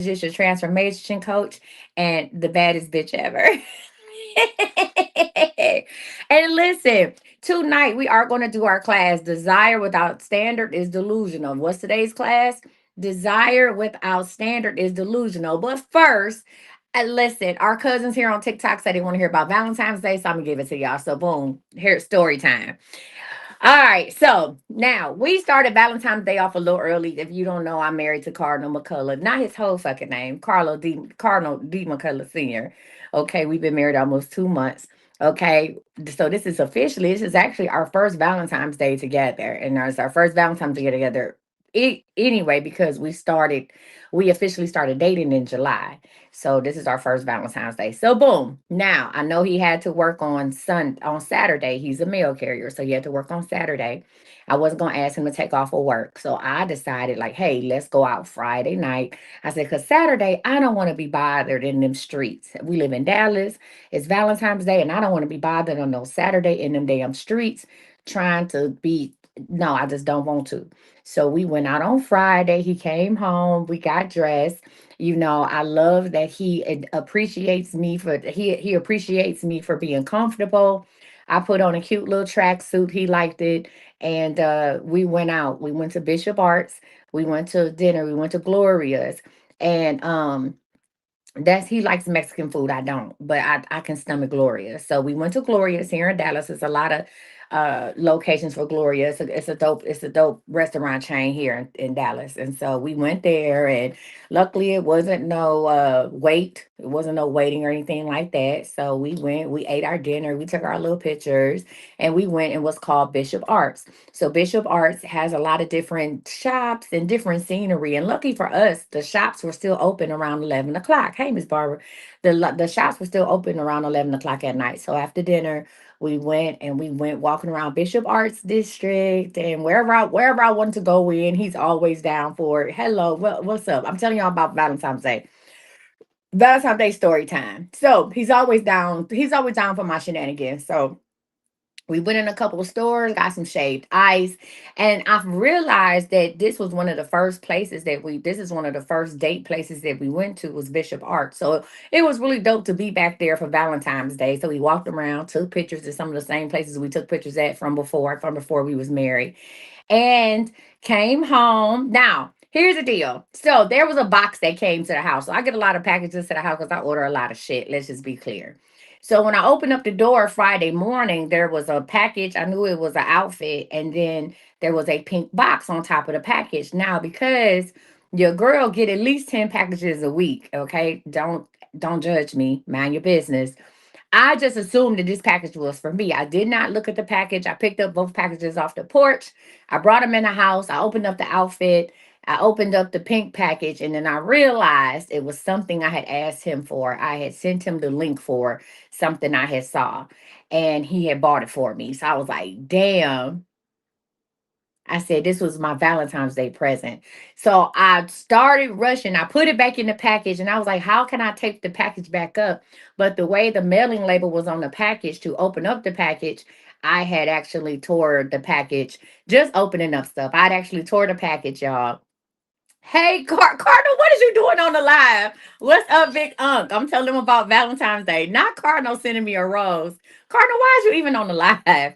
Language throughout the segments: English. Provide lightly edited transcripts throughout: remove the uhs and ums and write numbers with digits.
just your transformation coach and the baddest bitch ever. And listen, tonight we are going to do our class. Desire without standard is delusional. What's today's class? Desire without standard is delusional. But first, listen, our cousins here on TikTok said they want to hear about Valentine's Day, so I'm gonna give it to y'all. So boom, here's story time. All right, so now we started Valentine's Day off a little early. If you don't know, I'm married to Cardinal McCullough, not his whole fucking name, Cardinal D McCullough Senior. Okay, we've been married almost 2 months. Okay, so this is actually our first Valentine's Day together, and it's our first Valentine's Day together. Anyway, because we officially started dating in July. So this is our first Valentine's Day. So boom. Now I know he had to work on Saturday. He's a mail carrier, so he had to work on Saturday. I wasn't gonna ask him to take off of work. So I decided, like, hey, let's go out Friday night. I said, cause Saturday, I don't want to be bothered in them streets. We live in Dallas. It's Valentine's Day, and I don't want to be bothered on no Saturday in them damn streets trying to be no, I just don't want to. So we went out on Friday. He came home. We got dressed. I love that appreciates me for he appreciates me for being comfortable. I put on a cute little tracksuit. He liked it, and we went out. We went to Bishop Arts. We went to dinner. We went to Gloria's, and that's he likes Mexican food. I don't, but I can stomach Gloria. So we went to Gloria's here in Dallas. There's a lot of locations for Gloria. It's a dope restaurant chain here in Dallas. And so we went there, and luckily it wasn't no wait. It wasn't no waiting or anything like that. So we went, we ate our dinner, we took our little pictures, and we went in what's called Bishop Arts. So Bishop Arts has a lot of different shops and different scenery. And lucky for us, the shops were still open around 11 o'clock. Hey, Miss Barbara, the shops were still open around 11 o'clock at night. So after dinner, we went walking around Bishop Arts District and wherever I wanted to go in, he's always down for it. Hello, well, what's up? I'm telling y'all about Valentine's Day. Valentine's Day story time. So he's always down. He's always down for my shenanigans. So we went in a couple of stores, got some shaved ice, and I've realized that this is one of the first date places that we went to was Bishop Art. So it was really dope to be back there for Valentine's Day. So we walked around, took pictures at some of the same places we took pictures at from before we was married, and came home. Now, here's the deal. So there was a box that came to the house. So I get a lot of packages to the house because I order a lot of shit. Let's just be clear. So when I opened up the door Friday morning, there was a package. I knew it was an outfit, and then there was a pink box on top of the package. Now, because your girl get at least 10 packages a week, okay? Don't judge me. Mind your business. I just assumed that this package was for me. I did not look at the package. I picked up both packages off the porch. I brought them in the house. I opened up the outfit. I opened up the pink package, and then I realized it was something I had asked him for. I had sent him the link for something I had saw, and he had bought it for me. So I was like, damn. I said this was my Valentine's Day present. So I started rushing. I put it back in the package, and I was like, how can I take the package back up? But the way the mailing label was on the package to open up the package, I had actually tore the package just opening up stuff. I'd actually tore the package, y'all. Hey, Cardinal, what is you doing on the live? What's up, Big Unk? I'm telling him about Valentine's Day. Not Cardinal sending me a rose. Cardinal, why is you even on the live?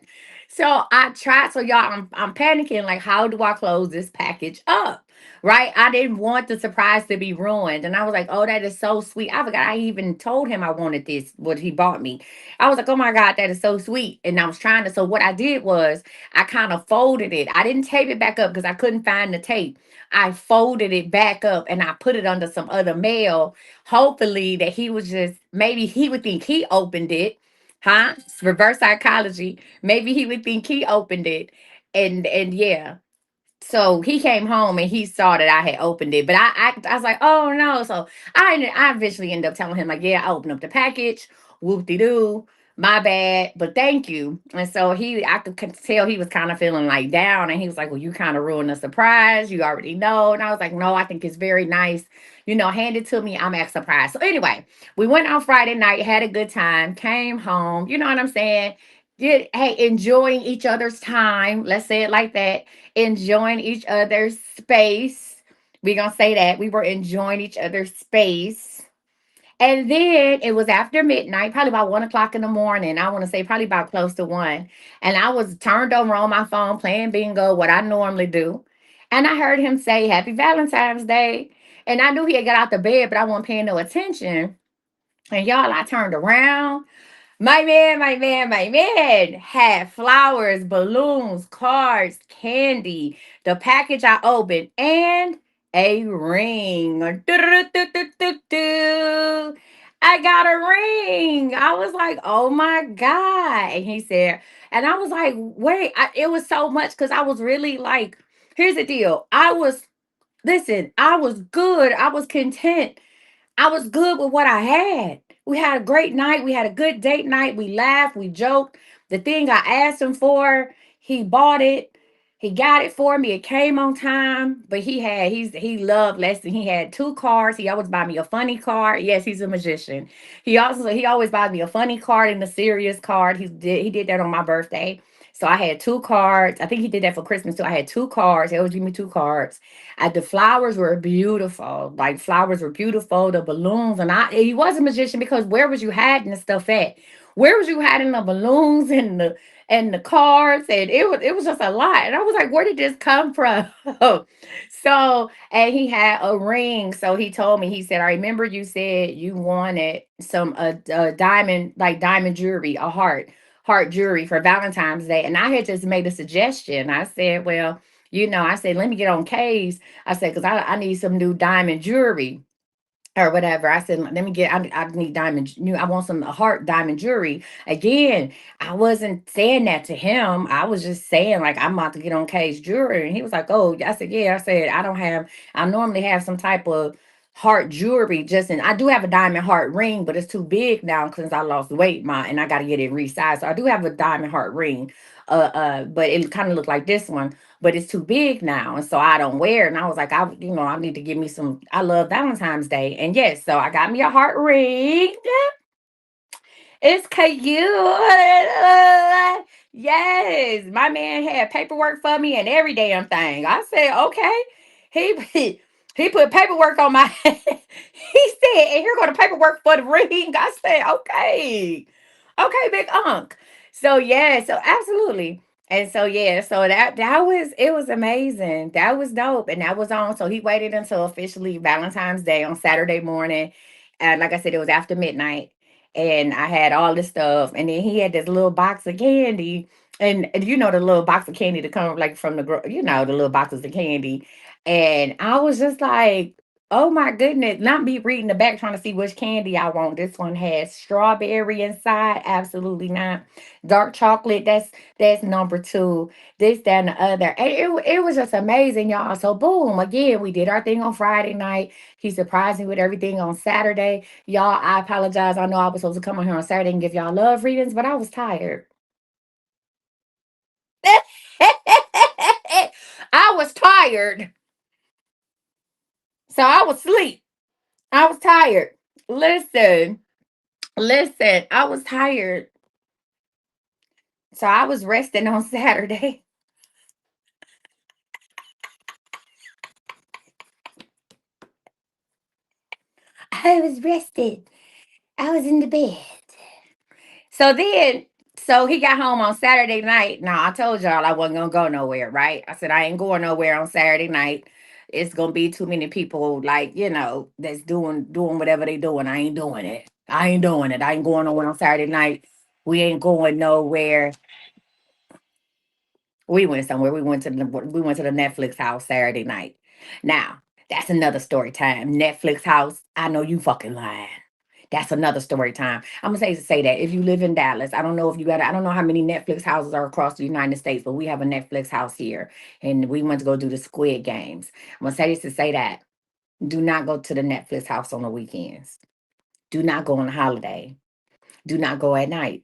So I tried. So y'all, I'm panicking. Like, how do I close this package up? Right? I didn't want the surprise to be ruined, and I was like, "Oh, that is so sweet." I forgot I even told him I wanted this. What he bought me. I was like, "Oh my God, that is so sweet." And I was trying to. So what I did was I kind of folded it. I didn't tape it back up because I couldn't find the tape. I folded it back up and I put it under some other mail. Hopefully that he was just maybe he would think he opened it. Huh? It's reverse psychology. Maybe he would think he opened it. And yeah. So he came home and he saw that I had opened it. But I was like, oh no. So I eventually ended up telling him, like, yeah, I opened up the package. Whoop de doo. My bad, but thank you. And so I could tell he was kind of feeling like down, and he was like, "Well, you kind of ruined the surprise. You already know." And I was like, "No, I think it's very nice. Hand it to me. I'm at surprise." So anyway, we went on Friday night, had a good time, came home. You know what I'm saying? Enjoying each other's time. Let's say it like that. Enjoying each other's space. We gonna say that we were enjoying each other's space. And then it was after midnight, probably about 1 o'clock in the morning. I want to say probably about close to one. And I was turned over on my phone playing bingo, what I normally do. And I heard him say Happy Valentine's Day. And I knew he had got out the bed, but I wasn't paying no attention. And y'all, I turned around. My man had flowers, balloons, cards, candy, the package I opened, and a ring. Do-do-do-do-do-do. I got a ring. I was like, oh my God. And he said, and I was like, wait, it was so much because I was really like, here's the deal. Listen, I was good. I was content. I was good with what I had. We had a great night. We had a good date night. We laughed. We joked. The thing I asked him for, he bought it. He got it for me. It came on time. But he loved Leslie. He had two cars. He always buy me a funny card. Yes, he's a magician. He always buys me a funny card and a serious card. He did that on my birthday. So I had two cards. I think he did that for Christmas too. I had two cards. He always give me two cards. The flowers were beautiful. Like flowers were beautiful. The balloons, and he was a magician because where was you hiding the stuff at? Where was you hiding the balloons and the cards? And it was just a lot. And I was like, where did this come from? So and he had a ring. So he told me, he said, I remember you said you wanted some diamond, like diamond jewelry, a heart jewelry for Valentine's Day. And I had just made a suggestion. I said, well, I said, let me get on K's. I said, because I need some new diamond jewelry or whatever. I said, let me get, I need diamond, I want some heart diamond jewelry. Again, I wasn't saying that to him. I was just saying, like, I'm about to get on K's jewelry. And he was like, oh, I said, yeah. I said, I normally have some type of heart jewelry I do have a diamond heart ring, but it's too big now since I lost weight, and I got to get it resized. So I do have a diamond heart ring. But it kind of looked like this one, but it's too big now, and so I don't wear it. And I was like, I need to give me some. I love Valentine's Day, and yes, so I got me a heart ring. It's cute. Yes, my man had paperwork for me and every damn thing. I said, okay. He put paperwork on my. He said, and here go the paperwork for the ring. I said, okay, okay, big unk. So yeah, so absolutely. And so yeah, so that was it was amazing. That was dope. And that was on. So he waited until officially Valentine's Day on Saturday morning. And like I said, it was after midnight. And I had all this stuff. And then he had this little box of candy. And the little box of candy to come like from the little boxes of candy. And I was just like, oh my goodness, not me reading the back trying to see which candy I want. This one has strawberry inside. Absolutely not. Dark chocolate, that's number two. This, that, and the other. And it was just amazing, y'all. So boom, again, we did our thing on Friday night. He surprised me with everything on Saturday. Y'all, I apologize. I know I was supposed to come on here on Saturday and give y'all love readings, but I was tired. I was tired. So I was asleep. I was tired. Listen, listen, I was tired. So I was resting on Saturday. I was rested. I was in the bed. So then, so he got home on Saturday night. Now I told y'all I wasn't gonna go nowhere, right? I said I ain't going nowhere on Saturday night. It's gonna be too many people, like that's doing whatever they doing. I ain't doing it. I ain't doing it. I ain't going nowhere on Saturday night. We ain't going nowhere. We went somewhere. We went to the Netflix house Saturday night. Now, that's another story time. Netflix house. I know you fucking lying. That's another story time. I'm gonna say that if you live in Dallas, I don't know if you got. I don't know how many Netflix houses are across the United States, but we have a Netflix house here, and we went to go do the Squid Games. I'm gonna say this to say that. Do not go to the Netflix house on the weekends. Do not go on a holiday. Do not go at night.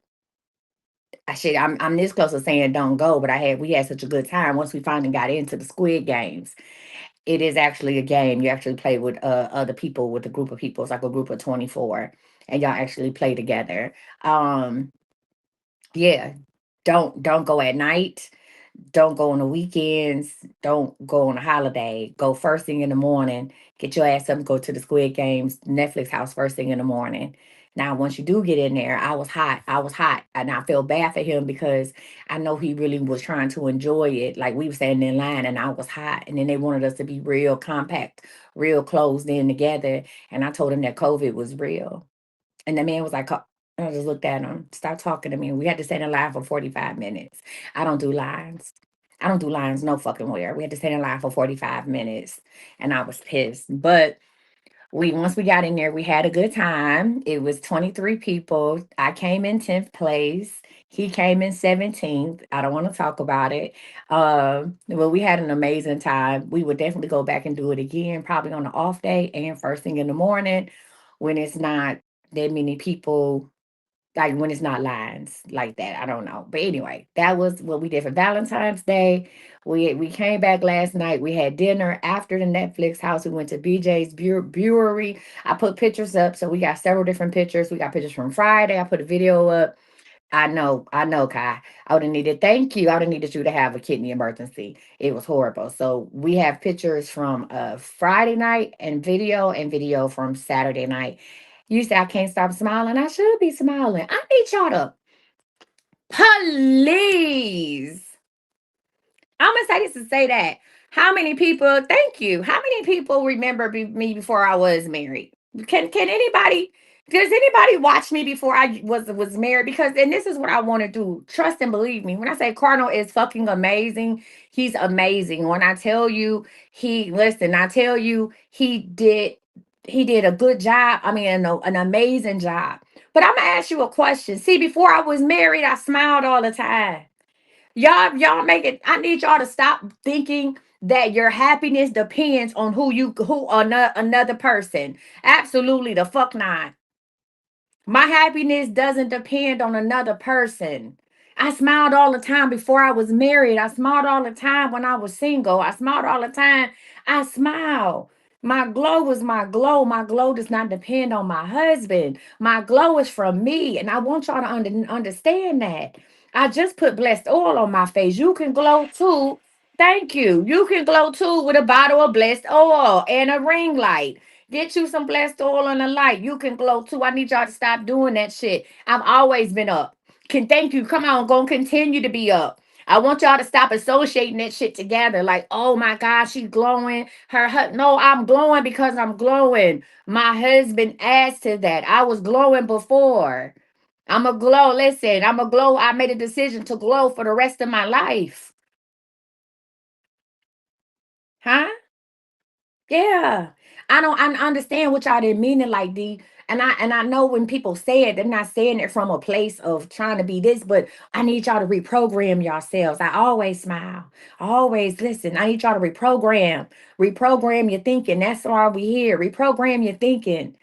I'm this close to saying don't go, but we had such a good time once we finally got into the Squid Games. It is actually a game. You actually play with other people, with a group of people. It's like a group of 24, and y'all actually play together. Yeah, don't go at night. Don't go on the weekends. Don't go on a holiday. Go first thing in the morning. Get your ass up and go to the Squid Games Netflix house first thing in the morning. Now, once you do get in there, I was hot. I was hot. And I feel bad for him because I know he really was trying to enjoy it. Like we were standing in line and I was hot. And then they wanted us to be real compact, real closed in together. And I told him that COVID was real. And the man was like, I just looked at him, stop talking to me. We had to stand in line for 45 minutes. I don't do lines. I don't do lines no fucking where. We had to stand in line for 45 minutes. And I was pissed. But we once we got in there, we had a good time. It was 23 people. I came in 10th place. He came in 17th. I don't want to talk about it. Well, we had an amazing time. We would definitely go back and do it again, probably on the off day and first thing in the morning when it's not that many people, like when it's not lines like that. I don't know. But anyway, that was what we did for Valentine's Day. We came back last night. We had dinner after the Netflix house. We went to BJ's Brewery. I put pictures up. So we got several different pictures. We got pictures from Friday. I put a video up. I know, Kai. I would have needed, thank you. I would have needed you to have a kidney emergency. It was horrible. So we have pictures from Friday night and video from Saturday night. You say I can't stop smiling. I should be smiling. I need y'all to please. I'm gonna say this to say that. How many people? Thank you. How many people remember me before I was married? Can anybody? Does anybody watch me before I was married? Because and this is what I want to do. Trust and believe me. When I say Cardinal is fucking amazing, he's amazing. When I tell you he listen, I tell you he did a good job. I mean, an amazing job. But I'm gonna ask you a question. See, before I was married, I smiled all the time. Y'all make it. I need y'all to stop thinking that your happiness depends on who another person. Absolutely the fuck not. My happiness doesn't depend on another person. I smiled all the time before I was married. I smiled all the time when I was single. I smiled all the time. I smile. My glow is my glow. My glow does not depend on my husband. My glow is from me. And I want y'all to understand that. I just put blessed oil on my face. You can glow too. Thank you. You can glow too with a bottle of blessed oil and a ring light. Get you some blessed oil and a light. You can glow too. I need y'all to stop doing that shit. I've always been up. Can thank you. Come on, gonna continue to be up. I want y'all to stop associating that shit together. Like, oh my God, she's glowing. No, I'm glowing because I'm glowing. My husband adds to that. I was glowing before. I'm a glow. Listen, I'm a glow. I made a decision to glow for the rest of my life. Huh? Yeah. I understand what y'all didn't mean it like D. And I know when people say it, they're not saying it from a place of trying to be this, but I need y'all to reprogram yourselves. I always smile. Always listen. I need y'all to reprogram. Reprogram your thinking. That's why we here. Reprogram your thinking.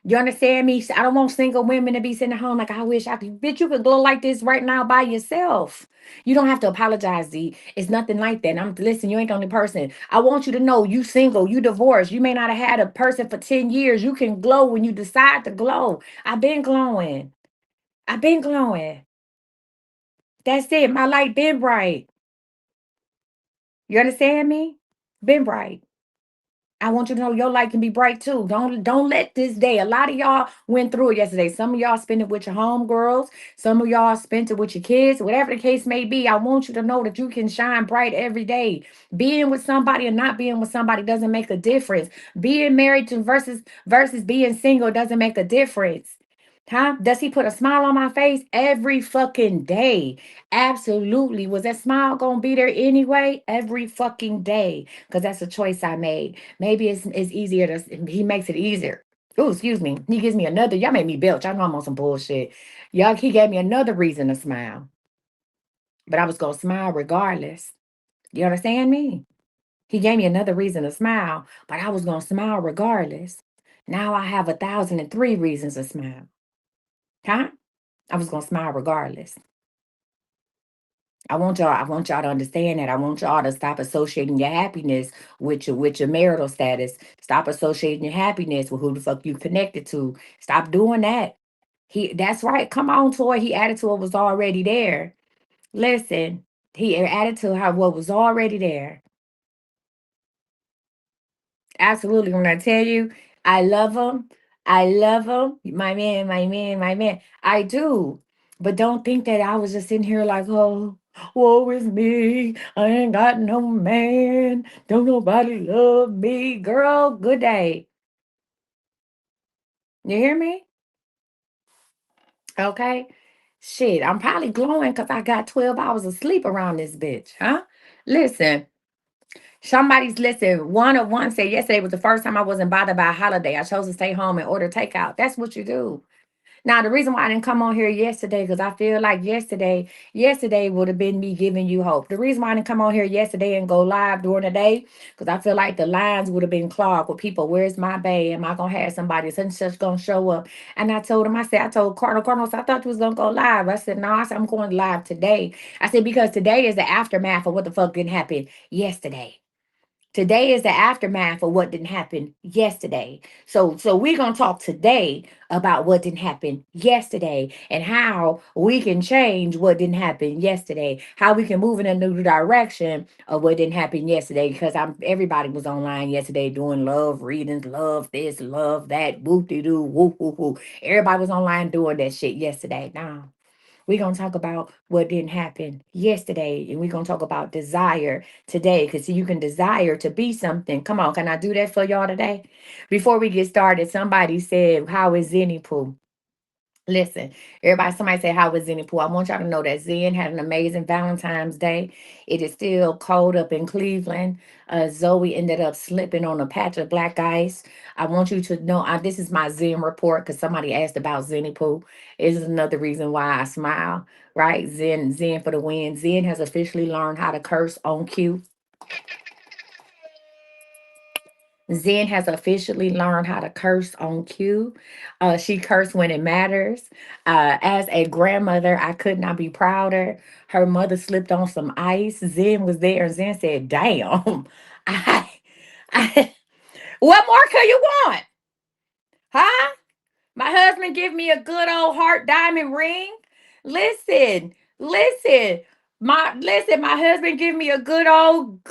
You understand me? I don't want single women to be sitting at home like I wish I could. Bitch, you could glow like this right now by yourself. You don't have to apologize, Z. It's nothing like that. And I'm listen, you ain't the only person. I want you to know you single, you divorced. You may not have had a person for 10 years. You can glow when you decide to glow. I've been glowing. I've been glowing. That's it. My light been bright. You understand me? Been bright. I want you to know your light can be bright too. Don't let this day. A lot of y'all went through it yesterday. Some of y'all spent it with your homegirls. Some of y'all spent it with your kids. Whatever the case may be, I want you to know that you can shine bright every day. Being with somebody and not being with somebody doesn't make a difference. Being married to versus being single doesn't make a difference. Huh? Does he put a smile on my face every fucking day? Absolutely. Was that smile gonna be there anyway? Every fucking day. Because that's a choice I made. Maybe it's easier to he makes it easier. Oh, excuse me. He gives me another. Y'all made me belch. I know I'm on some bullshit. Y'all, he gave me another reason to smile. But I was gonna smile regardless. You understand me? He gave me another reason to smile, but I was gonna smile regardless. Now I have 1,003 reasons to smile. Huh? I was gonna smile regardless. I want y'all to understand that. I want y'all to stop associating your happiness with your marital status. Stop associating your happiness with who the fuck you connected to. Stop doing that. That's right. Come on, Toy. He attitude was already there. Listen, He added to how what was already there. Absolutely. When I tell you, I love him. I love him. My man, my man, my man. I do. But don't think that I was just in here like, oh, woe is me. I ain't got no man. Don't nobody love me. Girl, good day. You hear me? Okay. Shit, I'm probably glowing because I got 12 hours of sleep around this bitch, huh? Listen, somebody's listen. One said yesterday was the first time I wasn't bothered by a holiday. I chose to stay home and order takeout. That's what you do. Now the reason why I didn't come on here yesterday because I feel like yesterday would have been me giving you hope. The reason why I didn't come on here yesterday and go live during the day because I feel like the lines would have been clogged with people. Where's my bae? Am I gonna have somebody such and such gonna show up? And I told him, I told Cardinal, I thought you was gonna go live. I said, no, I said I'm going live today. I said because today is the aftermath of what the fuck didn't happen yesterday. Today is the aftermath of what didn't happen yesterday. So we're gonna talk today about what didn't happen yesterday and how we can change what didn't happen yesterday, how we can move in a new direction of what didn't happen yesterday. Because I'm everybody was online yesterday doing love readings, love this, love that, whoop de doo, whoop whoop whoop. Everybody was online doing that shit yesterday. Now we're going to talk about what didn't happen yesterday. And we're going to talk about desire today. Because you can desire to be something. Come on, can I do that for y'all today? Before we get started, somebody said, how is Zenny Pooh? Listen, everybody, somebody say, how was Zenny Pool? I want y'all to know that Zen had an amazing Valentine's Day. It is still cold up in Cleveland. Zoe ended up slipping on a patch of black ice. I want you to know this is my Zen report because somebody asked about Zenny Poo. This is another reason why I smile, right? Zen for the win. Zen has officially learned how to curse on cue. Zen has officially learned how to curse on cue. She cursed when it matters. As a grandmother, I could not be prouder. Her mother slipped on some ice. Zen was there, and Zen said, "Damn, I, I, what more could you want, huh? My husband give me a good old heart diamond ring. Listen, listen." My husband give me a good old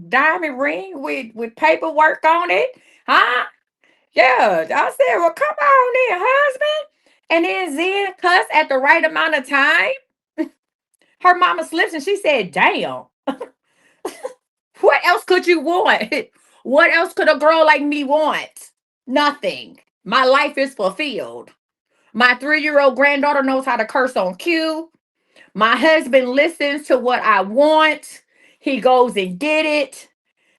diamond ring with paperwork on it, huh? Yeah, I said, well, come on in, husband. And then Zen cussed at the right amount of time. Her mama slips and she said, damn, what else could you want? What else could a girl like me want? Nothing. My life is fulfilled. My 3-year-old granddaughter knows how to curse on cue. My husband listens to what I want. He goes and get it.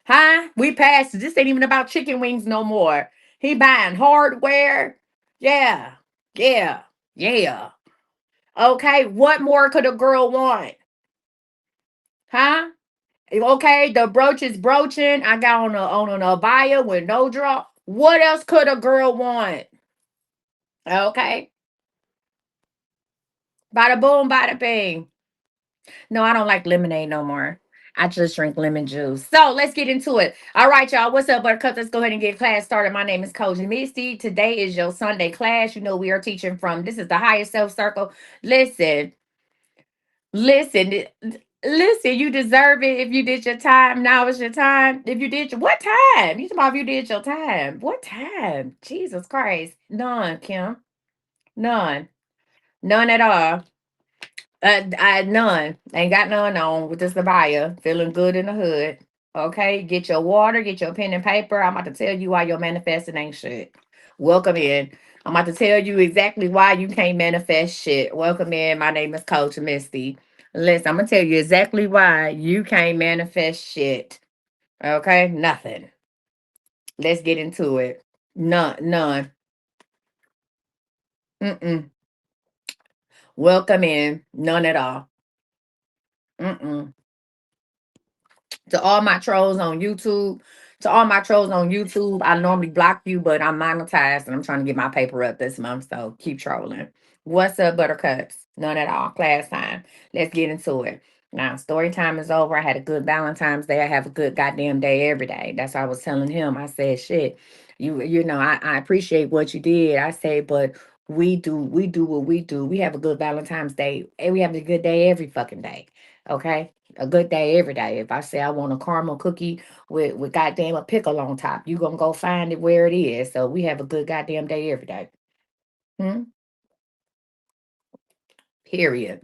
Huh? We passed. This ain't even about chicken wings no more. He buying hardware. Yeah. Yeah. Yeah. Okay. What more could a girl want? Huh? Okay. The brooch is broaching. I got on an abaya with no draw. What else could a girl want? Okay. Bada boom, bada bing. No, I don't like lemonade no more. I just drink lemon juice. So let's get into it. All right, y'all. What's up, Buttercup? Let's go ahead and get class started. My name is Coach Misty. Today is your Sunday class. You know, we are teaching from this is the higher self circle. Listen, listen, listen. You deserve it if you did your time. Now is your time. If you did your what time? You talking about if you did your time? What time? Jesus Christ. None, Kim. None. None at all. I none. Ain't got none on with this buyer. Feeling good in the hood. Okay, get your water, get your pen and paper. I'm about to tell you why your manifesting ain't shit. Welcome in. I'm about to tell you exactly why you can't manifest shit. Welcome in. My name is Coach Misty. Listen, I'm gonna tell you exactly why you can't manifest shit. Okay, nothing. Let's get into it. None, none. Mm-mm. Welcome in. None at all. Mm-mm. To all my trolls on YouTube. To all my trolls on YouTube, I normally block you, but I'm monetized and I'm trying to get my paper up this month. So keep trolling. What's up, buttercups? None at all. Class time. Let's get into it. Now, story time is over. I had a good Valentine's Day. I have a good goddamn day every day. That's what I was telling him. I said, shit, you know, I appreciate what you did. I say, but we do what we do. We have a good Valentine's Day and we have a good day every fucking day. Okay. A good day every day. If I say I want a caramel cookie with goddamn a pickle on top, you gonna go find it where it is. So we have a good goddamn day every day. Hmm? Period.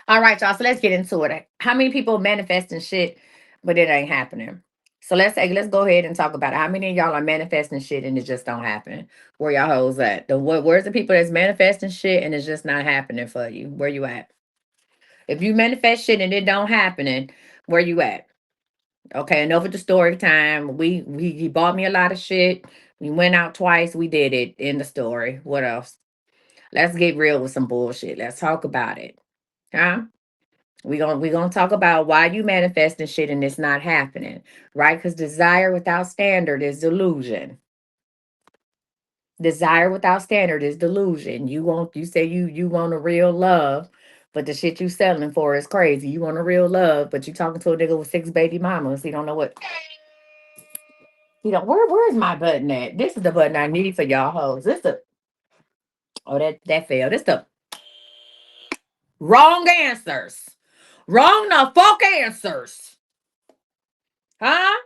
All right, y'all. So let's get into it. How many people manifesting shit, but it ain't happening? So let's go ahead and talk about it. How many of y'all are manifesting shit and it just don't happen? Where y'all hoes at? Where's the people that's manifesting shit and it's just not happening for you? Where you at? If you manifest shit and it don't happening, where you at? Okay, enough with the story time. We he bought me a lot of shit. We went out twice. We did it in the story. What else? Let's get real with some bullshit. Let's talk about it. Huh? We gonna talk about why you manifesting shit and it's not happening, right? Because desire without standard is delusion. Desire without standard is delusion. You say you want a real love, but the shit you selling for is crazy. You want a real love, but you talking to a nigga with 6 baby mamas. He don't know what he don't. Where's my button at? This is the button I need for y'all hoes. This the oh that failed. This the wrong answers. Wrong the fuck answers. Huh?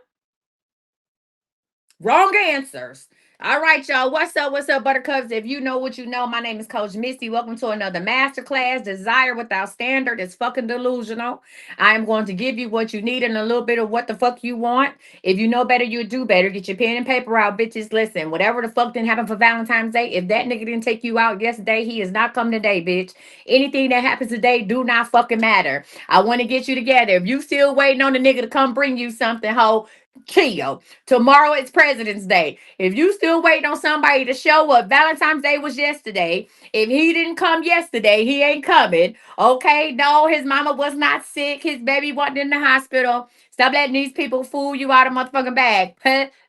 Wrong answers. All right, y'all. What's up? What's up, Buttercups? If you know what you know, my name is Coach Misty. Welcome to another masterclass. Desire without standard is fucking delusional. I am going to give you what you need and a little bit of what the fuck you want. If you know better, you do better. Get your pen and paper out, bitches. Listen, whatever the fuck didn't happen for Valentine's Day, if that nigga didn't take you out yesterday, he is not coming today, bitch. Anything that happens today do not fucking matter. I want to get you together. If you still waiting on the nigga to come bring you something, ho, chill. Tomorrow it's President's Day. If you still waiting on somebody to show up, Valentine's Day was yesterday. If he didn't come yesterday, he ain't coming. Okay, no, his mama was not sick. His baby wasn't in the hospital. Stop letting these people fool you out of motherfucking bag.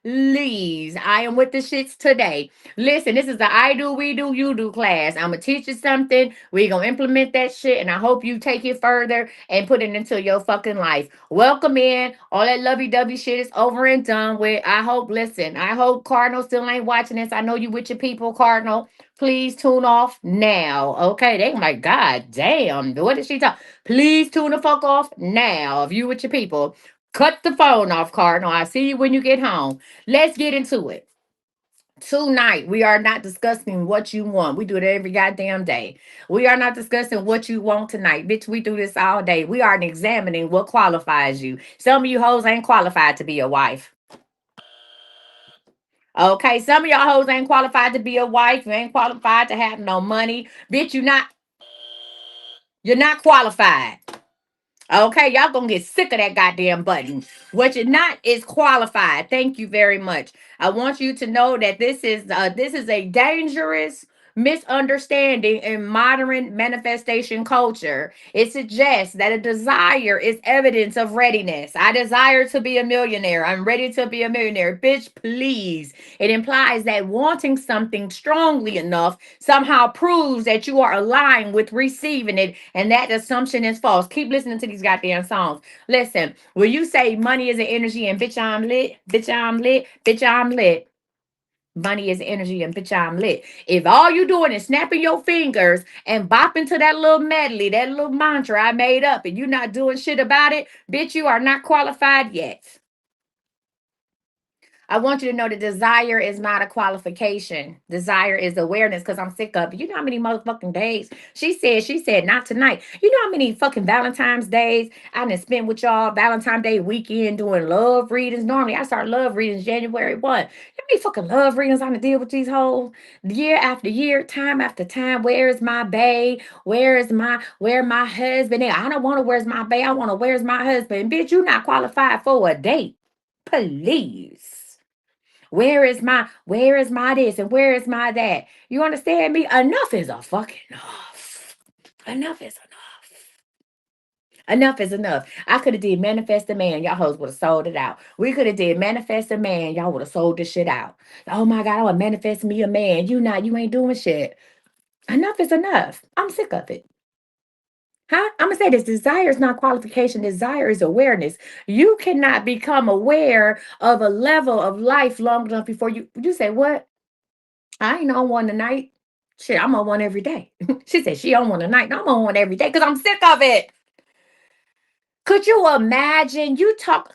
Please. I am with the shits today. Listen, this is the I do, we do, you do class. I'm going to teach you something. We're going to implement that shit, and I hope you take it further and put it into your fucking life. Welcome in. All that lovey-dovey shit is over and done with. I hope Cardinal still ain't watching this. I know you with your people, Cardinal. Please tune off now. Okay, they like, God damn, what did she talk? Please tune the fuck off now. If you with your people, cut the phone off, Cardinal. I see you when you get home. Let's get into it. Tonight, we are not discussing what you want. We do it every goddamn day. We are not discussing what you want tonight. Bitch, we do this all day. We are examining what qualifies you. Some of you hoes ain't qualified to be a wife. Okay, some of y'all hoes ain't qualified to be a wife. You ain't qualified to have no money. Bitch, you're not qualified. Okay, y'all gonna get sick of that goddamn button. What you're not is qualified. Thank you very much. I want you to know that this is a dangerous misunderstanding in modern manifestation culture. It suggests that a desire is evidence of readiness. I desire to be a millionaire. I'm ready to be a millionaire. Bitch, please. It implies that wanting something strongly enough somehow proves that you are aligned with receiving it, and that assumption is false. Keep listening to these goddamn songs. Listen, when you say money is an energy and bitch I'm lit, bitch I'm lit, bitch I'm lit. Money is energy and bitch I'm lit. If all you doing is snapping your fingers and bopping to that little medley, that little mantra I made up, and you're not doing shit about it, bitch, you are not qualified yet. I want you to know that desire is not a qualification. Desire is awareness, because I'm sick of it. You know how many motherfucking days she said, not tonight. You know how many fucking Valentine's days I done spent with y'all Valentine's Day weekend doing love readings. Normally I start love readings January 1. How many fucking love readings I done deal with these hoes year after year, time after time? Where is my bae? Where my husband? I don't want to where's my bae. I want to where's my husband. Bitch, you not qualified for a date. Please. Where is my this and where is my that? You understand me? Enough is a fucking enough. Enough is enough. Enough is enough. I could have did manifest a man. Y'all hoes would have sold it out. We could have did manifest a man. Y'all would have sold this shit out. Oh my God, I would manifest me a man. You ain't doing shit. Enough is enough. I'm sick of it. Huh? I'm gonna say this: desire is not qualification, desire is awareness. You cannot become aware of a level of life long enough before you say, what? I ain't on one tonight. Shit, I'm on one every day. She said she on one tonight. I'm on one every day because I'm sick of it. Could you imagine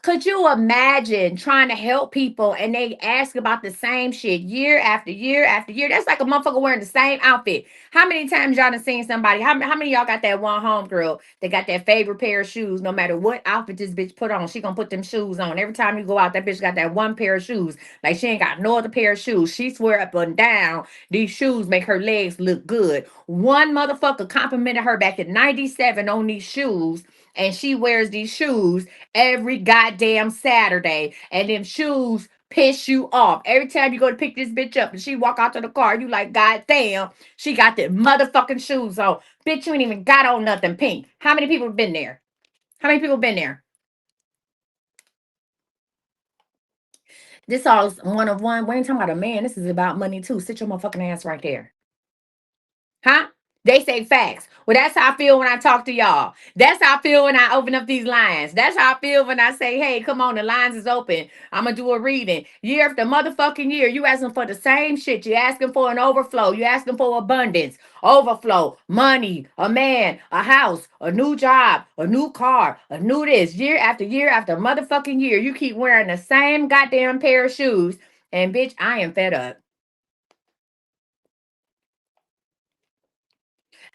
could you imagine trying to help people and they ask about the same shit year after year after year? That's like a motherfucker wearing the same outfit. How many times y'all done seen somebody? How many of y'all got that one homegirl that got that favorite pair of shoes? No matter what outfit this bitch put on, she gonna put them shoes on. Every time you go out, that bitch got that one pair of shoes. Like she ain't got no other pair of shoes. She swear up and down these shoes make her legs look good. One motherfucker complimented her back in 97 on these shoes, and she wears these shoes every goddamn Saturday, and them shoes piss you off. Every time you go to pick this bitch up and she walk out to the car, you like, God damn, she got the motherfucking shoes on. Bitch, you ain't even got on nothing pink. How many people have been there? How many people been there? This all is one of one. We ain't talking about a man. This is about money too. Sit your motherfucking ass right there. Huh? They say facts. Well, that's how I feel when I talk to y'all. That's how I feel when I open up these lines. That's how I feel when I say, hey, come on, the lines is open. I'm going to do a reading. Year after motherfucking year, you asking for the same shit. You asking for an overflow. You asking for abundance, overflow, money, a man, a house, a new job, a new car, a new this. Year after motherfucking year, you keep wearing the same goddamn pair of shoes. And bitch, I am fed up.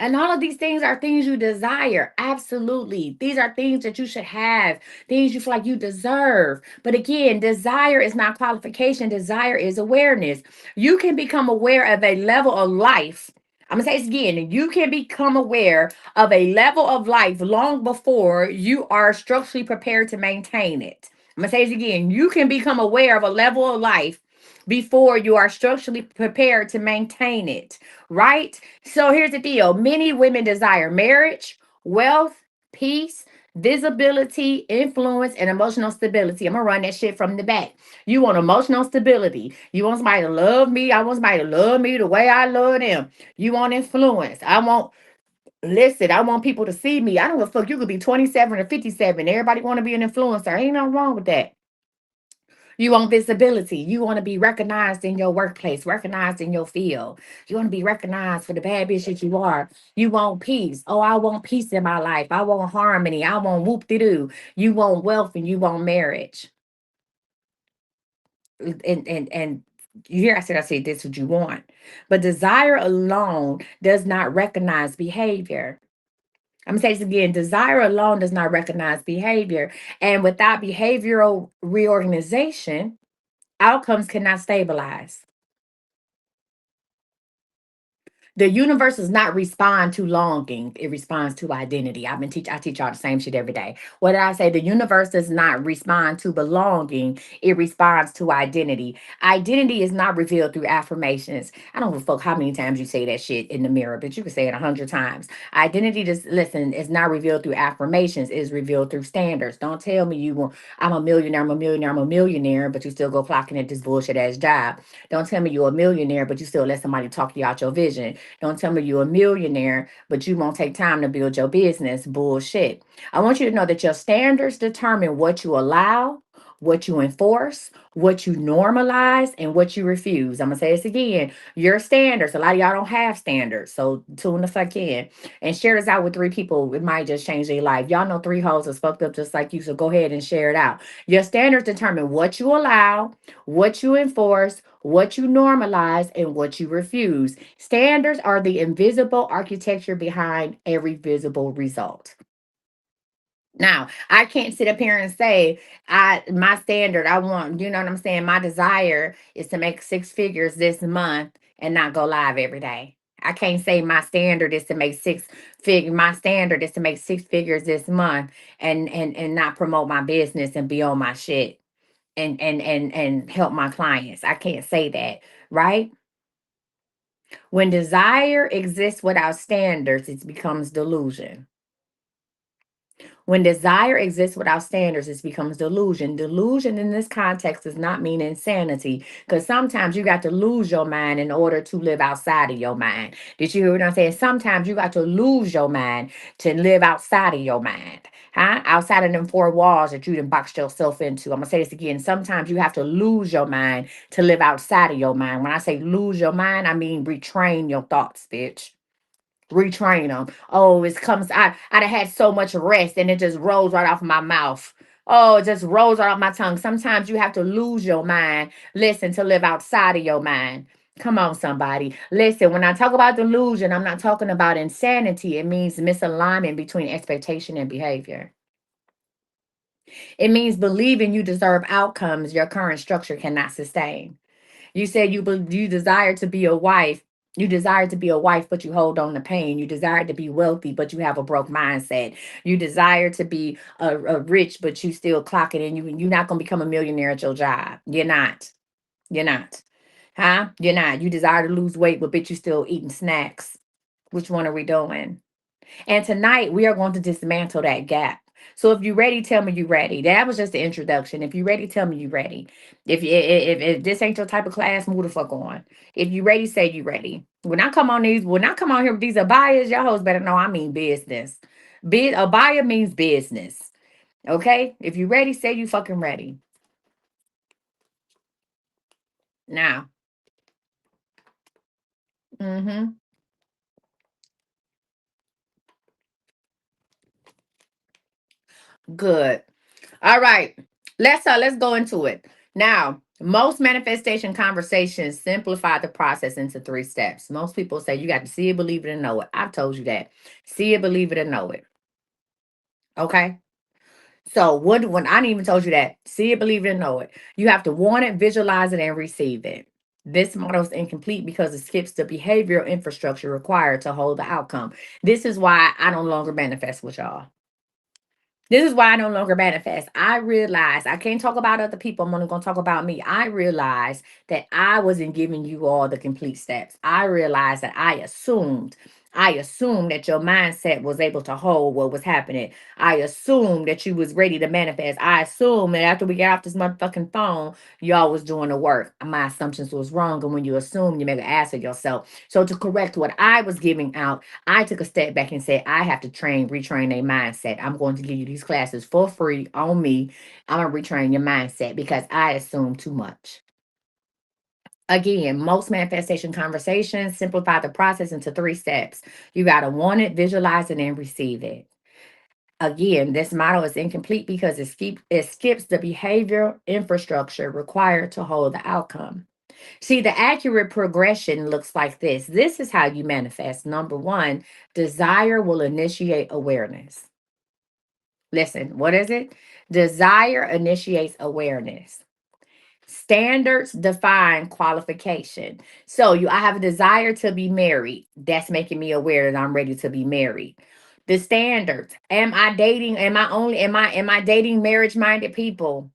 And all of these things are things you desire. Absolutely. These are things that you should have, things you feel like you deserve. But again, desire is not qualification, desire is awareness. You can become aware of a level of life. I'm going to say this again. You can become aware of a level of life long before you are structurally prepared to maintain it. I'm going to say this again. You can become aware of a level of life before you are structurally prepared to maintain it, right? So here's the deal: many women desire marriage, wealth, peace, visibility, influence, and emotional stability. I'm gonna run that shit from the back. You want emotional stability. You want somebody to love me. I want somebody to love me the way I love them. You want influence. I want people to see me. I don't give a fuck. You could be 27 or 57. Everybody want to be an influencer. Ain't nothing wrong with that. You want visibility. You want to be recognized in your workplace, recognized in your field. You want to be recognized for the bad bitch that you are. You want peace. Oh, I want peace in my life. I want harmony. I want whoop de doo. You want wealth and you want marriage. And here I said this is what you want. But desire alone does not recognize behavior. I'm gonna say this again. Desire alone does not recognize behavior. And without behavioral reorganization, outcomes cannot stabilize. The universe does not respond to longing, it responds to identity. I teach y'all the same shit every day. What did I say? The universe does not respond to belonging, it responds to identity. Identity is not revealed through affirmations. I don't give a fuck how many times you say that shit in the mirror, but you can say it 100 times. Identity, just listen, is not revealed through affirmations, it's revealed through standards. Don't tell me I'm a millionaire, I'm a millionaire, I'm a millionaire, but you still go clocking at this bullshit ass job. Don't tell me you're a millionaire, but you still let somebody talk you out your vision. Don't tell me you're a millionaire, but you won't take time to build your business. Bullshit. I want you to know that your standards determine what you allow, what you enforce, what you normalize, and what you refuse. I'm going to say this again. Your standards, a lot of y'all don't have standards. So tune the fuck in and share this out with 3 people. It might just change their life. Y'all know 3 hoes is fucked up just like you. So go ahead and share it out. Your standards determine what you allow, what you enforce, what you normalize, and what you refuse. Standards are the invisible architecture behind every visible result. Now, I can't sit up here and say my standard, I want, you know what I'm saying? My desire is to make 6 figures this month and not go live every day. I can't say my standard is to make my standard is to make 6 figures this month and not promote my business and be on my shit and help my clients. I can't say that, right? When desire exists without standards, it becomes delusion. When desire exists without standards, it becomes delusion. Delusion in this context does not mean insanity, because sometimes you got to lose your mind in order to live outside of your mind. Did you hear what I'm saying? Sometimes you got to lose your mind to live outside of your mind. Huh? Outside of them four walls that you done boxed yourself into. I'm gonna say this again. Sometimes you have to lose your mind to live outside of your mind. When I say lose your mind, I mean retrain your thoughts, bitch. Retrain them. Oh, it comes. I done had so much rest and it just rolls right off my mouth. Oh, it just rolls right off my tongue. Sometimes you have to lose your mind. Listen, to live outside of your mind. Come on, somebody. Listen, when I talk about delusion, I'm not talking about insanity. It means misalignment between expectation and behavior. It means believing you deserve outcomes your current structure cannot sustain. You said you desire to be a wife. You desire to be a wife, but you hold on to pain. You desire to be wealthy, but you have a broke mindset. You desire to be a rich, but you still clock it, and you're not gonna become a millionaire at your job. You're not. You're not. Huh? You're not. You desire to lose weight, but bitch, you still eating snacks. Which one are we doing? And tonight we are going to dismantle that gap. So if you're ready, tell me you're ready. That was just the introduction. If you're ready, tell me you're ready. If this ain't your type of class, move the fuck on. If you ready, say you ready. When I come on here with these abayas, y'all hoes better know I mean business. Abaya means business. Okay? If you ready, say you fucking ready. Now. Mm-hmm. Good. All right. Let's go into it. Now, most manifestation conversations simplify the process into three steps. Most people say you got to see it, believe it, and know it. I've told you that. See it, believe it, and know it. Okay. So what when I didn't even told you that. See it, believe it, and know it. You have to want it, visualize it, and receive it. This model is incomplete because it skips the behavioral infrastructure required to hold the outcome. This is why I no longer manifest with y'all. This is why I no longer manifest. I realized I can't talk about other people. I'm only going to talk about me. I realized that I wasn't giving you all the complete steps. I realized that I assumed that your mindset was able to hold what was happening. I assumed that you was ready to manifest. I assumed that after we got off this motherfucking phone, y'all was doing the work. My assumptions was wrong. And when you assume, you make an ass of yourself. So to correct what I was giving out, I took a step back and said, I have to retrain a mindset. I'm going to give you these classes for free on me. I'm going to retrain your mindset because I assume too much. Again, most manifestation conversations simplify the process into three steps. You got to want it, visualize it, and receive it. Again, this model is incomplete because it skips the behavior infrastructure required to hold the outcome. See, the accurate progression looks like this. This is how you manifest. Number one, desire will initiate awareness. Listen, what is it? Desire initiates awareness. Standards define qualification. So I have a desire to be married. That's making me aware that I'm ready to be married. The standards. Am I dating? Am I dating marriage minded people?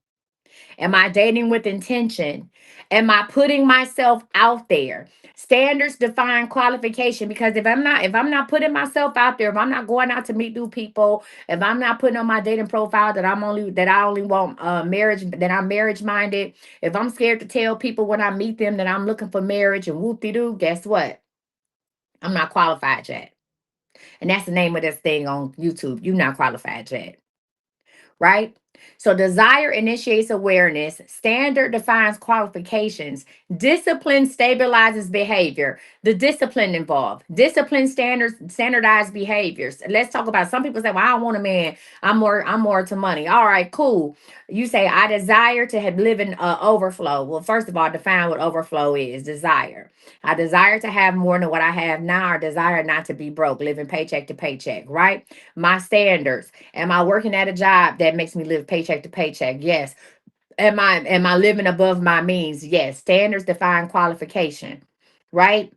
Am I dating with intention? Am I putting myself out there? Standards define qualification because if I'm not putting myself out there, if I'm not going out to meet new people, if I'm not putting on my dating profile that I only want marriage, that I'm marriage minded, if I'm scared to tell people when I meet them that I'm looking for marriage and whoop de doo, guess what? I'm not qualified yet. And that's the name of this thing on YouTube. You're not qualified yet, right? So desire initiates awareness, standard defines qualifications, discipline stabilizes behavior. The discipline involved, discipline standardized behaviors. Let's talk about some people say, well, I don't want a man. I'm more to money. All right, cool. You say I desire to have live in overflow. Well, first of all, define what overflow is. Desire. I desire to have more than what I have now. I desire not to be broke, living paycheck to paycheck, right? My standards. Am I working at a job that makes me live paycheck to paycheck? Yes. Am I living above my means? Yes. Standards define qualification, right?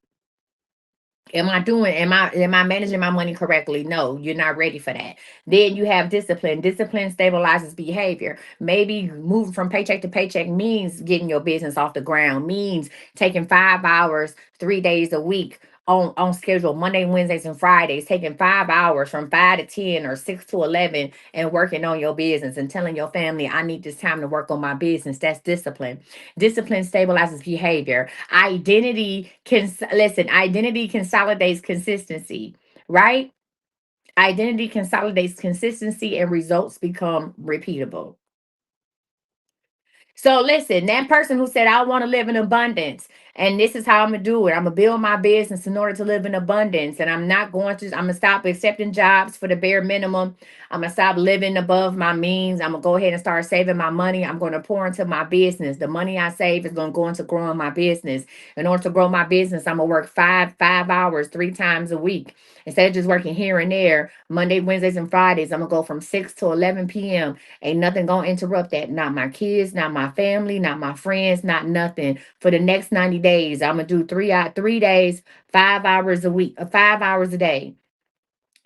Am I managing my money correctly? No, you're not ready for that. Then you have discipline. Discipline stabilizes behavior. Maybe moving from paycheck to paycheck means getting your business off the ground, means taking 5 hours 3 days a week on schedule Monday, Wednesdays, and Fridays, taking 5 hours from 5 to 10 or 6 to 11 and working on your business and telling your family, I need this time to work on my business. That's discipline. Discipline stabilizes behavior. Identity consolidates consistency, right? Identity consolidates consistency and results become repeatable. So listen, that person who said, I want to live in abundance and this is how I'm going to do it. I'm going to build my business in order to live in abundance. And I'm going to stop accepting jobs for the bare minimum. I'm going to stop living above my means. I'm going to go ahead and start saving my money. I'm going to pour into my business. The money I save is going to go into growing my business. In order to grow my business, I'm going to work five hours, 3 times a week. Instead of just working here and there, Monday, Wednesdays, and Fridays, I'm going to go from 6 to 11 p.m. Ain't nothing gonna interrupt that. Not my kids, not my family, not my friends, not nothing. For the next 90 days, I'm gonna do 3 days, 5 hours a week, 5 hours a day.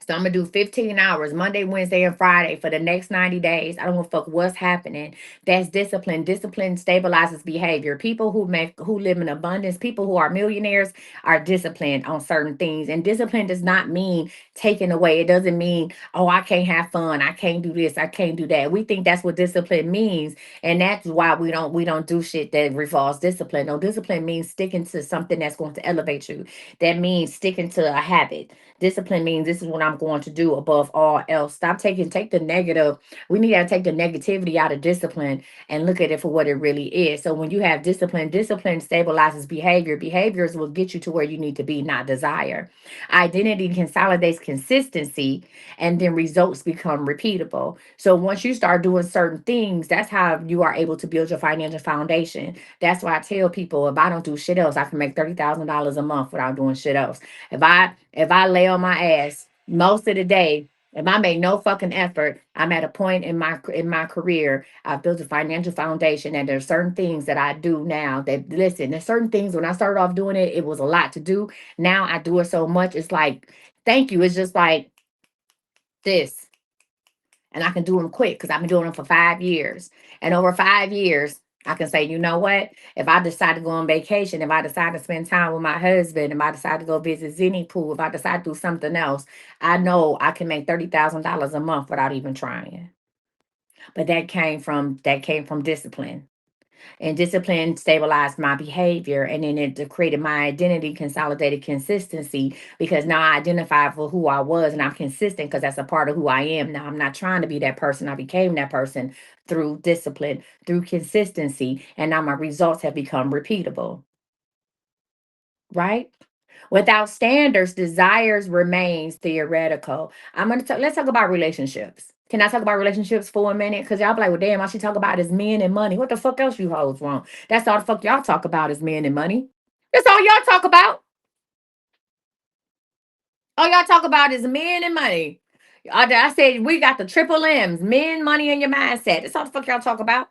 So I'm gonna do 15 hours Monday, Wednesday, and Friday for the next 90 days. I don't give a fuck what's happening. That's discipline. Discipline stabilizes behavior. People who live in abundance, people who are millionaires are disciplined on certain things. And discipline does not mean taking away. It doesn't mean, oh, I can't have fun. I can't do this. I can't do that. We think that's what discipline means. And that's why we don't do shit that revolves discipline. No, discipline means sticking to something that's going to elevate you. That means sticking to a habit. Discipline means this is what I'm going to do above all else. Take the negative. We need to take the negativity out of discipline and look at it for what it really is. So when you have discipline, discipline stabilizes behavior. Behaviors will get you to where you need to be, not desire. Identity consolidates consistency, and then results become repeatable. So once you start doing certain things, that's how you are able to build your financial foundation. That's why I tell people, if I don't do shit else, I can make $30,000 a month without doing shit else. If I lay on my ass most of the day, if I make no fucking effort, I'm at a point in my career. I've built a financial foundation, and there's certain things that I do now that, listen, there's certain things when I started off doing it, it was a lot to do. Now I do it so much, it's like, thank you. It's just like this. And I can do them quick because I've been doing them for 5 years. And over 5 years, I can say, you know what? If I decide to go on vacation, if I decide to spend time with my husband, if I decide to go visit Zenny Pool, if I decide to do something else, I know I can make $30,000 a month without even trying. But that came from discipline. And discipline stabilized my behavior, and then it created my identity, consolidated consistency, because now I identify for who I was and I'm consistent because that's a part of who I am. Now I'm not trying to be that person. I became that person through discipline, through consistency, and now my results have become repeatable, right? Without standards, desires remains theoretical. Let's talk about relationships. Can I talk about relationships for a minute? Because y'all be like, well, damn, all she talk about is men and money. What the fuck else you hoes want? That's all the fuck y'all talk about is men and money. That's all y'all talk about. All y'all talk about is men and money. I said we got the triple M's, men, money, and your mindset. That's all the fuck y'all talk about.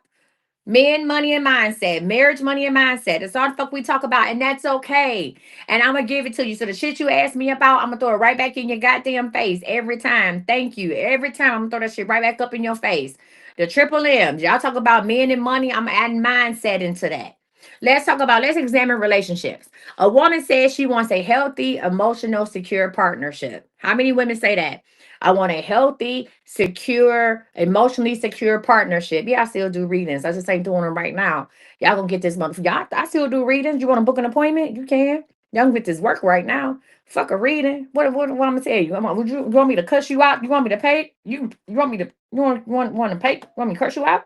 Men, money, and mindset. Marriage, money, and mindset. That's all the fuck we talk about. And that's okay. And I'm going to give it to you. So the shit you asked me about, I'm going to throw it right back in your goddamn face every time. Thank you. Every time I'm going to throw that shit right back up in your face. The triple M's. Y'all talk about men and money. I'm adding mindset into that. Let's examine relationships. A woman says she wants a healthy, emotional, secure partnership. How many women say that? I want a healthy, secure, emotionally secure partnership. Yeah, I still do readings. I just ain't doing them right now. Y'all gonna get this month. Y'all, I still do readings. You want to book an appointment? You can. Y'all can get this work right now. Fuck a reading. What I'm gonna tell you? You want me to cuss you out? You want me to pay? You want me to you want to pay? You want me to curse you out?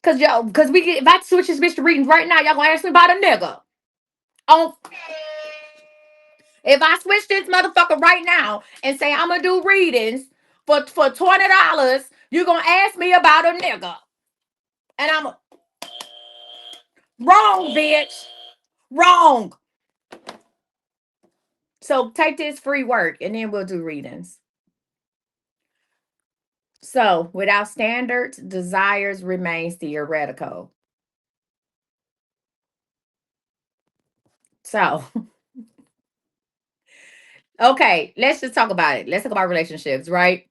If I switch this bitch to readings right now, y'all gonna ask me about a nigga. On If I switch this motherfucker right now and say I'm gonna do readings for $20, you're gonna ask me about a nigga. And I'm wrong, bitch. Wrong. So take this free work and then we'll do readings. So without standards, desires remains theoretical. So okay, let's just talk about it. Let's talk about relationships, right?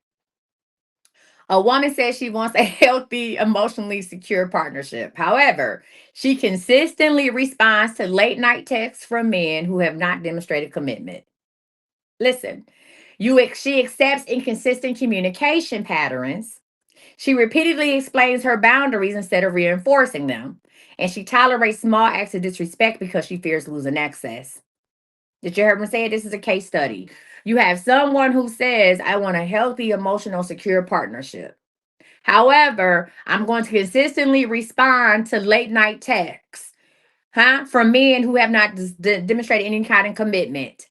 A woman says she wants a healthy, emotionally secure partnership. However, she consistently responds to late night texts from men who have not demonstrated commitment. Listen, she accepts inconsistent communication patterns. She repeatedly explains her boundaries instead of reinforcing them. And she tolerates small acts of disrespect because she fears losing access. Did you hear me say it? This is a case study. You have someone who says, I want a healthy, emotional, secure partnership. However, I'm going to consistently respond to late night texts, from men who have not demonstrated any kind of commitment.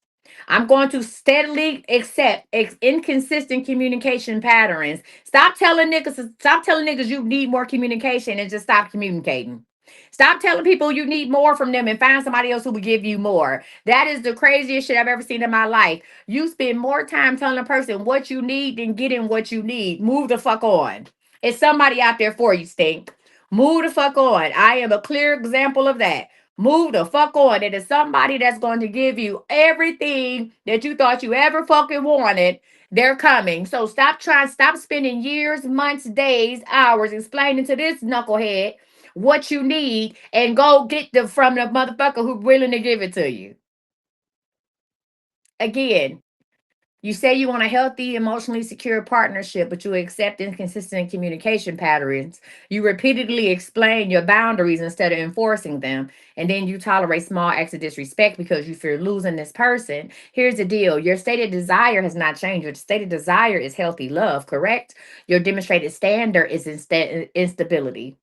I'm going to steadily accept inconsistent communication patterns. Stop telling niggas you need more communication and just stop communicating. Stop telling people you need more from them and find somebody else who will give you more. That is the craziest shit I've ever seen in my life. You spend more time telling a person what you need than getting what you need. Move the fuck on. It's somebody out there for you, Stink. Move the fuck on. I am a clear example of that. Move the fuck on. It is somebody that's going to give you everything that you thought you ever fucking wanted. They're coming. So stop spending years, months, days, hours explaining to this knucklehead what you need and go get the from the motherfucker who willing to give it to you. Again, you say you want a healthy, emotionally secure partnership, but you accept inconsistent communication patterns. You repeatedly explain your boundaries instead of enforcing them. And then you tolerate small acts of disrespect because you fear losing this person. Here's the deal: your stated desire has not changed. Your stated desire is healthy love, correct? Your demonstrated standard is instability.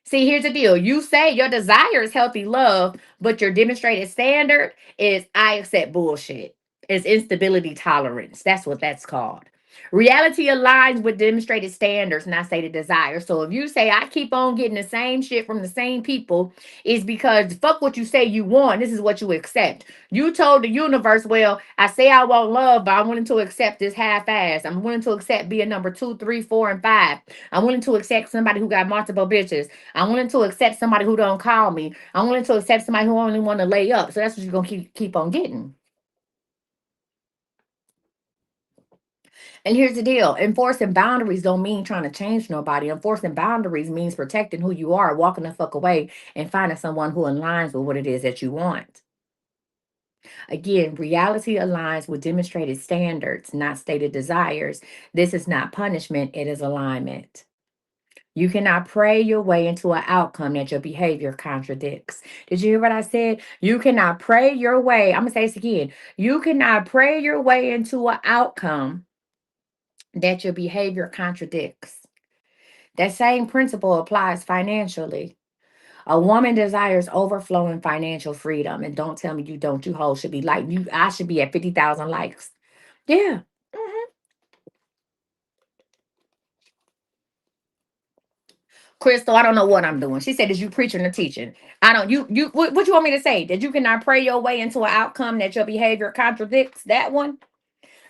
See, here's the deal. You say your desire is healthy love, but your demonstrated standard is I accept bullshit. It's instability tolerance. That's what that's called. Reality aligns with demonstrated standards, not stated desire. So if you say I keep on getting the same shit from the same people, it's because fuck what you say you want. This is what you accept. You told the universe, well, I say I want love, but I'm willing to accept this half-ass. I'm willing to accept being number 2, 3, 4, and 5. I'm willing to accept somebody who got multiple bitches. I'm willing to accept somebody who don't call me. I'm willing to accept somebody who only want to lay up. So that's what you're gonna keep on getting. And here's the deal: enforcing boundaries don't mean trying to change nobody. Enforcing boundaries means protecting who you are, walking the fuck away, and finding someone who aligns with what it is that you want. Again, reality aligns with demonstrated standards, not stated desires. This is not punishment, it is alignment. You cannot pray your way into an outcome that your behavior contradicts. Did you hear what I said? You cannot pray your way. I'm going to say this again. You cannot pray your way into an outcome that your behavior contradicts. That same principle applies financially. A woman desires overflowing financial freedom. And don't tell me you don't. You hoes should be like you. I should be at 50,000 likes. Yeah. Mhm. Crystal, I don't know what I'm doing. She said, "Is you preaching or teaching?" I don't. What you want me to say? That you cannot pray your way into an outcome that your behavior contradicts? That one.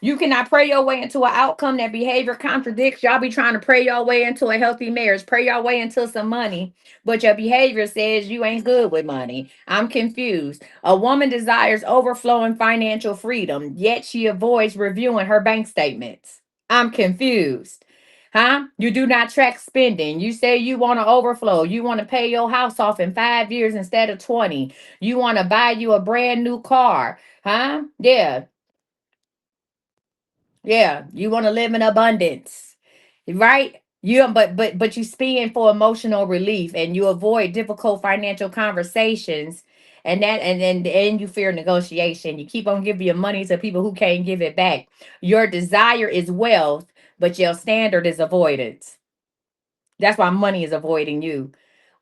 You cannot pray your way into an outcome that behavior contradicts. Y'all be trying to pray your way into a healthy marriage, pray your way into some money, but your behavior says you ain't good with money. I'm confused. A woman desires overflowing financial freedom, yet she avoids reviewing her bank statements. I'm confused. You do not track spending. You say you want to overflow. You want to pay your house off in 5 years instead of 20. You want to buy you a brand new car. Yeah. Yeah, you want to live in abundance, right? But you spend for emotional relief and you avoid difficult financial conversations, and you fear negotiation. You keep on giving your money to people who can't give it back. Your desire is wealth, but your standard is avoidance. That's why money is avoiding you.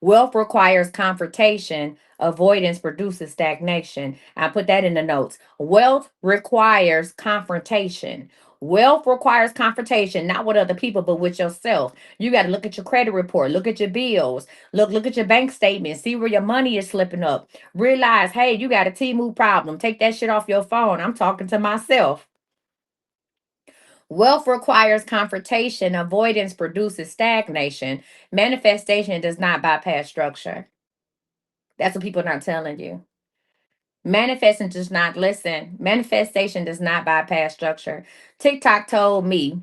Wealth requires confrontation. Avoidance produces stagnation. I put that in the notes. Wealth requires confrontation. Wealth requires confrontation, not with other people, but with yourself. You got to look at your credit report, look at your bills, look at your bank statement, see where your money is slipping up. Realize, hey, you got a T-move problem. Take that shit off your phone. I'm talking to myself. Wealth requires confrontation. Avoidance produces stagnation. Manifestation does not bypass structure. That's what people are not telling you. Manifesting does not listen. Manifestation does not bypass structure. TikTok told me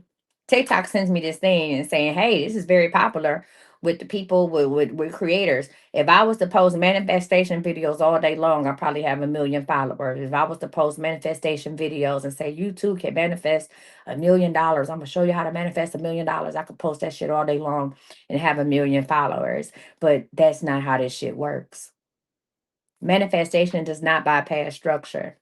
TikTok sends me this thing and saying, hey, this is very popular with the people, with creators. If I was to post manifestation videos all day long, I probably have 1 million followers. If I was to post manifestation videos and say, you too can manifest $1 million, I'm going to show you how to manifest $1 million. I could post that shit all day long and have 1 million followers. But that's not how this shit works. Manifestation does not bypass structure.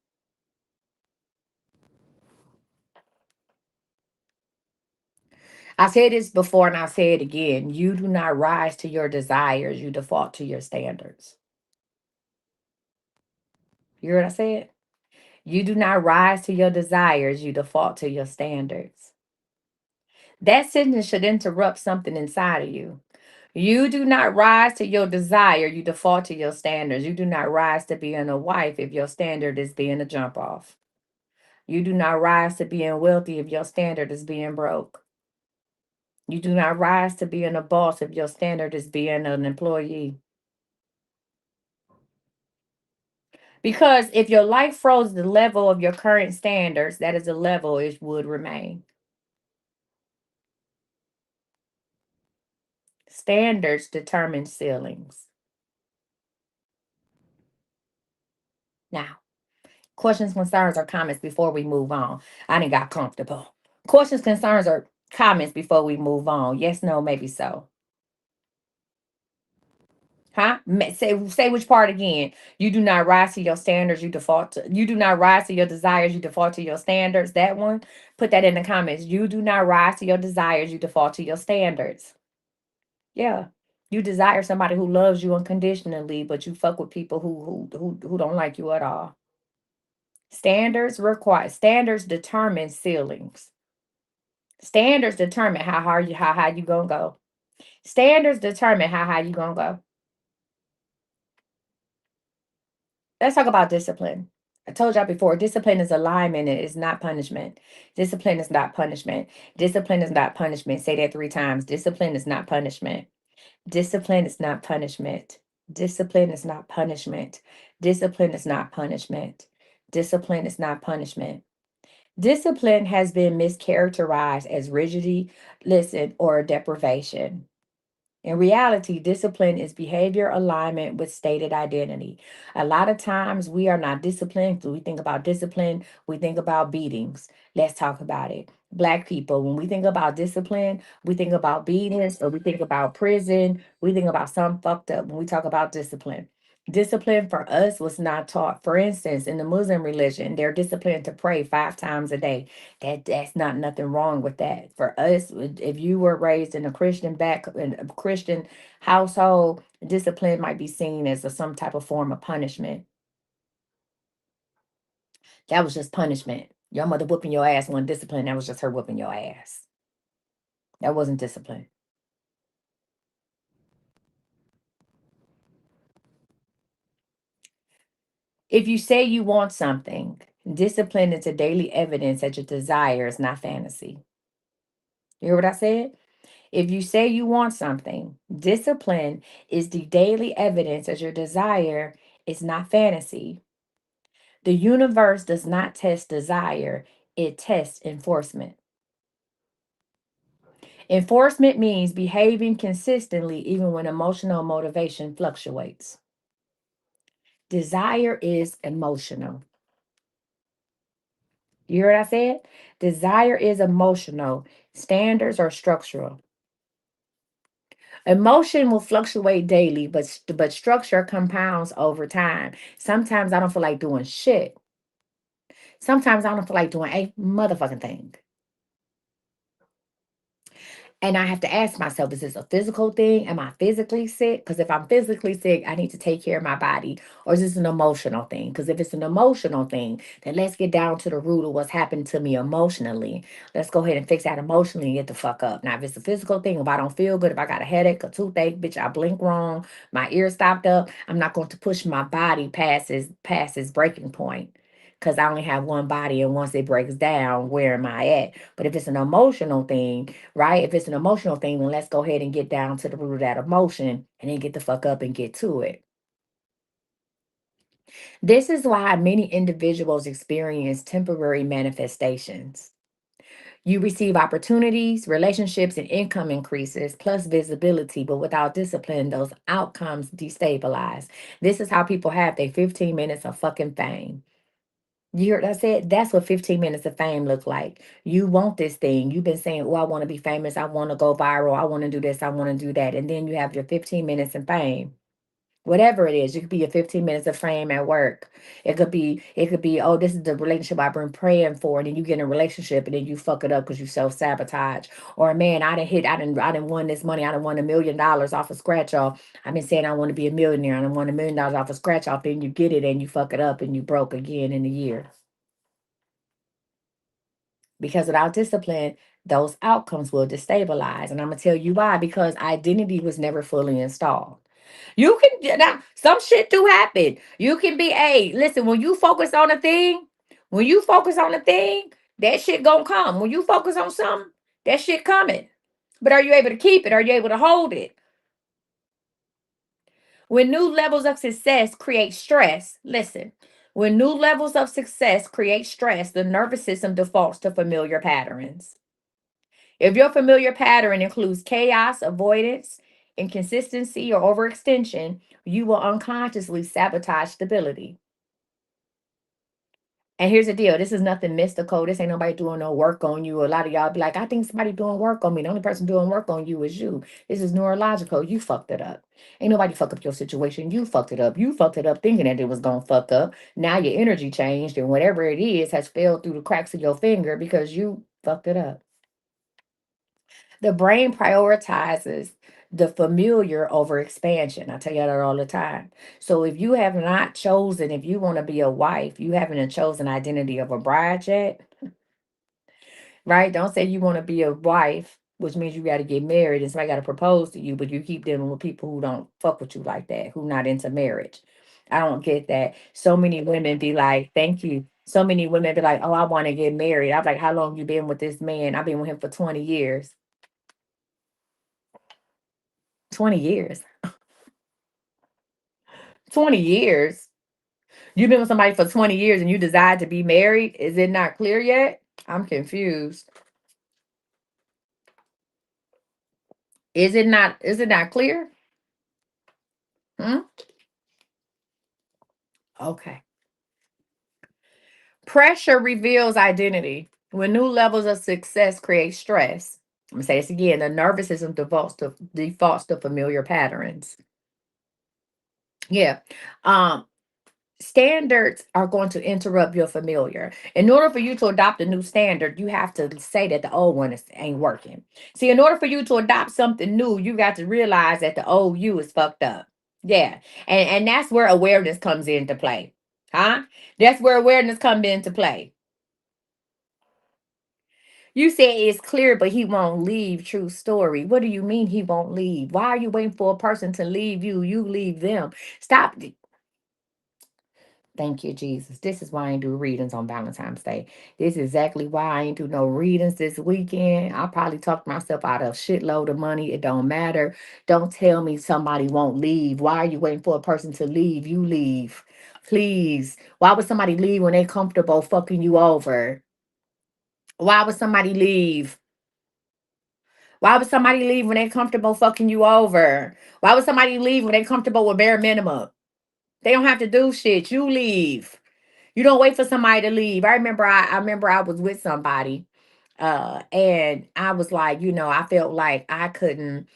I said this before and I'll say it again. You do not rise to your desires, you default to your standards. You hear what I said? You do not rise to your desires, you default to your standards. That sentence should interrupt something inside of you. You do not rise to your desire, you default to your standards. You do not rise to being a wife if your standard is being a jump off. You do not rise to being wealthy if your standard is being broke. You do not rise to being a boss if your standard is being an employee. Because if your life froze the level of your current standards, that is the level it would remain. Standards determine ceilings. Now, questions, concerns, or comments before we move on. I didn't got comfortable. Questions, concerns, or comments before we move on. Yes, no, maybe so. Huh? Say which part again. You do not rise to your standards, you default to, you do not rise to your desires, you default to your standards. That one, put that in the comments. You do not rise to your desires, you default to your standards. Yeah. You desire somebody who loves you unconditionally, but you fuck with people who don't like you at all. Standards determine ceilings. Standards determine how high you gonna go. Standards determine how high you gonna go. Let's talk about discipline. I told y'all before, discipline is alignment. It is not punishment. Discipline is not punishment. Discipline is not punishment. Say that 3 times. Discipline is not punishment. Discipline is not punishment. Discipline is not punishment. Discipline is not punishment. Discipline is not punishment. Discipline has been mischaracterized as rigidity, listen, or deprivation. In reality, discipline is behavior alignment with stated identity. A lot of times we are not disciplined. So we think about discipline, we think about beatings. Let's talk about it. Black people, when we think about discipline, we think about beatings or we think about prison, we think about something fucked up when we talk about discipline. Discipline for us was not taught. For instance, in the Muslim religion, they're disciplined to pray 5 times a day. That's not nothing wrong with that. For us, if you were raised in a Christian household, discipline might be seen as some type of form of punishment. That was just punishment. Your mother whooping your ass wasn't discipline. That was just her whooping your ass. That wasn't discipline. If you say you want something, discipline is a daily evidence that your desire is not fantasy. You hear what I said? If you say you want something, discipline is the daily evidence that your desire is not fantasy. The universe does not test desire, it tests enforcement. Enforcement means behaving consistently even when emotional motivation fluctuates. Desire is emotional. You hear what I said? Desire is emotional, standards are structural. Emotion will fluctuate daily, but structure compounds over time. Sometimes I don't feel like doing shit. Sometimes I don't feel like doing a motherfucking thing. And I have to ask myself, is this a physical thing? Am I physically sick? Because if I'm physically sick, I need to take care of my body. Or is this an emotional thing? Because if it's an emotional thing, then let's get down to the root of what's happened to me emotionally. Let's go ahead and fix that emotionally and get the fuck up. Now, if it's a physical thing, if I don't feel good, if I got a headache, a toothache, bitch, I blink wrong, my ear stopped up, I'm not going to push my body past its breaking point. Because I only have one body, and once it breaks down, where am I at? But if it's an emotional thing, right? If it's an emotional thing, then let's go ahead and get down to the root of that emotion and then get the fuck up and get to it. This is why many individuals experience temporary manifestations. You receive opportunities, relationships, and income increases, plus visibility, but without discipline, those outcomes destabilize. This is how people have their 15 minutes of fucking fame. You heard I said that's what 15 minutes of fame look like. You want this thing. You've been saying, oh, I want to be famous. I want to go viral. I want to do this. I want to do that. And then you have your 15 minutes of fame. Whatever it is, it could be your 15 minutes of fame at work. It could be, oh, this is the relationship I've been praying for, and then you get in a relationship and then you fuck it up because you self-sabotage. Or man, I didn't won this money, I didn't won $1 million off of scratch off. I've been saying I want to be a millionaire and I won $1 million off of scratch off, then you get it and you fuck it up and you broke again in a year. Because without discipline, those outcomes will destabilize. And I'm gonna tell you why, because identity was never fully installed. You can now some shit do happen. You can be a listen, when you focus on a thing, that shit gonna come. When you focus on something, that shit coming. But are you able to keep it? Are you able to hold it? When new levels of success create stress, listen. When new levels of success create stress, the nervous system defaults to familiar patterns. If your familiar pattern includes chaos, avoidance, inconsistency, or overextension, you will unconsciously sabotage stability. And here's the deal, this is nothing mystical. This ain't nobody doing no work on you. A lot of y'all be like, I think somebody doing work on me. The only person doing work on you is you. This is neurological. You fucked it up. Ain't nobody fuck up your situation. You fucked it up. You fucked it up thinking that it was going to fuck up. Now your energy changed and whatever it is has fell through the cracks of your finger because you fucked it up. The brain prioritizes the familiar over expansion. I tell you that all the time. So if you have not chosen, if you want to be a wife, you haven't chosen identity of a bride yet, right? Don't say you want to be a wife, which means you got to get married and somebody got to propose to you, but you keep dealing with people who don't fuck with you like that, who not into marriage. I don't get that. So many women be like, thank you. So many women be like, oh, I want to get married. I'm like, how long you been with this man? I've been with him for 20 years. 20 years. 20 years. You've been with somebody for 20 years and you decide to be married. Is it not clear yet? I'm confused. Is it not clear? Hmm? Okay. Pressure reveals identity. When new levels of success create stress. I'm gonna say this again. The nervous system defaults to familiar patterns. Yeah. Um, Standards are going to interrupt your familiar. In order for you to adopt a new standard, you have to say that the old one ain't working. See, in order for you to adopt something new, you got to realize that the old you is fucked up. Yeah. And that's where awareness comes into play. Huh? That's where awareness comes into play. You say it's clear, but he won't leave. True story. What do you mean he won't leave? Why are you waiting for a person to leave you? You leave them. Stop. Thank you, Jesus. This is why I ain't do readings on Valentine's Day. This is exactly why I ain't do no readings this weekend. I probably talked myself out of a shitload of money. It don't matter. Don't tell me somebody won't leave. Why are you waiting for a person to leave? You leave. Please. Why would somebody leave when they comfortable fucking you over? Why would somebody leave? Why would somebody leave when they comfortable fucking you over? Why would somebody leave when they comfortable with bare minimum? They don't have to do shit. You leave. You don't wait for somebody to leave. I remember I was with somebody and I was like, I felt like I couldn't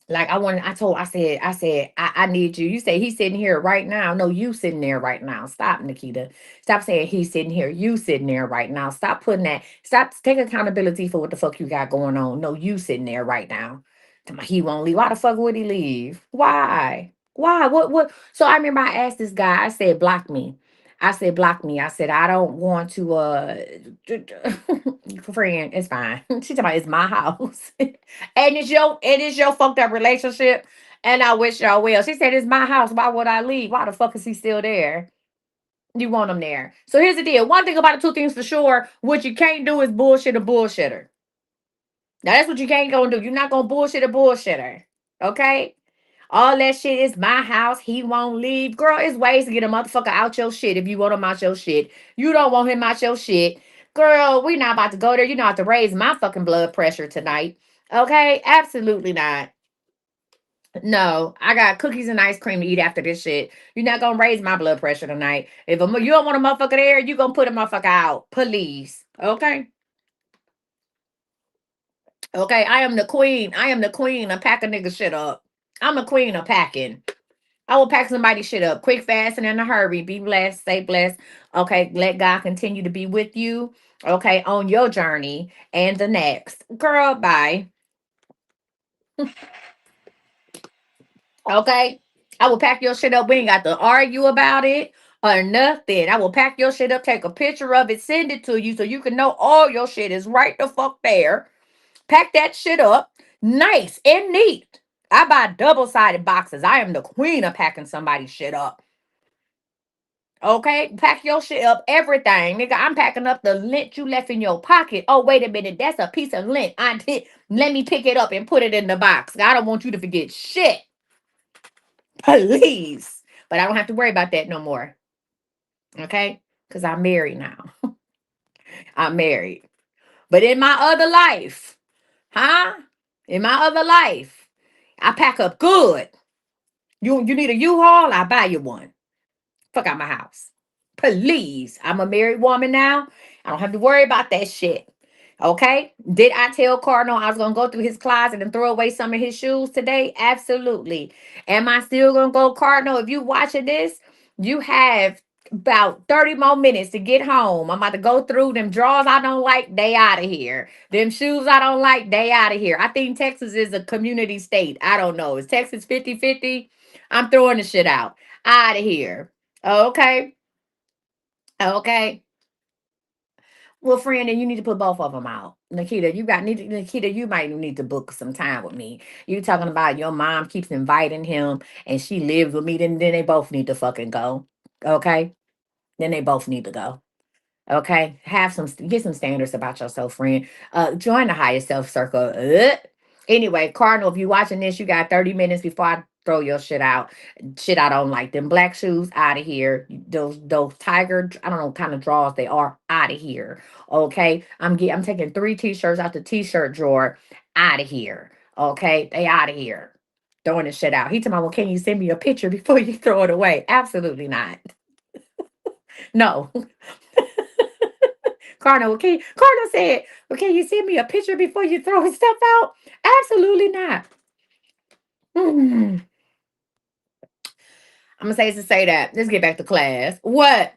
like I need you. You say he's sitting here right now. No, you sitting there right now. Stop, Nikita. Stop saying he's sitting here. You sitting there right now. Stop putting that. Stop. Take accountability for what the fuck you got going on. No, you sitting there right now. He won't leave. Why the fuck would he leave? Why? Why? What? So I remember I asked this guy, I said, block me. I said, block me. I said, I don't want to friend, it's fine. She talking about it's my house. And it's your fucked up relationship. And I wish y'all well. She said, it's my house. Why would I leave? Why the fuck is he still there? You want him there. So here's the deal. One thing about the two things for sure, what you can't do is bullshit a bullshitter. Now that's what you can't gonna do. You're not gonna bullshit a bullshitter. Okay? All that shit is my house. He won't leave. Girl, it's ways to get a motherfucker out your shit if you want him out your shit. You don't want him out your shit. Girl, we not about to go there. You don't have to raise my fucking blood pressure tonight. Okay? Absolutely not. No, I got cookies and ice cream to eat after this shit. You're not gonna raise my blood pressure tonight. If you don't want a motherfucker there, you gonna put a motherfucker out. Please. Okay? Okay, I am the queen. I am the queen of packing nigga shit up. I'm the queen of packing. I will pack somebody's shit up quick, fast, and in a hurry. Be blessed, stay blessed. Okay, let God continue to be with you. Okay, on your journey and the next. Girl, bye. Okay, I will pack your shit up. We ain't got to argue about it or nothing. I will pack your shit up, take a picture of it, send it to you so you can know all your shit is right the fuck there. Pack that shit up nice and neat. I buy double-sided boxes. I am the queen of packing somebody's shit up. Okay, pack your shit up, everything, nigga. I'm packing up the lint you left in your pocket. Oh, wait a minute, that's a piece of lint. I did. Let me pick it up and put it in the box. I don't want you to forget shit, please. But I don't have to worry about that no more. Okay, because I'm married now. I'm married. But in my other life, huh? In my other life, I pack up good. You need a U-Haul? I buy you one. Fuck out my house. Please. I'm a married woman now. I don't have to worry about that shit. Okay. Did I tell Cardinal I was going to go through his closet and throw away some of his shoes today? Absolutely. Am I still going to go, Cardinal? If you watching this, you have about 30 more minutes to get home. I'm about to go through them drawers I don't like. They out of here. Them shoes I don't like. They out of here. I think Texas is a community state. I don't know. Is Texas 50-50? I'm throwing the shit out of here. Okay. Okay. Well, friend, then you need to put both of them out. Nikita, Nikita, you might need to book some time with me. You talking about your mom keeps inviting him and she lives with me, then they both need to fucking go. Okay? Then they both need to go. Okay, get some standards about yourself, friend. Join the higher self circle. Anyway, Cardinal, if you watching this, you got 30 minutes before I throw your shit out. Shit, I don't like them black shoes out of here. Those tiger, I don't know what kind of drawers they are out of here. Okay, I'm taking 3 t-shirts out the t-shirt drawer out of here. Okay, they out of here. Throwing the shit out. He told me, well, can you send me a picture before you throw it away? Absolutely not. No. Cardinal said, well, can you send me a picture before you throw his stuff out? Absolutely not. I'm gonna say this to say that. Let's get back to class. What?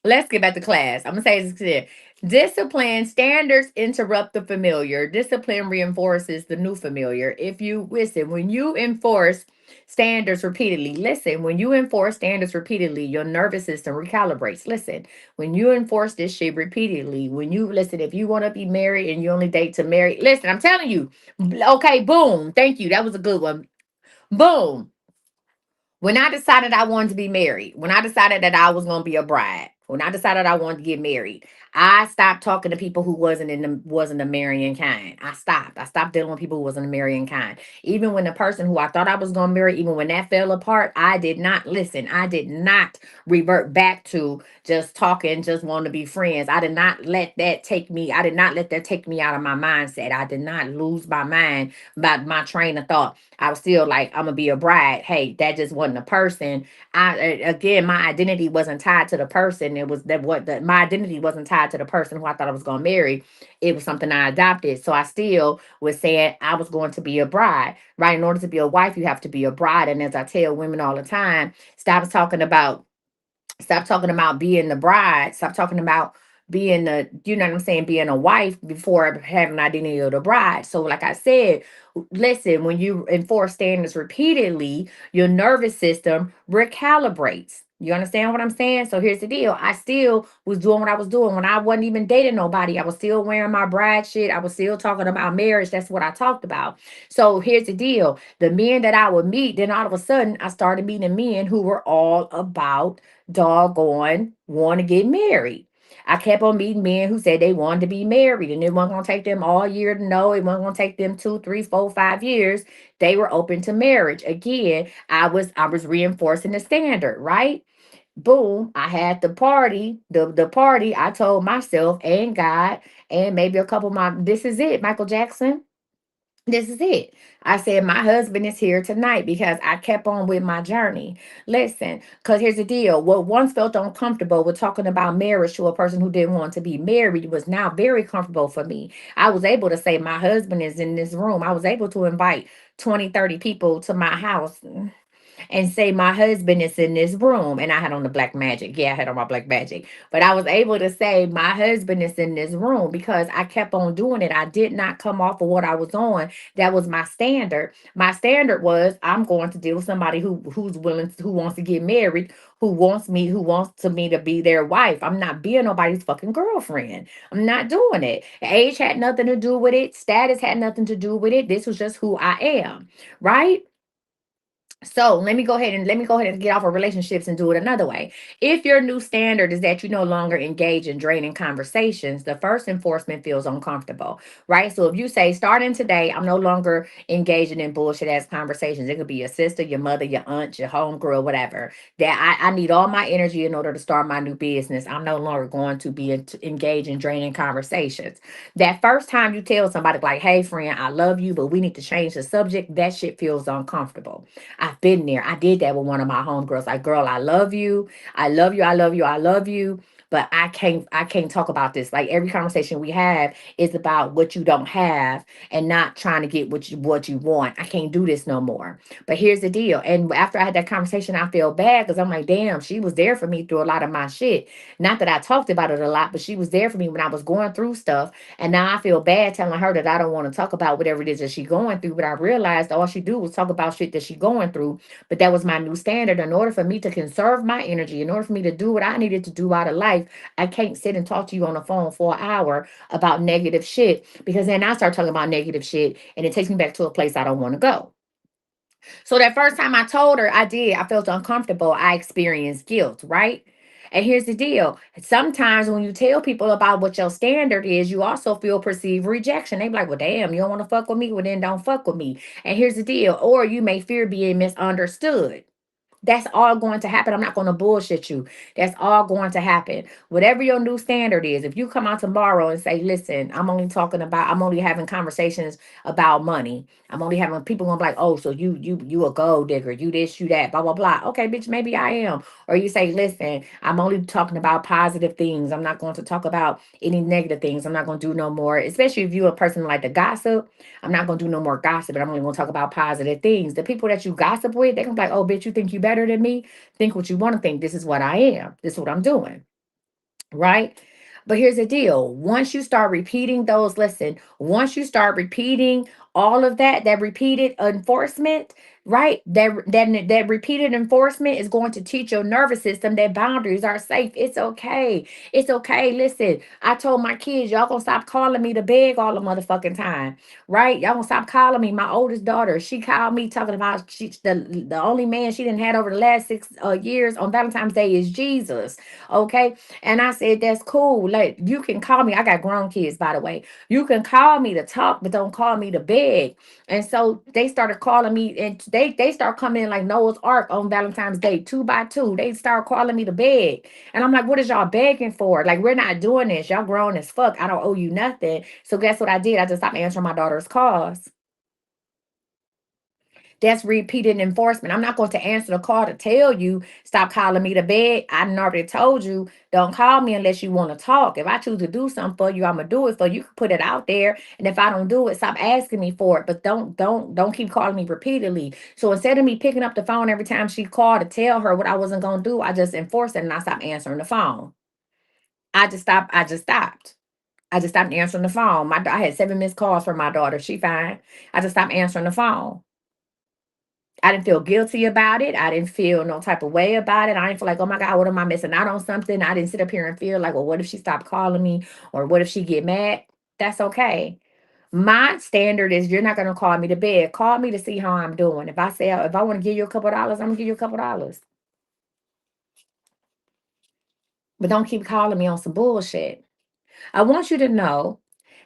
Let's get back to class. I'm gonna say this here. Discipline standards interrupt the familiar. Discipline reinforces the new familiar. If you listen, when you enforce standards repeatedly, listen, when you enforce standards repeatedly, your nervous system recalibrates. Listen, when you enforce this shit repeatedly, when you listen, if you want to be married and you only date to marry, listen, I'm telling you, okay, boom, thank you. That was a good one. Boom. When I decided I wanted to be married, when I decided that I was going to be a bride, when I decided I wanted to get married, I stopped talking to people who wasn't the marrying kind. I stopped. I stopped dealing with people who wasn't the marrying kind. Even when the person who I thought I was going to marry, even when that fell apart, I did not listen. I did not revert back to just talking, just wanting to be friends. I did not let that take me. I did not let that take me out of my mindset. I did not lose my mind about my train of thought. I was still like, I'm gonna be a bride. Hey, that just wasn't a person. Again, my identity wasn't tied to the person. It was that what the my identity wasn't tied to the person who I thought I was gonna marry. It was something I adopted. So I still was saying I was going to be a bride. Right. In order to be a wife, you have to be a bride. And as I tell women all the time, stop talking about being the bride. Stop talking about being the, you know what I'm saying, being a wife before having an identity of the bride. So, like I said, listen, when you enforce standards repeatedly, your nervous system recalibrates. You understand what I'm saying? So here's the deal. I still was doing what I was doing when I wasn't even dating nobody. I was still wearing my bride shit. I was still talking about marriage. That's what I talked about. So here's the deal. The men that I would meet, then all of a sudden I started meeting men who were all about doggone want to get married. I kept on meeting men who said they wanted to be married, and it wasn't gonna take them all year to know. It wasn't gonna take them 2, 3, 4, 5 years. They were open to marriage. Again, I was reinforcing the standard, right? Boom, I had the party. The party, I told myself and God and maybe a couple of my, this is it, Michael Jackson. This is it. I said, my husband is here tonight because I kept on with my journey. Listen, because here's the deal. What once felt uncomfortable with talking about marriage to a person who didn't want to be married was now very comfortable for me. I was able to say, my husband is in this room. I was able to invite 20, 30 people to my house and say my husband is in this room. And I had on the black magic. Yeah, I had on my black magic. But I was able to say my husband is in this room because I kept on doing it. I did not come off of what I was on. That was my standard. My standard was I'm going to deal with somebody who's willing, who wants to get married, who wants to me to be their wife. I'm not being nobody's fucking girlfriend. I'm not doing it. Age had nothing to do with it. Status had nothing to do with it. This was just who I am. Right? So let me go ahead and get off of relationships and do it another way. If your new standard is that you no longer engage in draining conversations, the first enforcement feels uncomfortable, right? So if you say, starting today, I'm no longer engaging in bullshit ass conversations. It could be your sister, your mother, your aunt, your homegirl, whatever. That I need all my energy in order to start my new business. I'm no longer going to be engaged in draining conversations. That first time you tell somebody like, hey friend, I love you, but we need to change the subject, that shit feels uncomfortable. I've been there. I did that with one of my homegirls. Like, girl, I love you. I love you. I love you. I love you. But I can't talk about this. Like every conversation we have is about what you don't have and not trying to get what you want. I can't do this no more. But here's the deal. And after I had that conversation, I feel bad because I'm like, damn, she was there for me through a lot of my shit. Not that I talked about it a lot, but she was there for me when I was going through stuff. And now I feel bad telling her that I don't want to talk about whatever it is that she's going through. But I realized all she do was talk about shit that she's going through. But that was my new standard. In order for me to conserve my energy, in order for me to do what I needed to do out of life, I can't sit and talk to you on the phone for an hour about negative shit because then I start talking about negative shit and it takes me back to a place I don't want to go. So that first time I told her, I felt uncomfortable. I experienced guilt, right? And here's the deal. Sometimes when you tell people about what your standard is, you also feel perceived rejection. They be like, well, damn, you don't want to fuck with me? Well, then don't fuck with me. And here's the deal. Or you may fear being misunderstood. That's all going to happen. I'm not going to bullshit you. That's all going to happen. Whatever your new standard is, if you come out tomorrow and say, listen, I'm only having conversations about money. I'm only having people gonna be like, oh, so you a gold digger, you this, you that, blah, blah, blah. Okay, bitch, maybe I am. Or you say, listen, I'm only talking about positive things. I'm not going to talk about any negative things. I'm not going to do no more, especially if you're a person like to gossip. I'm not gonna do no more gossip, but I'm only gonna talk about positive things. The people that you gossip with, they're gonna be like, oh, bitch, you think you better than me? Think what you want to think. This is what I am. This is what I'm doing. Right? But here's the deal. Once you start repeating those, listen, once you start repeating all of that, that repeated enforcement, right? That repeated enforcement is going to teach your nervous system that boundaries are safe. It's okay. It's okay. Listen, I told my kids, y'all gonna stop calling me to beg all the motherfucking time, right? Y'all gonna stop calling me. My oldest daughter, she called me talking about the only man she didn't had over the last 6 years on Valentine's Day is Jesus. Okay. And I said, that's cool. Like, you can call me. I got grown kids, by the way. You can call me to talk, but don't call me to beg. And so they started calling me, and they start coming in like Noah's Ark on Valentine's Day, two by two. They start calling me to beg. And I'm like, what is y'all begging for? Like, we're not doing this. Y'all grown as fuck. I don't owe you nothing. So guess what I did? I just stopped answering my daughter's calls. That's repeated enforcement. I'm not going to answer the call to tell you stop calling me to bed. I already told you don't call me unless you want to talk. If I choose to do something for you, I'm gonna do it for you. You can put it out there, and if I don't do it, stop asking me for it. But don't keep calling me repeatedly. So instead of me picking up the phone every time she called to tell her what I wasn't gonna do, I just enforced it and I stopped answering the phone. I just stopped. I just stopped. I just stopped answering the phone. I had 7 missed calls from my daughter. She fine. I just stopped answering the phone. I didn't feel guilty about it. I didn't feel no type of way about it. I didn't feel like, oh my God, what am I missing out on something? I didn't sit up here and feel like, well, what if she stopped calling me? Or what if she get mad? That's okay. My standard is you're not gonna call me to bed. Call me to see how I'm doing. If I want to give you a couple dollars, I'm gonna give you a couple dollars. But don't keep calling me on some bullshit. I want you to know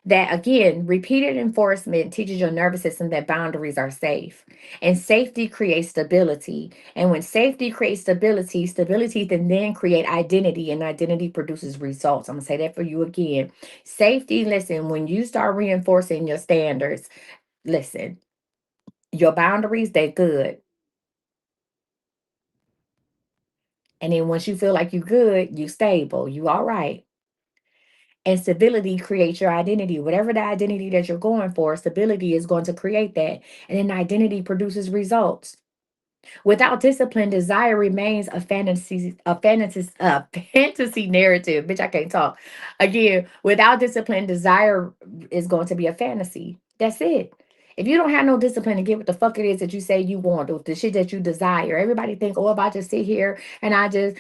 that, again, repeated enforcement teaches your nervous system that boundaries are safe. And safety creates stability. And when safety creates stability, stability can then create identity, and identity produces results. I'm going to say that for you again. Safety, listen, when you start reinforcing your standards, listen, your boundaries, they're good. And then once you feel like you good, you stable, you all right. And stability creates your identity. Whatever the identity that you're going for, stability is going to create that. And then identity produces results. Without discipline, desire remains a fantasy narrative. Bitch, I can't talk. Again, without discipline, desire is going to be a fantasy. That's it. If you don't have no discipline to get what the fuck it is that you say you want, or the shit that you desire, everybody think, oh, if I just sit here and I just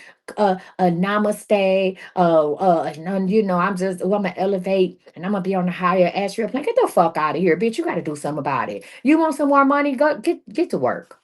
namaste, I'm just, I'm gonna elevate and I'm gonna be on the higher astral plane. Get the fuck out of here, bitch. You got to do something about it. You want some more money? Go get to work.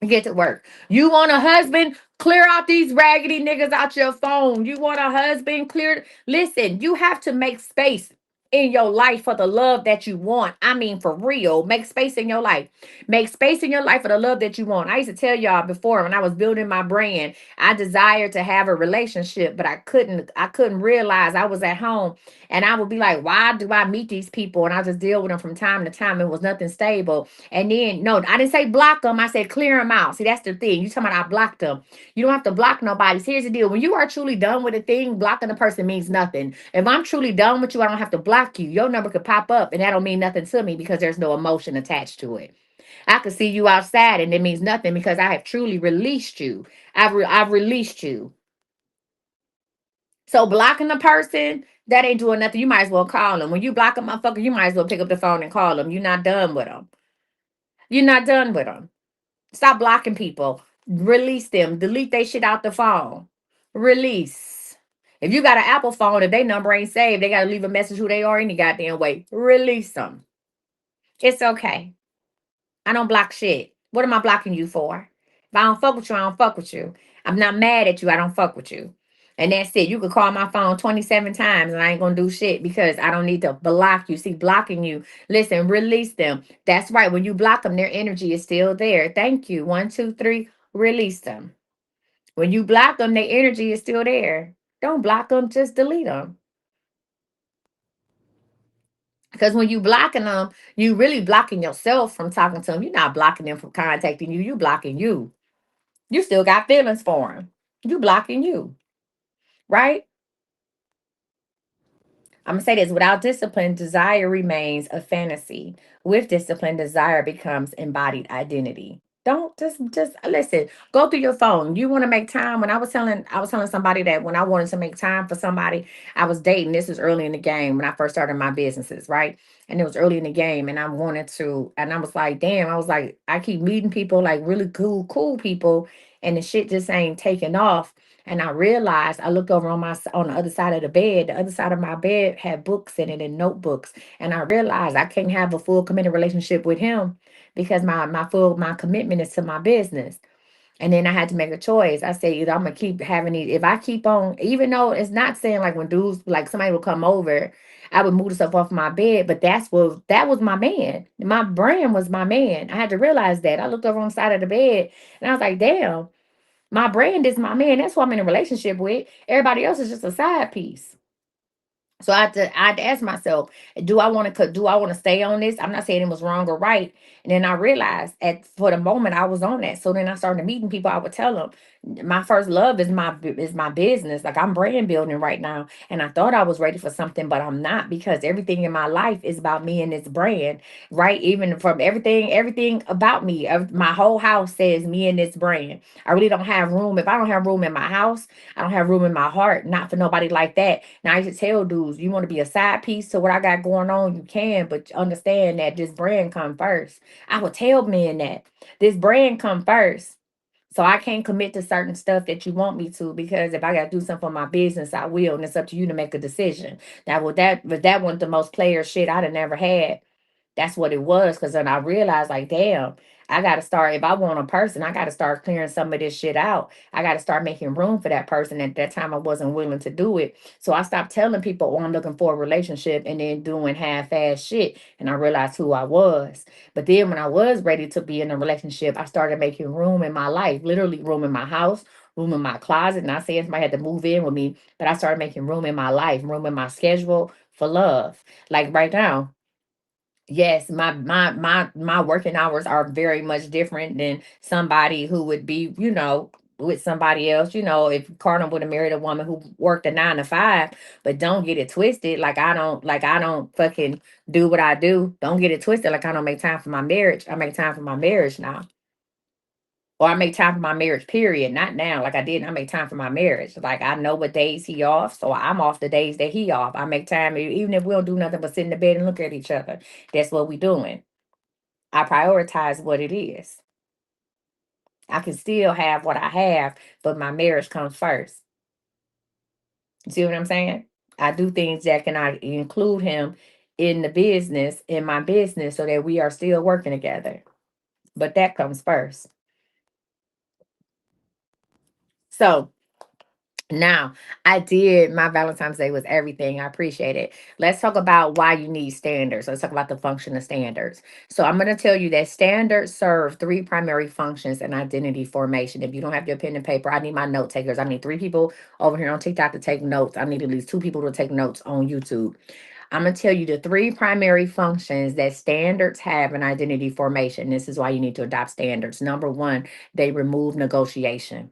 Get to work. You want a husband? Clear out these raggedy niggas out your phone. You want a husband? Clear. Listen, you have to make space in your life for the love that you want. I mean, for real. Make space in your life. Make space in your life for the love that you want. I used to tell y'all before when I was building my brand, I desired to have a relationship, but I couldn't realize I was at home and I would be like, why do I meet these people? And I just deal with them from time to time. It was nothing stable. And then, no, I didn't say block them. I said clear them out. See, that's the thing. You talking about I blocked them. You don't have to block nobody. So here's the deal. When you are truly done with a thing, blocking a person means nothing. If I'm truly done with you, I don't have to block you. Your number could pop up and that don't mean nothing to me because there's no emotion attached to it. I could see you outside and it means nothing because I have truly released you. I've released you. So blocking a person, that ain't doing nothing. You might as well call them. When you block a motherfucker, you might as well pick up the phone and call them. You're not done with them. You're not done with them. Stop blocking people. Release them. Delete they shit out the phone. Release. If you got an Apple phone, if they number ain't saved, they got to leave a message who they are any goddamn way. Release them. It's okay. I don't block shit. What am I blocking you for? If I don't fuck with you, I don't fuck with you. I'm not mad at you. I don't fuck with you. And that's it. You could call my phone 27 times and I ain't going to do shit because I don't need to block you. See, blocking you. Listen, release them. That's right. When you block them, their energy is still there. Thank you. One, two, three. Release them. When you block them, their energy is still there. Don't block them. Just delete them. Because when you blocking them, you really blocking yourself from talking to them. You're not blocking them from contacting you. You blocking you. You still got feelings for them. You blocking you, right? I'm gonna say this: without discipline, desire remains a fantasy. With discipline, desire becomes embodied identity. Don't just listen. Go through your phone. You want to make time. When I was telling somebody that when I wanted to make time for somebody, I was dating. This was early in the game when I first started my businesses, right? And it was early in the game, and I wanted to, and I was like, damn. I was like, I keep meeting people like really cool people, and the shit just ain't taking off. And I realized I looked over on the other side of the bed. The other side of my bed had books in it and notebooks. And I realized I can't have a full committed relationship with him because my commitment is to my business. And then I had to make a choice. I said either I'm gonna keep having these. If I keep on, even though it's not saying like when dudes like somebody would come over, I would move the stuff off my bed. But that was my man. My brand was my man. I had to realize that. I looked over on the side of the bed and I was like, damn. My brand is my man. That's who I'm in a relationship with. Everybody else is just a side piece. So I had to ask myself, do I want to stay on this? I'm not saying it was wrong or right. And then I realized at for the moment I was on that. So then I started meeting people. I would tell them my first love is my business. Like I'm brand building right now. And I thought I was ready for something, but I'm not because everything in my life is about me and this brand, right? Even from everything about me. My whole house says me and this brand. I really don't have room. If I don't have room in my house, I don't have room in my heart. Not for nobody like that. Now I used to tell dudes, you want to be a side piece to what I got going on, you can, but understand that this brand come first. I would tell men that this brand come first. So I can't commit to certain stuff that you want me to because if I gotta do something for my business, I will. And it's up to you to make a decision. Now with that wasn't the most player shit I'd have never had. That's what it was. Cause then I realized, like, damn, I gotta start, if I want a person, I gotta start clearing some of this shit out. I gotta start making room for that person. At that time I wasn't willing to do it. So I stopped telling people, oh, I'm looking for a relationship, and then doing half-ass shit. And I realized who I was. But then when I was ready to be in a relationship, I started making room in my life, literally room in my house, room in my closet. Not saying somebody had to move in with me, but I started making room in my life, room in my schedule for love. Like right now, yes, my working hours are very much different than somebody who would be, with somebody else. If Cardinal would have married a woman who worked a 9 to 5, but don't get it twisted. Like I don't fucking do what I do. Don't get it twisted. Like I don't make time for my marriage. I make time for my marriage now. Or I make time for my marriage, period. Not now, like I did. I make time for my marriage. Like I know what days he off, so I'm off the days that he off. I make time, even if we don't do nothing but sit in the bed and look at each other. That's what we doing. I prioritize what it is. I can still have what I have, but my marriage comes first. You see what I'm saying? I do things that can I include him in my business, so that we are still working together. But that comes first. So now, I did my Valentine's Day was everything. I appreciate it. Let's talk about why you need standards. Let's talk about the function of standards. So, I'm going to tell you that standards serve three primary functions in identity formation. If you don't have your pen and paper, I need my note takers. I need three people over here on TikTok to take notes. I need at least two people to take notes on YouTube. I'm going to tell you the three primary functions that standards have in identity formation. This is why you need to adopt standards. Number one, they remove negotiation.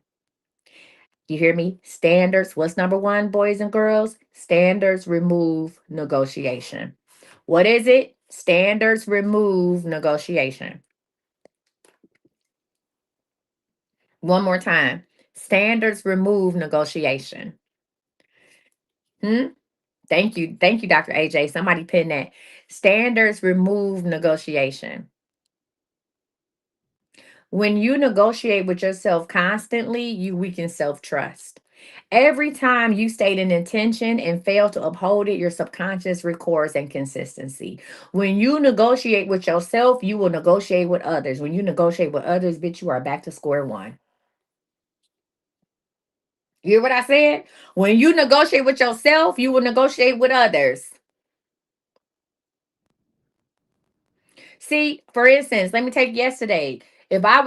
You hear me? Standards. What's number one, boys and girls? Standards remove negotiation. What is it? Standards remove negotiation. One more time. Standards remove negotiation. Hmm? Thank you. Thank you, Dr. AJ. Somebody pin that. Standards remove negotiation. When you negotiate with yourself constantly, you weaken self trust. Every time you state an intention and fail to uphold it, your subconscious records inconsistency. When you negotiate with yourself, you will negotiate with others. When you negotiate with others, bitch, you are back to square one. You hear what I said? When you negotiate with yourself, you will negotiate with others. See, for instance, let me take yesterday. If I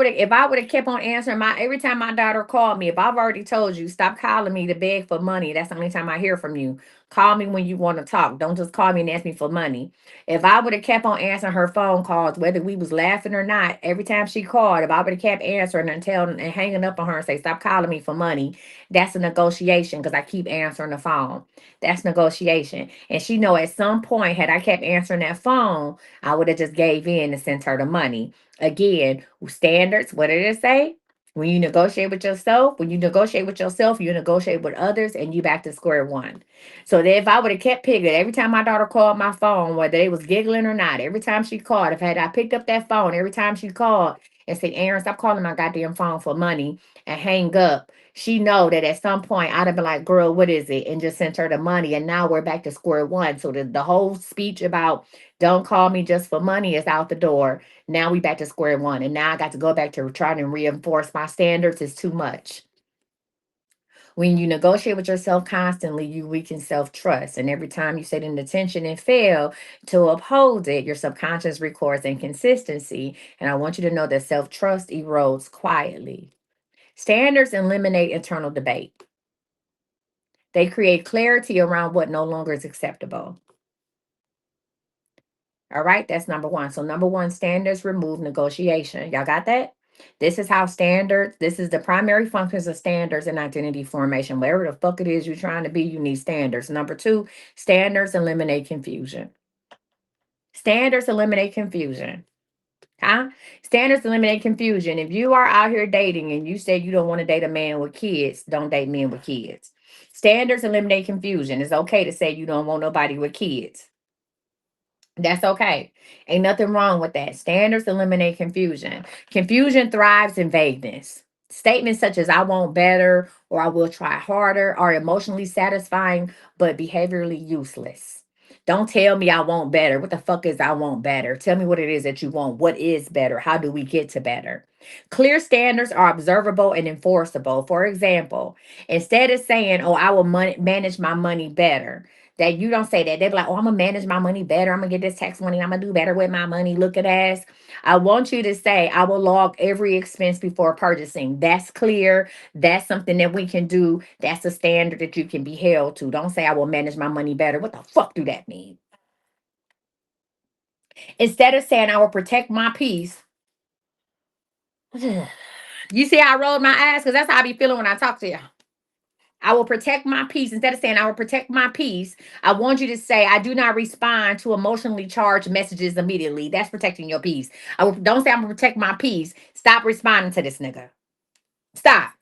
would have kept on answering my every time my daughter called me, if I've already told you, stop calling me to beg for money. That's the only time I hear from you. Call me when you want to talk. Don't just call me and ask me for money. If I would have kept on answering her phone calls, whether we was laughing or not, every time she called, if I would have kept answering and hanging up on her and say, stop calling me for money, that's a negotiation because I keep answering the phone. That's negotiation. And she know at some point, had I kept answering that phone, I would have just gave in and sent her the money. Again, standards, what did it say? When you negotiate with yourself, you negotiate with others, and you back to square one. So that if I would have kept picking every time my daughter called my phone, whether they was giggling or not, every time she called, if I picked up that phone, every time she called and said, Aaron, stop calling my goddamn phone for money and hang up, she know that at some point I'd have been like, girl, what is it? And just sent her the money. And now we're back to square one. So the whole speech about don't call me just for money is out the door. Now we back to square one. And now I got to go back to trying to reinforce my standards is too much. When you negotiate with yourself constantly, you weaken self trust. And every time you set an intention and fail to uphold it, your subconscious records inconsistency. And I want you to know that self trust erodes quietly. Standards eliminate internal debate, they create clarity around what no longer is acceptable. All right, that's number one. So, number one, standards remove negotiation. Y'all got that? This is the primary functions of standards and identity formation. Whatever the fuck it is you're trying to be, you need standards. Number two, standards eliminate confusion. Standards eliminate confusion. Huh? Standards eliminate confusion. If you are out here dating and you say you don't want to date a man with kids, don't date men with kids. Standards eliminate confusion. It's okay to say you don't want nobody with kids. That's okay. Ain't nothing wrong with that. Standards eliminate confusion. Confusion thrives in vagueness. Statements such as I want better or I will try harder are emotionally satisfying but behaviorally useless. Don't tell me I want better. What the fuck is I want better? Tell me what it is that you want. What is better? How do we get to better? Clear standards are observable and enforceable. For example, instead of saying, "Oh, I will manage my money better," that you don't say that. They be like, "Oh, I'm gonna manage my money better. I'm gonna get this tax money. I'm gonna do better with my money." Look at ass. I want you to say, "I will log every expense before purchasing." That's clear. That's something that we can do. That's a standard that you can be held to. Don't say, "I will manage my money better." What the fuck do that mean? Instead of saying, "I will protect my peace." You see how I rolled my eyes? Because that's how I be feeling when I talk to you. I will protect my peace. Instead of saying, "I will protect my peace," I want you to say, "I do not respond to emotionally charged messages immediately." That's protecting your peace. Don't say, "I'm going to protect my peace." Stop responding to this nigga. Stop.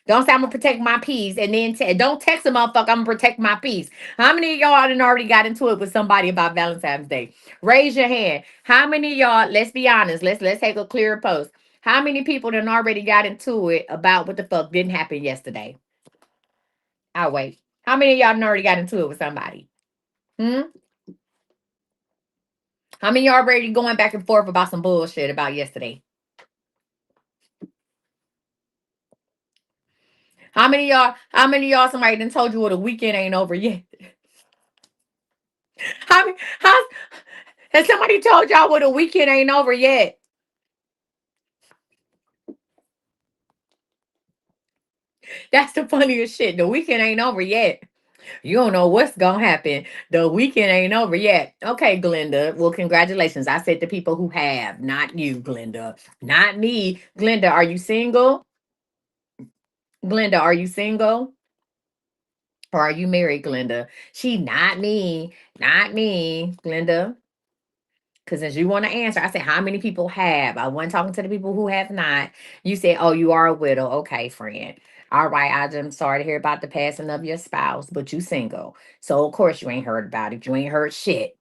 Don't say, "I'm gonna protect my peace," and then don't text a motherfucker, "I'm gonna protect my peace." How many of y'all done already got into it with somebody about Valentine's Day? Raise your hand. How many of y'all? Let's be honest. Let's take a clear post. How many people done already got into it about what the fuck didn't happen yesterday? I'll wait. How many of y'all done already got into it with somebody? Hmm. How many of y'all already going back and forth about some bullshit about yesterday? How many of y'all? How many of y'all? Somebody done told you what the weekend ain't over yet? How many? How has somebody told y'all what the weekend ain't over yet? That's the funniest shit. The weekend ain't over yet. You don't know what's gonna happen. The weekend ain't over yet. Okay, Glenda. Well, congratulations. I said the people who have, not you, Glenda. Not me. Glenda, are you single? Glenda, are you single? Or are you married, Glenda? She not me. Not me, Glenda. Because as you want to answer, I said, how many people have? I wasn't talking to the people who have not. You said, "Oh, you are a widow." Okay, friend. All right, I'm sorry to hear about the passing of your spouse, but you single. So, of course, you ain't heard about it. You ain't heard shit.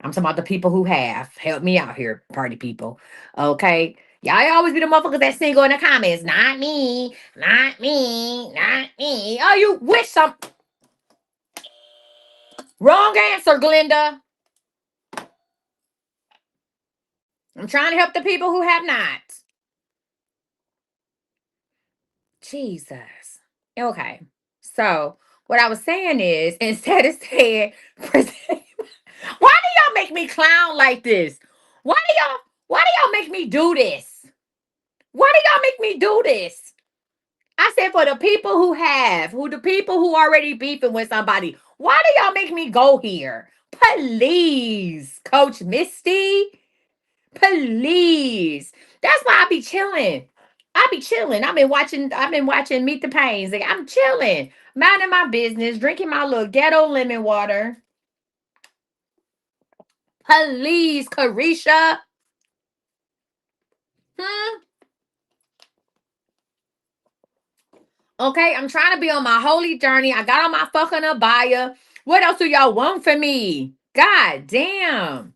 I'm talking about the people who have. Help me out here, party people. Okay? Y'all always be the motherfuckers that single in the comments. Not me. Not me. Not me. Oh, you wish some. Wrong answer, Glenda. I'm trying to help the people who have not. Jesus. Okay. So what I was saying is, instead of saying, why do y'all make me clown like this? Why do y'all make me do this? Why do y'all make me do this? I said for the people who have, who the people who already beefing with somebody, why do y'all make me go here? Please, Coach Misty. Please. That's why I be chilling. I be chilling. I've been watching Meet the Pains. Like, I'm chilling. Minding my business, drinking my little ghetto lemon water. Please, Carisha. Hmm. Okay, I'm trying to be on my holy journey. I got on my fucking abaya. What else do y'all want from me? God damn.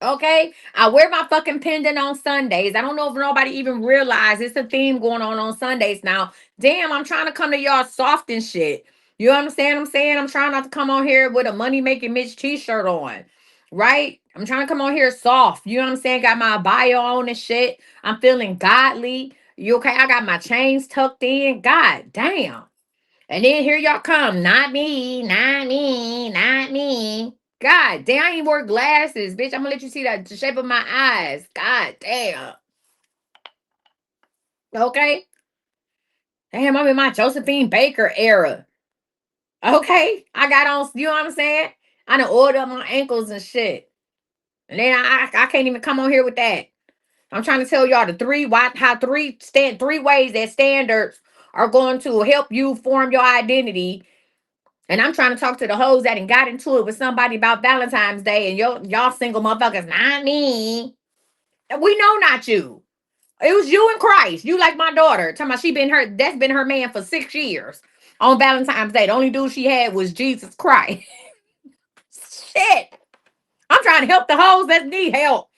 Okay, I wear my fucking pendant on Sundays. I don't know if nobody even realized it's a theme going on Sundays now. Damn, I'm trying to come to y'all soft and shit. You understand what I'm saying? I'm trying not to come on here with a money making Mitch t-shirt on, right? I'm trying to come on here soft. You know what I'm saying? Got my bio on and shit. I'm feeling godly. You okay? I got my chains tucked in. God damn. And then here y'all come. Not me, not me, not me. God damn, I ain't wore glasses, bitch. I'm gonna let you see the shape of my eyes. God damn. Okay. Damn, I'm in my Josephine Baker era. Okay. I got on, you know what I'm saying? I done oiled up my ankles and shit. And then I can't even come on here with that. I'm trying to tell y'all how three ways that standards are going to help you form your identity. And I'm trying to talk to the hoes that got into it with somebody about Valentine's Day, and y'all single motherfuckers, not me. We know not you. It was you and Christ. You like my daughter. Talking about that's been her man for 6 years. On Valentine's Day, the only dude she had was Jesus Christ. Shit. I'm trying to help the hoes that need help.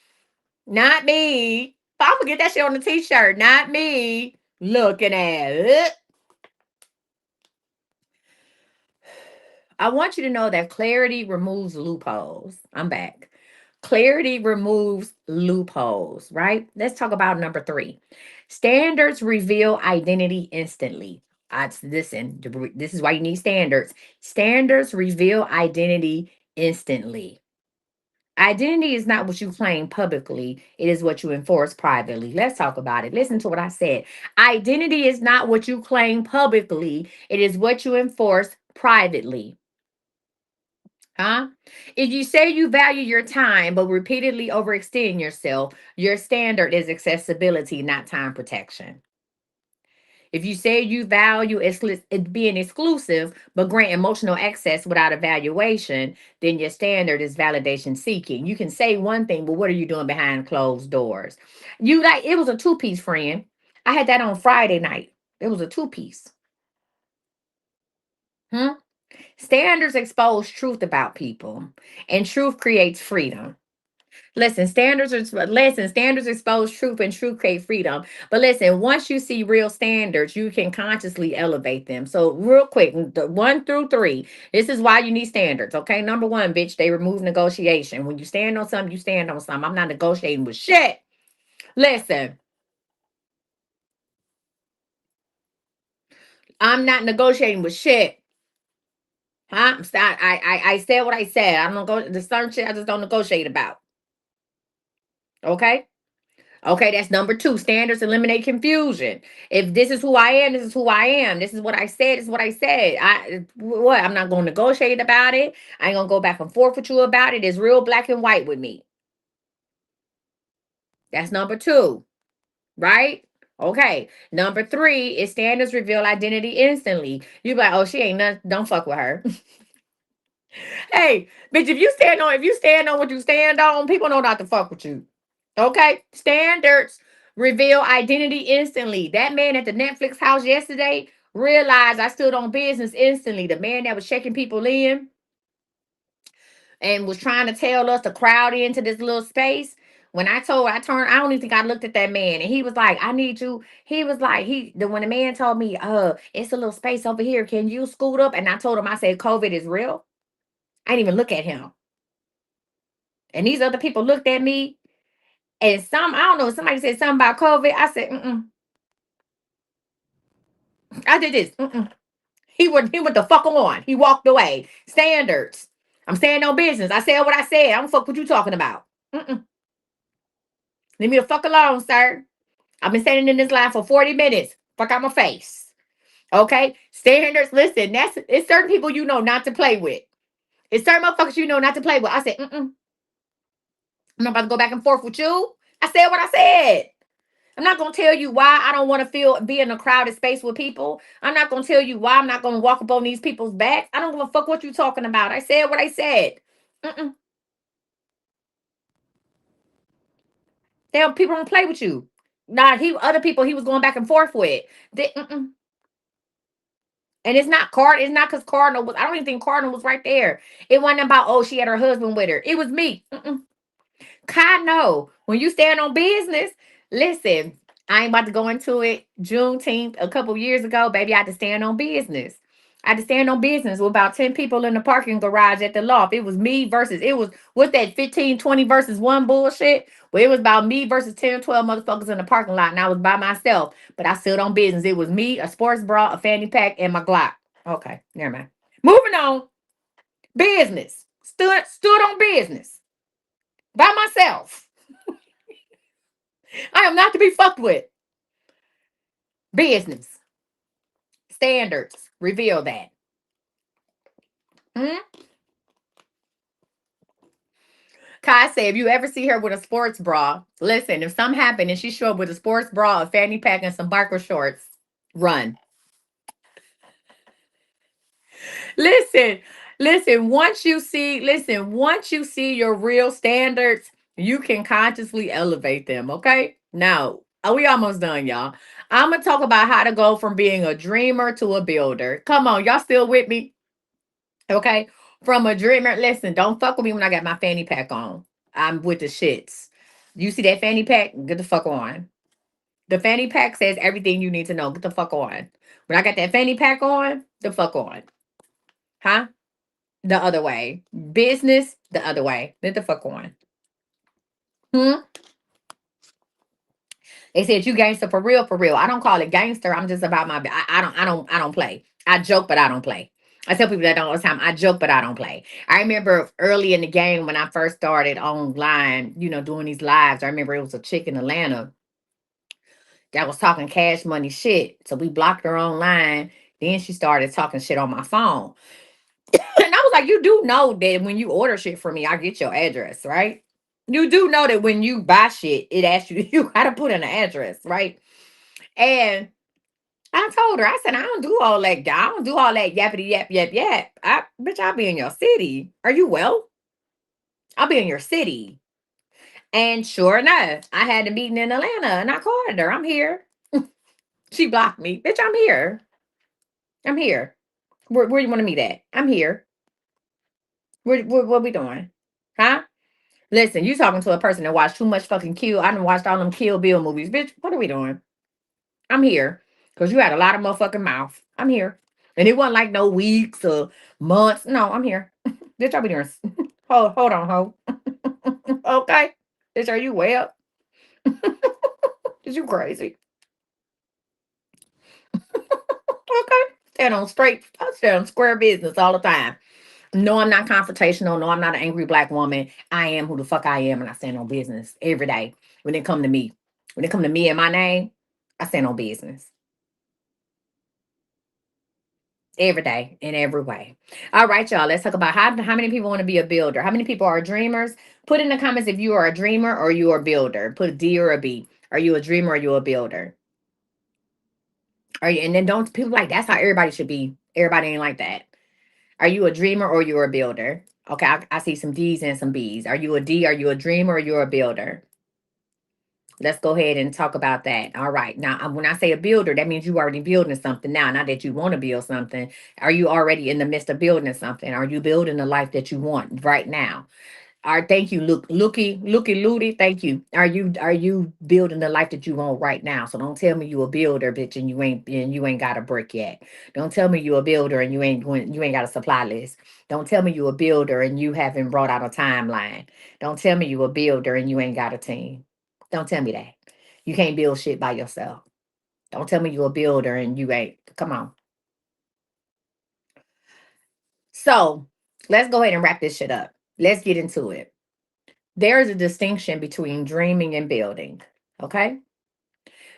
Not me. I'm gonna get that shit on the t-shirt. Not me. Looking at it. I want you to know that clarity removes loopholes. I'm back. Clarity removes loopholes, right? Let's talk about number three. Standards reveal identity instantly. Listen, this is why you need standards. Standards reveal identity instantly. Identity is not what you claim publicly, it is what you enforce privately. Let's talk about it. Listen to what I said. Identity is not what you claim publicly, it is what you enforce privately. Huh? If you say you value your time but repeatedly overextend yourself, your standard is accessibility, not time protection. If you say you value it being exclusive but grant emotional access without evaluation, then your standard is validation seeking. You can say one thing, but what are you doing behind closed doors? You like it was a two-piece, friend. I had that on Friday night. It was a two-piece. Hmm? Standards expose truth about people, and truth creates freedom. Standards expose truth and truth create freedom. But listen, once you see real standards, you can consciously elevate them. So real quick, the 1 through 3, this is why you need standards. Okay. Number one, bitch, they remove negotiation. When you stand on something, you stand on something. I'm not negotiating with shit. Listen, I'm not negotiating with shit. Huh? I said what I said. I don't go the certain shit I just don't negotiate about. Okay. Okay, that's number two. Standards eliminate confusion. If this is who I am, this is who I am. This is what I said, this is what I said. I'm not gonna negotiate about it. I ain't gonna go back and forth with you about it. It's real black and white with me. That's number two, right? Okay. Number three is standards reveal identity instantly. You be like, oh, she ain't nothing. Don't fuck with her. Hey, bitch, if you stand on what you stand on, people know not to fuck with you. Okay? Standards reveal identity instantly. That man at the Netflix house yesterday realized I stood on business instantly. The man that was checking people in and was trying to tell us to crowd into this little space. When I turned, I don't even think I looked at that man. And he was like, I need you. He was like, when the man told me, it's a little space over here. Can you scoot up? And I told him, I said, COVID is real. I didn't even look at him. And these other people looked at me. And I don't know, somebody said something about COVID. I said, mm-mm. I did this. Mm-mm. He went the fuck on. He walked away. Standards. I'm saying no business. I said what I said. I don't fuck what you talking about. Mm-mm. Leave me the fuck alone, sir. I've been standing in this line for 40 minutes. Fuck out my face. Okay? Standards. Listen, it's certain people you know not to play with. It's certain motherfuckers you know not to play with. I said, mm-mm. I'm not about to go back and forth with you. I said what I said. I'm not going to tell you why I don't want to be in a crowded space with people. I'm not going to tell you why I'm not going to walk up on these people's backs. I don't give a fuck what you talking about. I said what I said. Mm-mm. People don't play with you. Nah, other people he was going back and forth with. Mm-mm. And it's not Card. It's not because Cardinal was. I don't even think Cardinal was right there. It wasn't about she had her husband with her. It was me. Mm-mm. God, no. When you stand on business, listen, I ain't about to go into it. Juneteenth, a couple years ago, baby, I had to stand on business. I had to stand on business with about 10 people in the parking garage at the loft. It was me versus, what's that, 15, 20 versus one bullshit? Well, it was about me versus 10, 12 motherfuckers in the parking lot, and I was by myself. But I stood on business. It was me, a sports bra, a fanny pack, and my Glock. Okay, never mind. Moving on. Business. Stood on business. By myself. I am not to be fucked with. Business standards reveal that. Hmm? Kai said, if you ever see her with a sports bra, listen, if something happened and she showed up with a sports bra, a fanny pack, and some biker shorts, run. Listen, once you see your real standards, you can consciously elevate them. Okay. Now, we almost done, y'all. I'm gonna talk about how to go from being a dreamer to a builder. Come on, y'all still with me? Okay. From a dreamer, listen, don't fuck with me when I got my fanny pack on. I'm with the shits. You see that fanny pack? Get the fuck on. The fanny pack says everything you need to know. Get the fuck on. When I got that fanny pack on, the fuck on. Huh? the other way. Business, the other way. Get the fuck on. Hmm? They said you gangster for real, for real. I don't call it gangster. I'm just about my. I don't play. I joke, but I don't play. I tell people that all the time. I joke, but I don't play. I remember early in the game when I first started online, doing these lives. I remember it was a chick in Atlanta that was talking cash money shit. So we blocked her online. Then she started talking shit on my phone. And I was like, you do know that when you order shit from me, I get your address, right? You do know that when you buy shit, it asks you, you gotta put in an address, right? And I told her, I said, I don't do all that. I don't do all that yappity yap yap yap. Bitch, I'll be in your city. Are you well? I'll be in your city. And sure enough, I had a meeting in Atlanta and I called her. I'm here. She blocked me. Bitch, I'm here. I'm here. Where you want to meet at? I'm here. What we doing? Huh? Listen, you talking to a person that watched too much fucking Kill. I done watched all them Kill Bill movies. Bitch, what are we doing? I'm here. Because you had a lot of motherfucking mouth. I'm here. And it wasn't like no weeks or months. No, I'm here. Bitch, I'll be doing. Hold on, ho. Okay. Bitch, are you well? Is you crazy? Okay. Stand on straight, I stand on square business all the time. No, I'm not confrontational. No, I'm not an angry black woman. I am who the fuck I am, and I stand on business every day. When it come to me, when it come to me and my name, I stand on business every day in every way. All right, y'all. Let's talk about how many people want to be a builder. How many people are dreamers? Put in the comments if you are a dreamer or you are a builder. Put a D or a B. Are you a dreamer or are you a builder? Are you? And then don't people like that's how everybody should be. Everybody ain't like that. Are you a dreamer or you're a builder? Okay, I see some D's and some B's. Are you a D? Are you a dreamer or you're a builder? Let's go ahead and talk about that. All right. Now, when I say a builder, that means you already building something now. Not that you want to build something. Are you already in the midst of building something? Are you building the life that you want right now? Thank you, looky looty. Thank you. Are you building the life that you want right now? So don't tell me you a builder, bitch, and you ain't got a brick yet. Don't tell me you a builder and you ain't got a supply list. Don't tell me you a builder and you haven't brought out a timeline. Don't tell me you a builder and you ain't got a team. Don't tell me that. You can't build shit by yourself. Don't tell me you a builder and you ain't. Come on. So let's go ahead and wrap this shit up. Let's get into it. There is a distinction between dreaming and building. Okay.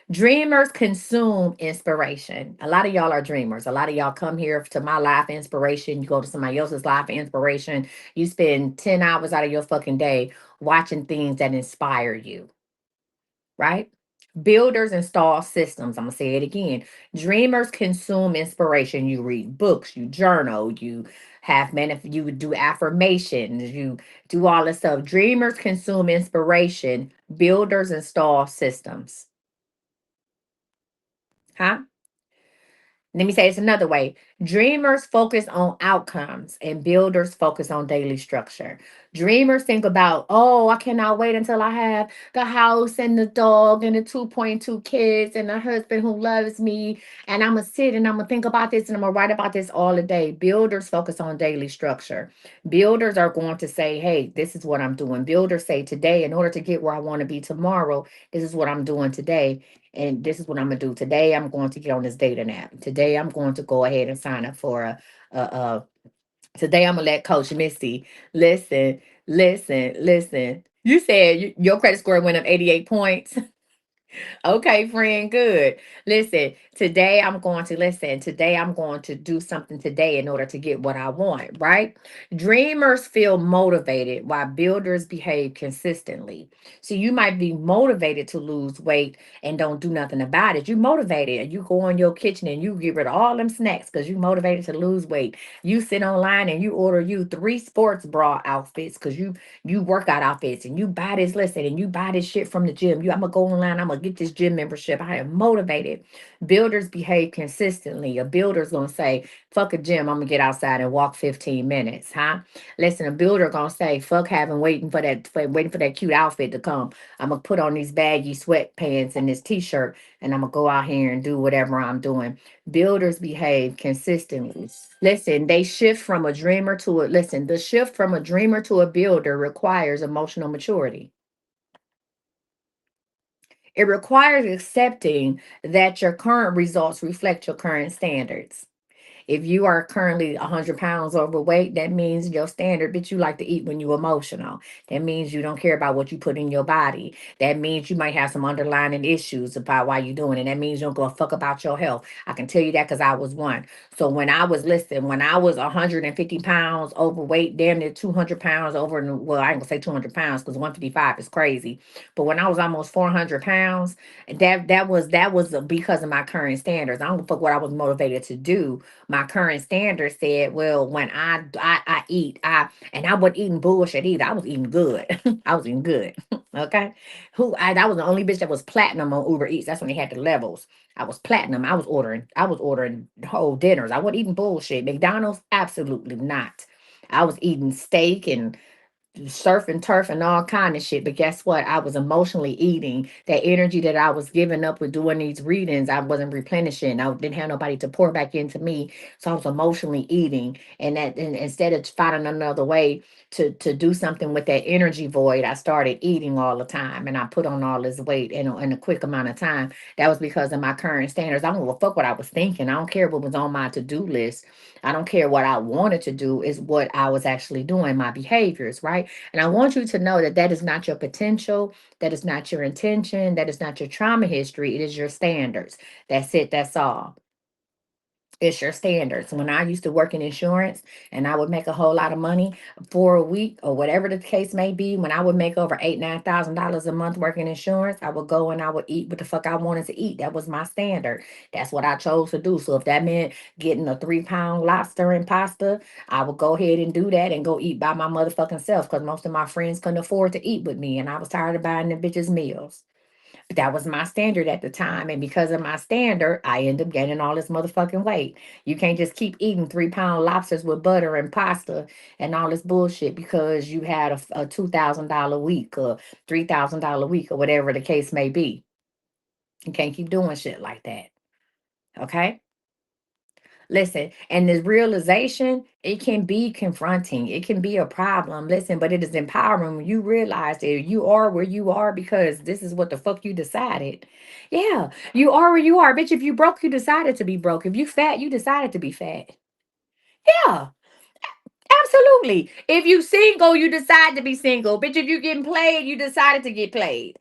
Dreamers consume inspiration. A lot of y'all are dreamers. A lot of y'all come here to my life inspiration. You go to somebody else's life inspiration. You spend 10 hours out of your fucking day watching things that inspire you, right? Builders install systems. I'm going to say it again. Dreamers consume inspiration. You read books, you journal, you you do affirmations, you do all this stuff. Dreamers consume inspiration. Builders install systems. Huh? Let me say it's another way. Dreamers focus on outcomes and builders focus on daily structure. Dreamers think about, oh, I cannot wait until I have the house and the dog and the 2.2 kids and a husband who loves me. And I'm going to sit and I'm going to think about this and I'm going to write about this all the day. Builders focus on daily structure. Builders are going to say, hey, this is what I'm doing. Builders say today, in order to get where I want to be tomorrow, this is what I'm doing today. And this is what I'm gonna do today. I'm going to get on this dating app. Today, I'm going to go ahead and sign up for a today, I'm gonna let Coach Misty listen. You said your credit score went up 88 points. Okay, friend, good. Today I'm going to do something today in order to get what I want, right? Dreamers feel motivated while builders behave consistently. So you might be motivated to lose weight and don't do nothing about it. You motivated. You go in your kitchen and you get rid of all them snacks because you motivated to lose weight. You sit online and you order you 3 sports bra outfits because you workout outfits and you buy this, listen, and you buy this shit from the gym. I'm gonna go online, I'm gonna get this gym membership. I am motivated. Builders behave consistently. A builder's gonna say, fuck a gym, I'm gonna get outside and walk 15 minutes, huh? Listen, a builder gonna say, fuck having waiting for that cute outfit to come. I'm gonna put on these baggy sweatpants and this t-shirt, and I'm gonna go out here and do whatever I'm doing. Builders behave consistently. Listen, they shift from a dreamer to a listen, the shift from a dreamer to a builder requires emotional maturity. It requires accepting that your current results reflect your current standards. If you are currently 100 pounds overweight, that means your standard, bitch, you like to eat when you're emotional. That means you don't care about what you put in your body. That means you might have some underlying issues about why you're doing it. That means you don't go a fuck about your health. I can tell you that because I was one. So when I was 150 pounds overweight, damn near 200 pounds over, well, I ain't gonna say 200 pounds because 155 is crazy. But when I was almost 400 pounds, that was because of my current standards. I don't give a fuck what I was motivated to do. My current standard said, well, when I eat, I wasn't eating bullshit either. I was eating good. I was eating good. Okay. I was the only bitch that was platinum on Uber Eats. That's when they had the levels. I was platinum. I was ordering whole dinners. I wasn't eating bullshit. McDonald's, absolutely not. I was eating steak and surf and turf and all kind of shit. But guess what? I was emotionally eating that energy that I was giving up with doing these readings. I wasn't replenishing. I didn't have nobody to pour back into me. So I was emotionally eating. And instead of finding another way to do something with that energy void, I started eating all the time. And I put on all this weight in a quick amount of time. That was because of my current standards. I don't give a fuck what I was thinking. I don't care what was on my to-do list. I don't care what I wanted to do, is what I was actually doing, my behaviors, right? And I want you to know that that is not your potential. That is not your intention. That is not your trauma history. It is your standards. That's it. That's all. It's your standards. When I used to work in insurance and I would make a whole lot of money for a week or whatever the case may be, when I would make over $8,000, $9,000 a month working insurance, I would go and I would eat what the fuck I wanted to eat. That was my standard. That's what I chose to do. So if that meant getting a 3 pound lobster and pasta, I would go ahead and do that and go eat by my motherfucking self because most of my friends couldn't afford to eat with me and I was tired of buying the bitches meals. That was my standard at the time. And because of my standard, I end up gaining all this motherfucking weight. You can't just keep eating 3 pound lobsters with butter and pasta and all this bullshit because you had a $2,000 week or $3,000 week or whatever the case may be. You can't keep doing shit like that. Okay. Listen, and this realization, it can be confronting. It can be a problem. Listen, but it is empowering when you realize that you are where you are because this is what the fuck you decided. Yeah, you are where you are. Bitch, if you broke, you decided to be broke. If you fat, you decided to be fat. Yeah, absolutely. If you single, you decide to be single. Bitch, if you getting played, you decided to get played.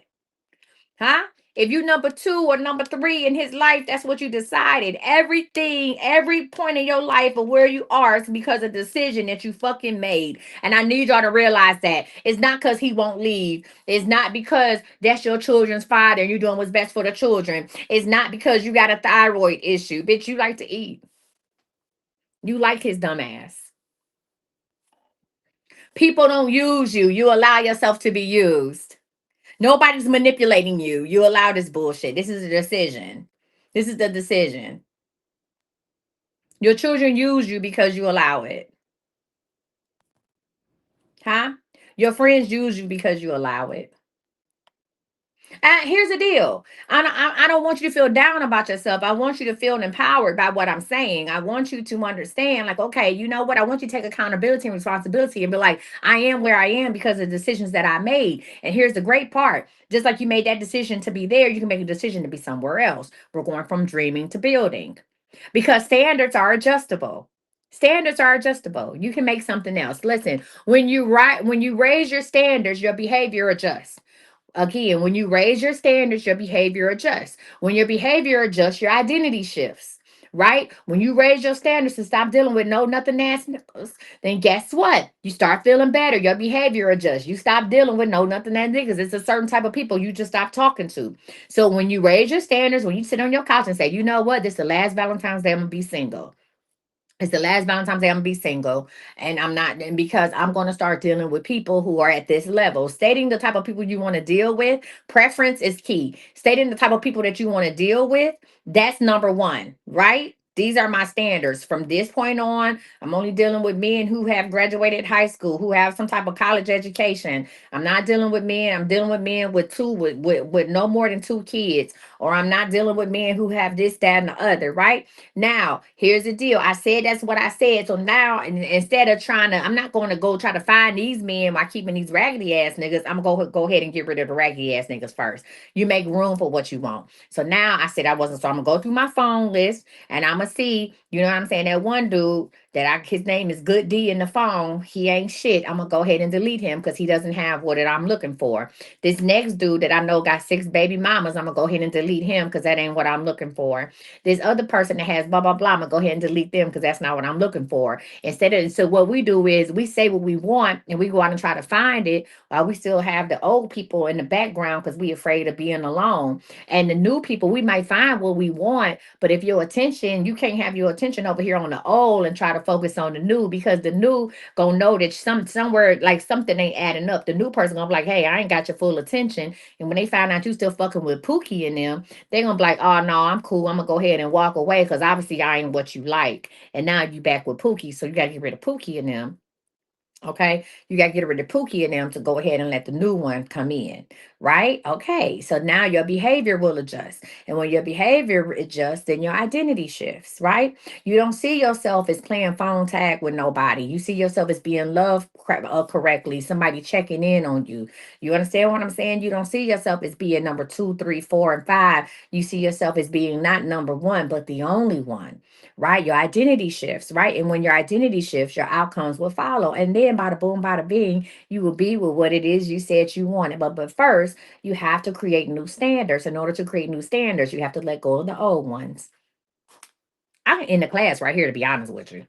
Huh? If you number two or number three in his life, that's what you decided. Everything, every point in your life of where you are is because of the decision that you fucking made. And I need y'all to realize that. It's not because he won't leave. It's not because that's your children's father and you're doing what's best for the children. It's not because you got a thyroid issue. Bitch, you like to eat. You like his dumb ass. People don't use you. You allow yourself to be used. Nobody's manipulating you. You allow this bullshit. This is a decision. This is the decision. Your children use you because you allow it. Huh? Your friends use you because you allow it. Here's the deal. I don't want you to feel down about yourself. I want you to feel empowered by what I'm saying. I want you to understand, like, okay, you know what? I want you to take accountability and responsibility and be like, I am where I am because of the decisions that I made. And here's the great part. Just like you made that decision to be there, you can make a decision to be somewhere else. We're going from dreaming to building because standards are adjustable. Standards are adjustable. You can make something else. Listen, when you raise your standards, your behavior adjusts. Again, when you raise your standards, your behavior adjusts. When your behavior adjusts, your identity shifts. Right? When you raise your standards and stop dealing with no nothing ass niggas, then guess what? You start feeling better. Your behavior adjusts. You stop dealing with no nothing ass niggas. It's a certain type of people you just stop talking to. So when you raise your standards, when you sit on your couch and say, you know what, this is the last Valentine's Day I'm gonna be single. It's the last Valentine's Day I'm gonna be single, and I'm not, and because I'm gonna start dealing with people who are at this level. Stating the type of people you want to deal with, preference is key. Stating the type of people that you want to deal with, that's number one, right? These are my standards. From this point on, I'm only dealing with men who have graduated high school, who have some type of college education. I'm not dealing with men. I'm dealing with men with with no more than two kids, or I'm not dealing with men who have this, that, and the other, right? Now, here's the deal. I said that's what I said. So now, instead of trying to, I'm not going to go try to find these men while keeping these raggedy ass niggas. I'm going to go ahead and get rid of the raggedy ass niggas first. You make room for what you want. So now I said I wasn't. So I'm going to go through my phone list and I'm going to see, you know what I'm saying? That one dude that his name is Good D in the phone. He ain't shit. I'm going to go ahead and delete him because he doesn't have what I'm looking for. This next dude that I know got 6 baby mamas, I'm going to go ahead and delete him because that ain't what I'm looking for. This other person that has blah blah blah, I'm gonna go ahead and delete them because that's not what I'm looking for. Instead of, so what we do is we say what we want and we go out and try to find it while we still have the old people in the background because we afraid of being alone. And the new people, we might find what we want, but if your attention, you can't have your attention over here on the old and try to focus on the new, because the new gonna know that somewhere like something ain't adding up. The new person gonna be like, hey, I ain't got your full attention. And when they find out you still fucking with Pookie and them, they're gonna be like, oh no, I'm cool. I'm gonna go ahead and walk away because obviously I ain't what you like. And now you back with Pookie. So you gotta get rid of Pookie and them. Okay, you got to get rid of Pookie and them to go ahead and let the new one come in, right? Okay, so now your behavior will adjust. And when your behavior adjusts, then your identity shifts, right? You don't see yourself as playing phone tag with nobody. You see yourself as being loved correctly, somebody checking in on you. You understand what I'm saying? You don't see yourself as being number two, three, four, and five. You see yourself as being not number one, but the only one, right? Your identity shifts, right? And when your identity shifts, your outcomes will follow. And then bada boom, bada bing, you will be with what it is you said you wanted. But first, you have to create new standards. In order to create new standards, you have to let go of the old ones. I'm in the class right here, to be honest with you,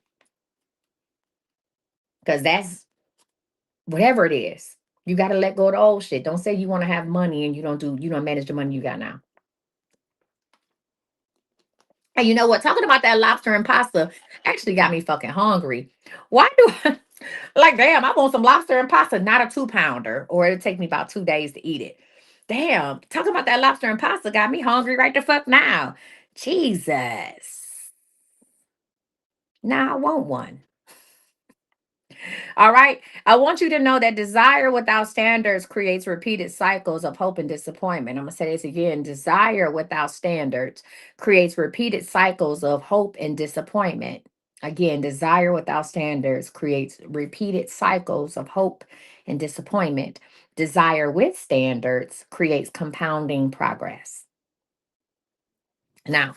because that's whatever it is. You got to let go of the old shit. Don't say you want to have money and you don't manage the money you got now. And you know what? Talking about that lobster and pasta actually got me fucking hungry. Why do I like, damn, I want some lobster and pasta, not a 2 pounder, or it'll take me about 2 days to eat it. Damn, talking about that lobster and pasta got me hungry right the fuck now. Jesus. Now I want one. All right. I want you to know that desire without standards creates repeated cycles of hope and disappointment. I'm going to say this again. Desire without standards creates repeated cycles of hope and disappointment. Again, desire without standards creates repeated cycles of hope and disappointment. Desire with standards creates compounding progress. Now,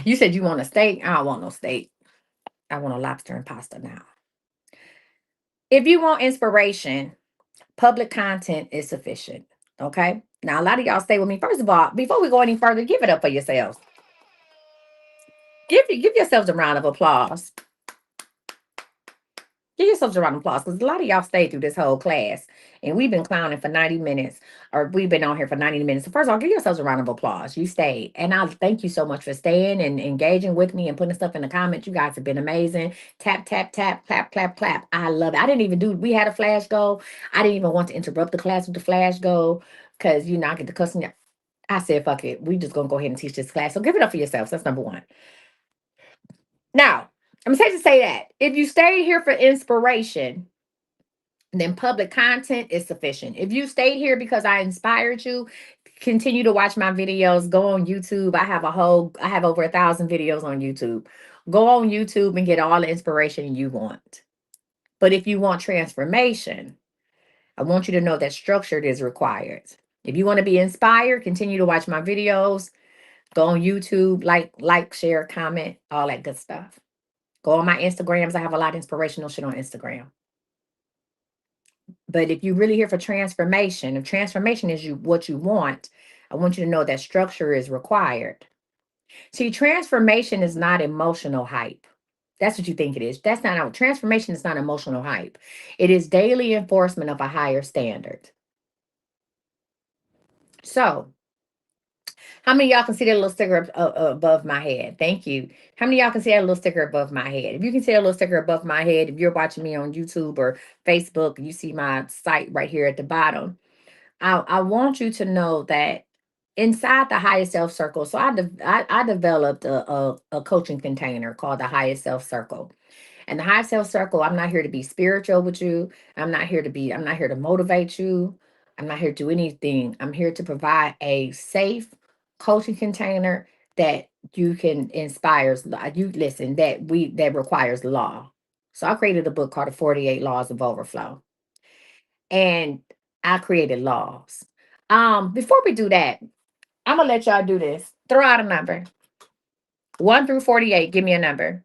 you said you want a steak. I don't want no steak. I want a lobster and pasta now. If you want inspiration, public content is sufficient. Okay. Now, a lot of y'all stay with me. First of all, before we go any further, give it up for yourselves. Give yourselves a round of applause. Give yourselves a round of applause because a lot of y'all stayed through this whole class and we've been clowning for 90 minutes, or we've been on here for 90 minutes. So, first of all, give yourselves a round of applause. You stayed. And I thank you so much for staying and engaging with me and putting stuff in the comments. You guys have been amazing. Tap, tap, tap, clap, clap, clap. I love it. I didn't even we had a flash goal. I didn't even want to interrupt the class with the flash goal because, I get the cussing. I said, fuck it. We just going to go ahead and teach this class. So, give it up for yourselves. That's number one. Now, I'm safe to say that if you stayed here for inspiration, then public content is sufficient. If you stayed here because I inspired you, continue to watch my videos. Go on YouTube. I have over 1,000 videos on YouTube. Go on YouTube and get all the inspiration you want. But if you want transformation, I want you to know that structured is required. If you want to be inspired, continue to watch my videos. Go on YouTube, share, comment, all that good stuff. Go on my Instagrams. I have a lot of inspirational shit on Instagram. But if you're really here for transformation, if transformation is what you want, I want you to know that structure is required. See, transformation is not emotional hype. That's what you think it is. That's not transformation is not emotional hype. It is daily enforcement of a higher standard. So How many of y'all can see that little sticker above my head? Thank you. How many of y'all can see that little sticker above my head? If you can see that little sticker above my head, if you're watching me on YouTube or Facebook, you see my site right here at the bottom. I want you to know that inside the highest self circle. So I developed a coaching container called the highest self circle. And the high self circle, I'm not here to be spiritual with you. I'm not here to motivate you. I'm not here to do anything. I'm here to provide a safe coaching container that you can inspires you listen that requires law. So I created a book called The 48 Laws of Overflow. And I created laws. Before we do that, I'm gonna let y'all do this. Throw out a number. 1 through 48, give me a number.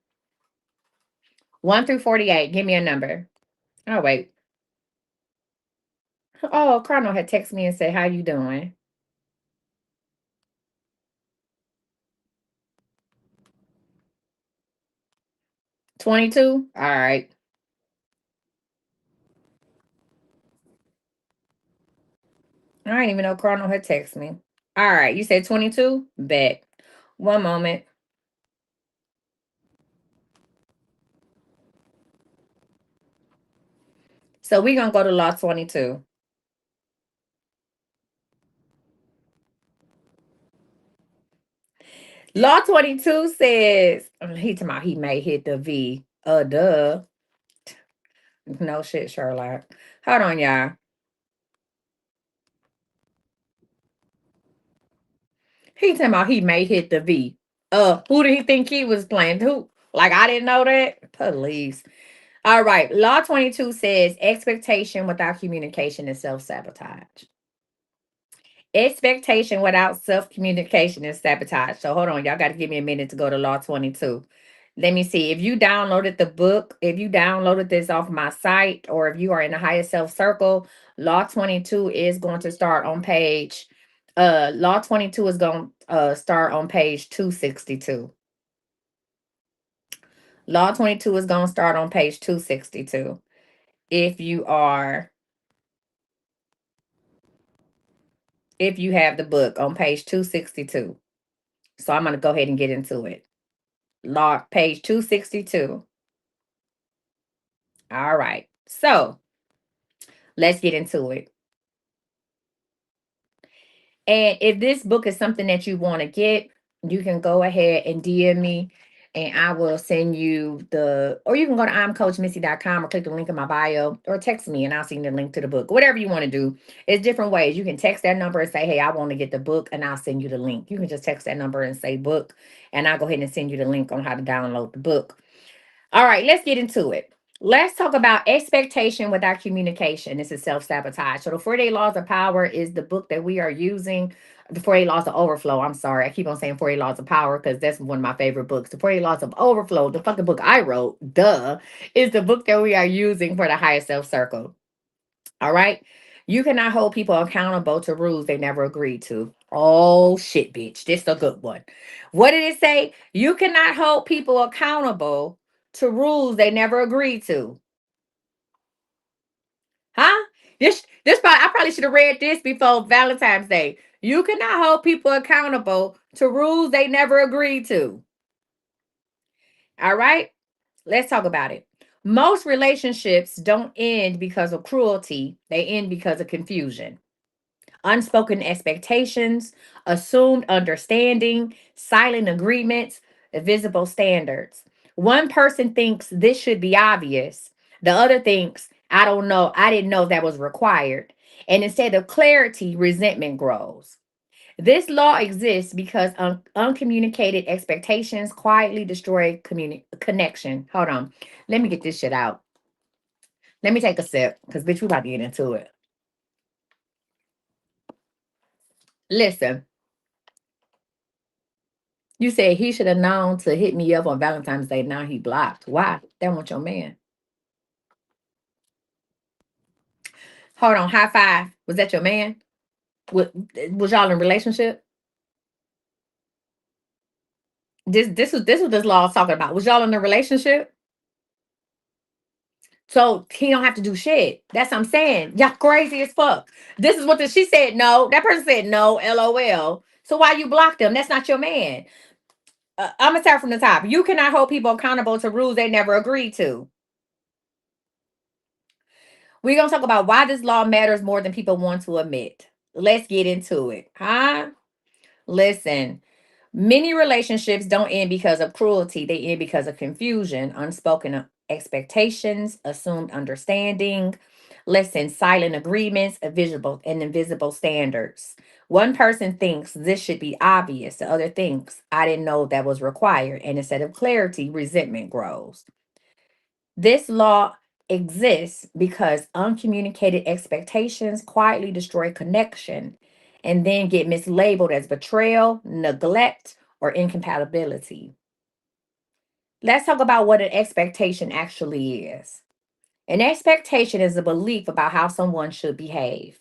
1 through 48, give me a number. Oh wait. Oh, Colonel had texted me and said, "How you doing?" 22. All right. I didn't even know Colonel had texted me. All right. You said 22. Bet. One moment. So we're gonna go to law 22. Law 22 says he talking about he may hit the V. Duh. No shit, Sherlock. Hold on, y'all. He talking about he may hit the V. Who did he think he was playing? Who? Like I didn't know that. Police. All right. Law 22 says expectation without communication is self-sabotage. Expectation without self-communication is sabotage. So hold on, y'all got to give me a minute to go to Law 22. Let me see. If you downloaded the book, if you downloaded this off my site, or if you are in the higher self circle, Law 22 is going to start on page Law 22 is going to start on page 262. Law 22 is going to start on page 262. If you are if you have the book on page 262. So I'm going to go ahead and get into it. Law page 262. All right. So let's get into it. And if this book is something that you want to get, you can go ahead and DM me and I will send you or you can go to imcoachmissy.com or click the link in my bio or text me and I'll send you the link to the book. Whatever you want to do. It's different ways. You can text that number and say, "Hey, I want to get the book," and I'll send you the link. You can just text that number and say book, and I'll go ahead and send you the link on how to download the book. All right, let's get into it. Let's talk about expectation without communication. This is self sabotage. So, the 48 Laws of Power is the book that we are using. The 48 Laws of Overflow. I'm sorry. I keep on saying 48 Laws of Power because that's one of my favorite books. The 48 Laws of Overflow, the fucking book I wrote, duh, is the book that we are using for the higher self circle. All right. You cannot hold people accountable to rules they never agreed to. Oh, shit, bitch. This is a good one. What did it say? You cannot hold people accountable to rules they never agreed to. Huh? I probably should have read this before Valentine's Day. You cannot hold people accountable to rules they never agreed to. All right? Let's talk about it. Most relationships don't end because of cruelty, they end because of confusion. Unspoken expectations, assumed understanding, silent agreements, visible standards. One person thinks this should be obvious. The other thinks, I don't know, I didn't know that was required. And instead of clarity, resentment grows. This law exists because uncommunicated expectations quietly destroy connection. Hold on. Let me get this shit out. Let me take a sip because, bitch, we about to get into it. Listen, you said he should have known to hit me up on Valentine's Day. Now he blocked. Why? That wasn't your man. Hold on. High five. Was that your man? Was y'all in a relationship? This was this law is talking about. Was y'all in a relationship? So he don't have to do shit. That's what I'm saying. Y'all crazy as fuck. This is what she said. No, that person said no. LOL. So why you block them? That's not your man. I'm gonna start from the top. You cannot hold people accountable to rules they never agreed to. We're gonna talk about why this law matters more than people want to admit. Let's get into it. Huh? Listen, many relationships don't end because of cruelty, they end because of confusion, unspoken expectations, assumed understanding, listen, silent agreements, invisible and invisible standards. One person thinks this should be obvious, the other thinks I didn't know that was required, and instead of clarity, resentment grows. This law exists because uncommunicated expectations quietly destroy connection and then get mislabeled as betrayal, neglect, or incompatibility. Let's talk about what an expectation actually is. An expectation is a belief about how someone should behave.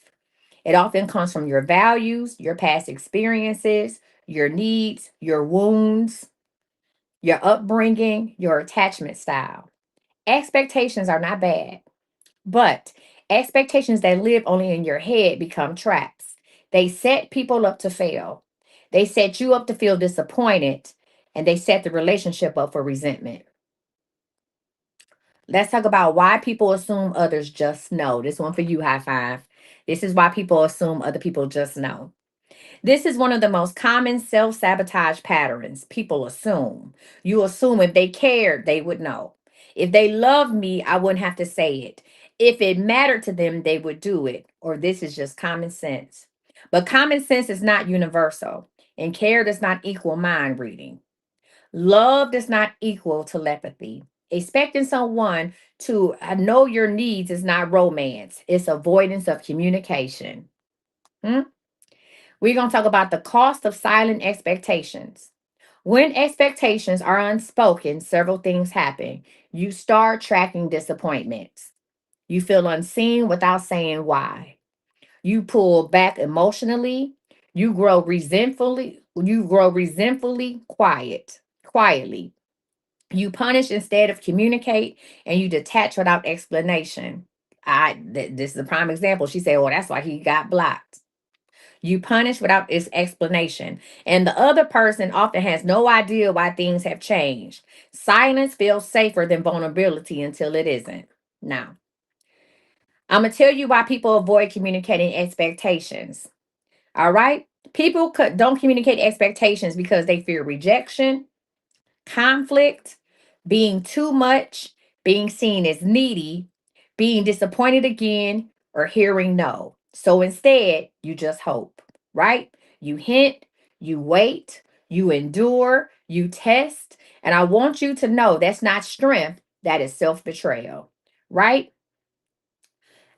It often comes from your values, your past experiences, your needs, your wounds, your upbringing, your attachment style. Expectations are not bad. But expectations that live only in your head become traps. They set people up to fail. They set you up to feel disappointed, and they set the relationship up for resentment. Let's talk about why people assume others just know. This one for you, high five. This is why people assume other people just know. This is one of the most common self sabotage patterns. People assume. You assume if they cared, they would know. If they loved me, I wouldn't have to say it. If it mattered to them, they would do it. Or this is just common sense. But common sense is not universal, and care does not equal mind reading. Love does not equal telepathy. Expecting someone to know your needs is not romance, it's avoidance of communication. Hmm? We're going to talk about the cost of silent expectations. When expectations are unspoken, several things happen. You start tracking disappointments. You feel unseen without saying why. You pull back emotionally. You grow resentfully quietly. You punish instead of communicate, and you detach without explanation. This is a prime example. She said, "Oh, that's why he got blocked." You punish without its explanation. And the other person often has no idea why things have changed. Silence feels safer than vulnerability until it isn't. Now, I'm going to tell you why people avoid communicating expectations. All right? Don't communicate expectations because they fear rejection, conflict, being too much, being seen as needy, being disappointed again, or hearing no. So instead, you just hope, right? You hint, you wait, you endure, you test. And I want you to know that's not strength, that is self betrayal, right?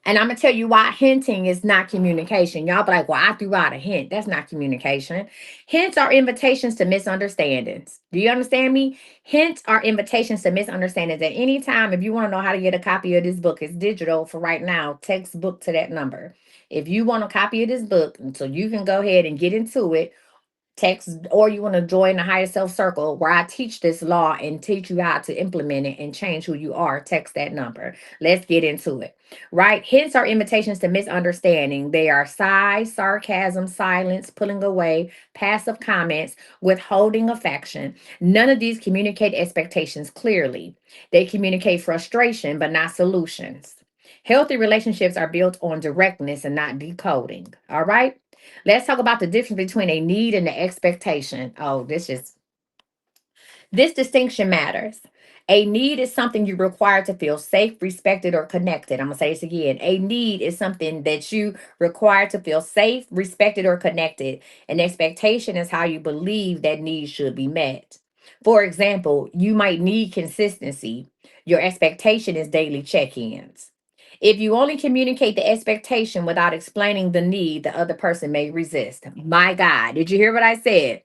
And I'm gonna tell you why hinting is not communication. Y'all be like, well, I threw out a hint. That's not communication. Hints are invitations to misunderstandings. Do you understand me? Hints are invitations to misunderstandings. At any time, if you want to know how to get a copy of this book, it's digital for right now. Text book to that number. If you want a copy of this book, so you can go ahead and get into it, text, or you want to join the higher self circle where I teach this law and teach you how to implement it and change who you are, text that number. Let's get into it. Right? Hints are invitations to misunderstanding. They are sighs, sarcasm, silence, pulling away, passive comments, withholding affection. None of these communicate expectations clearly. They communicate frustration, but not solutions. Healthy relationships are built on directness and not decoding. All right? Let's talk about the difference between a need and an expectation. Oh, this distinction matters. A need is something you require to feel safe, respected, or connected. I'm going to say this again. A need is something that you require to feel safe, respected, or connected. An expectation is how you believe that need should be met. For example, you might need consistency. Your expectation is daily check ins. If you only communicate the expectation without explaining the need, the other person may resist. My God, did you hear what I said?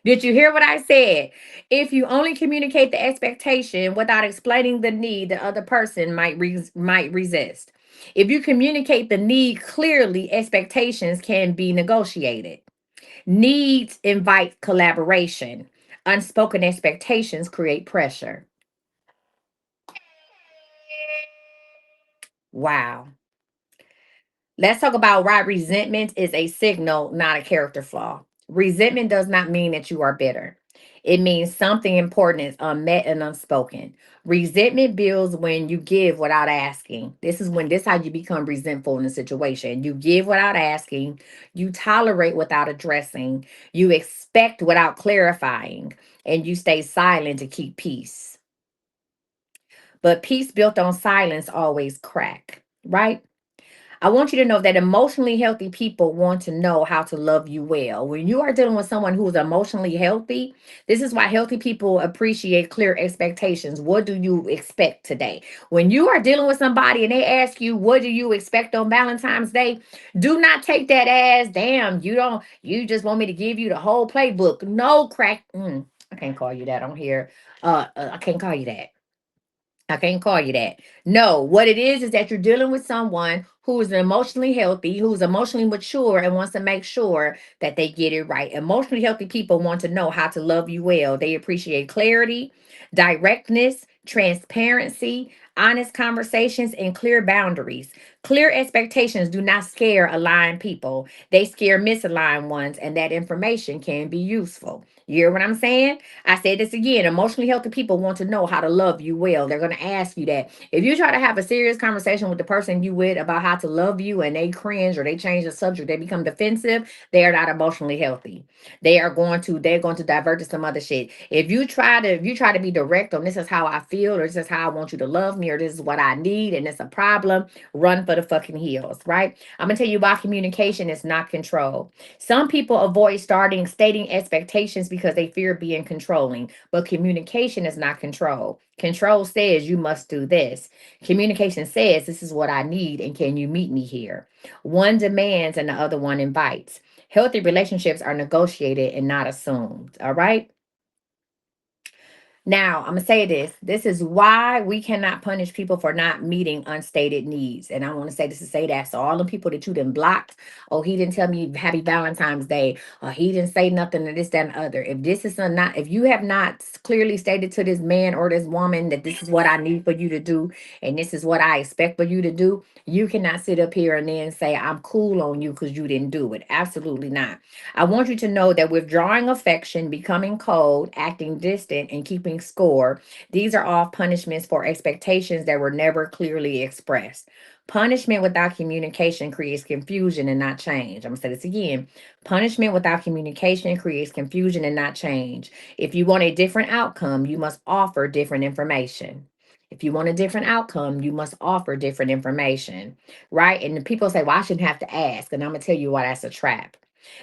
Did you hear what I said? If you only communicate the expectation without explaining the need, the other person might resist. If you communicate the need clearly, expectations can be negotiated. Needs invite collaboration. Unspoken expectations create pressure. Wow. Let's talk about why resentment is a signal, not a character flaw. Resentment does not mean that you are bitter. It means something important is unmet and unspoken. Resentment builds when you give without asking. This how you become resentful in a situation. You give without asking, you tolerate without addressing, you expect without clarifying, and you stay silent to keep peace. But peace built on silence always crack, right? I want you to know that emotionally healthy people want to know how to love you well. When you are dealing with someone who is emotionally healthy, this is why healthy people appreciate clear expectations. What do you expect today? When you are dealing with somebody and they ask you, what do you expect on Valentine's Day? Do not take that as, damn, you just want me to give you the whole playbook. No, crack. I can't call you that on here. I can't call you that. I can't call you that. No, what it is that you're dealing with someone who is emotionally healthy, who's emotionally mature, and wants to make sure that they get it right. Emotionally healthy people want to know how to love you well. They appreciate clarity, directness, transparency, honest conversations, and clear boundaries. Clear expectations do not scare aligned people, they scare misaligned ones, and that information can be useful. You hear what I'm saying? I said this again. Emotionally healthy people want to know how to love you well. They're going to ask you that. If you try to have a serious conversation with the person you with about how to love you and they cringe or they change the subject, they become defensive, they are not emotionally healthy. They're going to divert to some other shit. If you try to be direct on this is how I feel or this is how I want you to love me or this is what I need and it's a problem, run for the fucking hills, right? I'm going to tell you about communication is not control. Some people avoid stating expectations because they fear being controlling, but communication is not control. Control says you must do this. Communication says this is what I need and can you meet me here? One demands and the other one invites. Healthy relationships are negotiated and not assumed. All right. Now, I'm going to say this. This is why we cannot punish people for not meeting unstated needs. And I want to say this to say that. So, all the people that you done blocked, oh, he didn't tell me happy Valentine's Day, or he didn't say nothing to this, that, and the other. If you have not clearly stated to this man or this woman that this is what I need for you to do, and this is what I expect for you to do, you cannot sit up here and then say, I'm cool on you because you didn't do it. Absolutely not. I want you to know that withdrawing affection, becoming cold, acting distant, and keeping score, these are all punishments for expectations that were never clearly expressed. Punishment without communication creates confusion and not change. I'm going to say this again. Punishment without communication creates confusion and not change. If you want a different outcome, you must offer different information. If you want a different outcome, you must offer different information, right? And the people say, well, I shouldn't have to ask. And I'm going to tell you why that's a trap.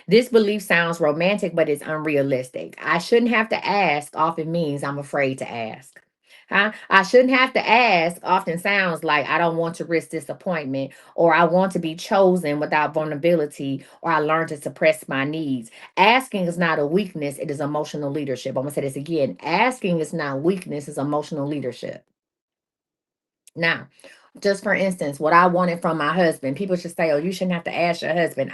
This belief sounds romantic, but it's unrealistic. I shouldn't have to ask often means I'm afraid to ask. Huh? I shouldn't have to ask often sounds like I don't want to risk disappointment, or I want to be chosen without vulnerability, or I learn to suppress my needs. Asking is not a weakness, it is emotional leadership. I'm going to say this again. Asking is not weakness, it's emotional leadership. Now, just for instance, what I wanted from my husband, people should say, oh, you shouldn't have to ask your husband.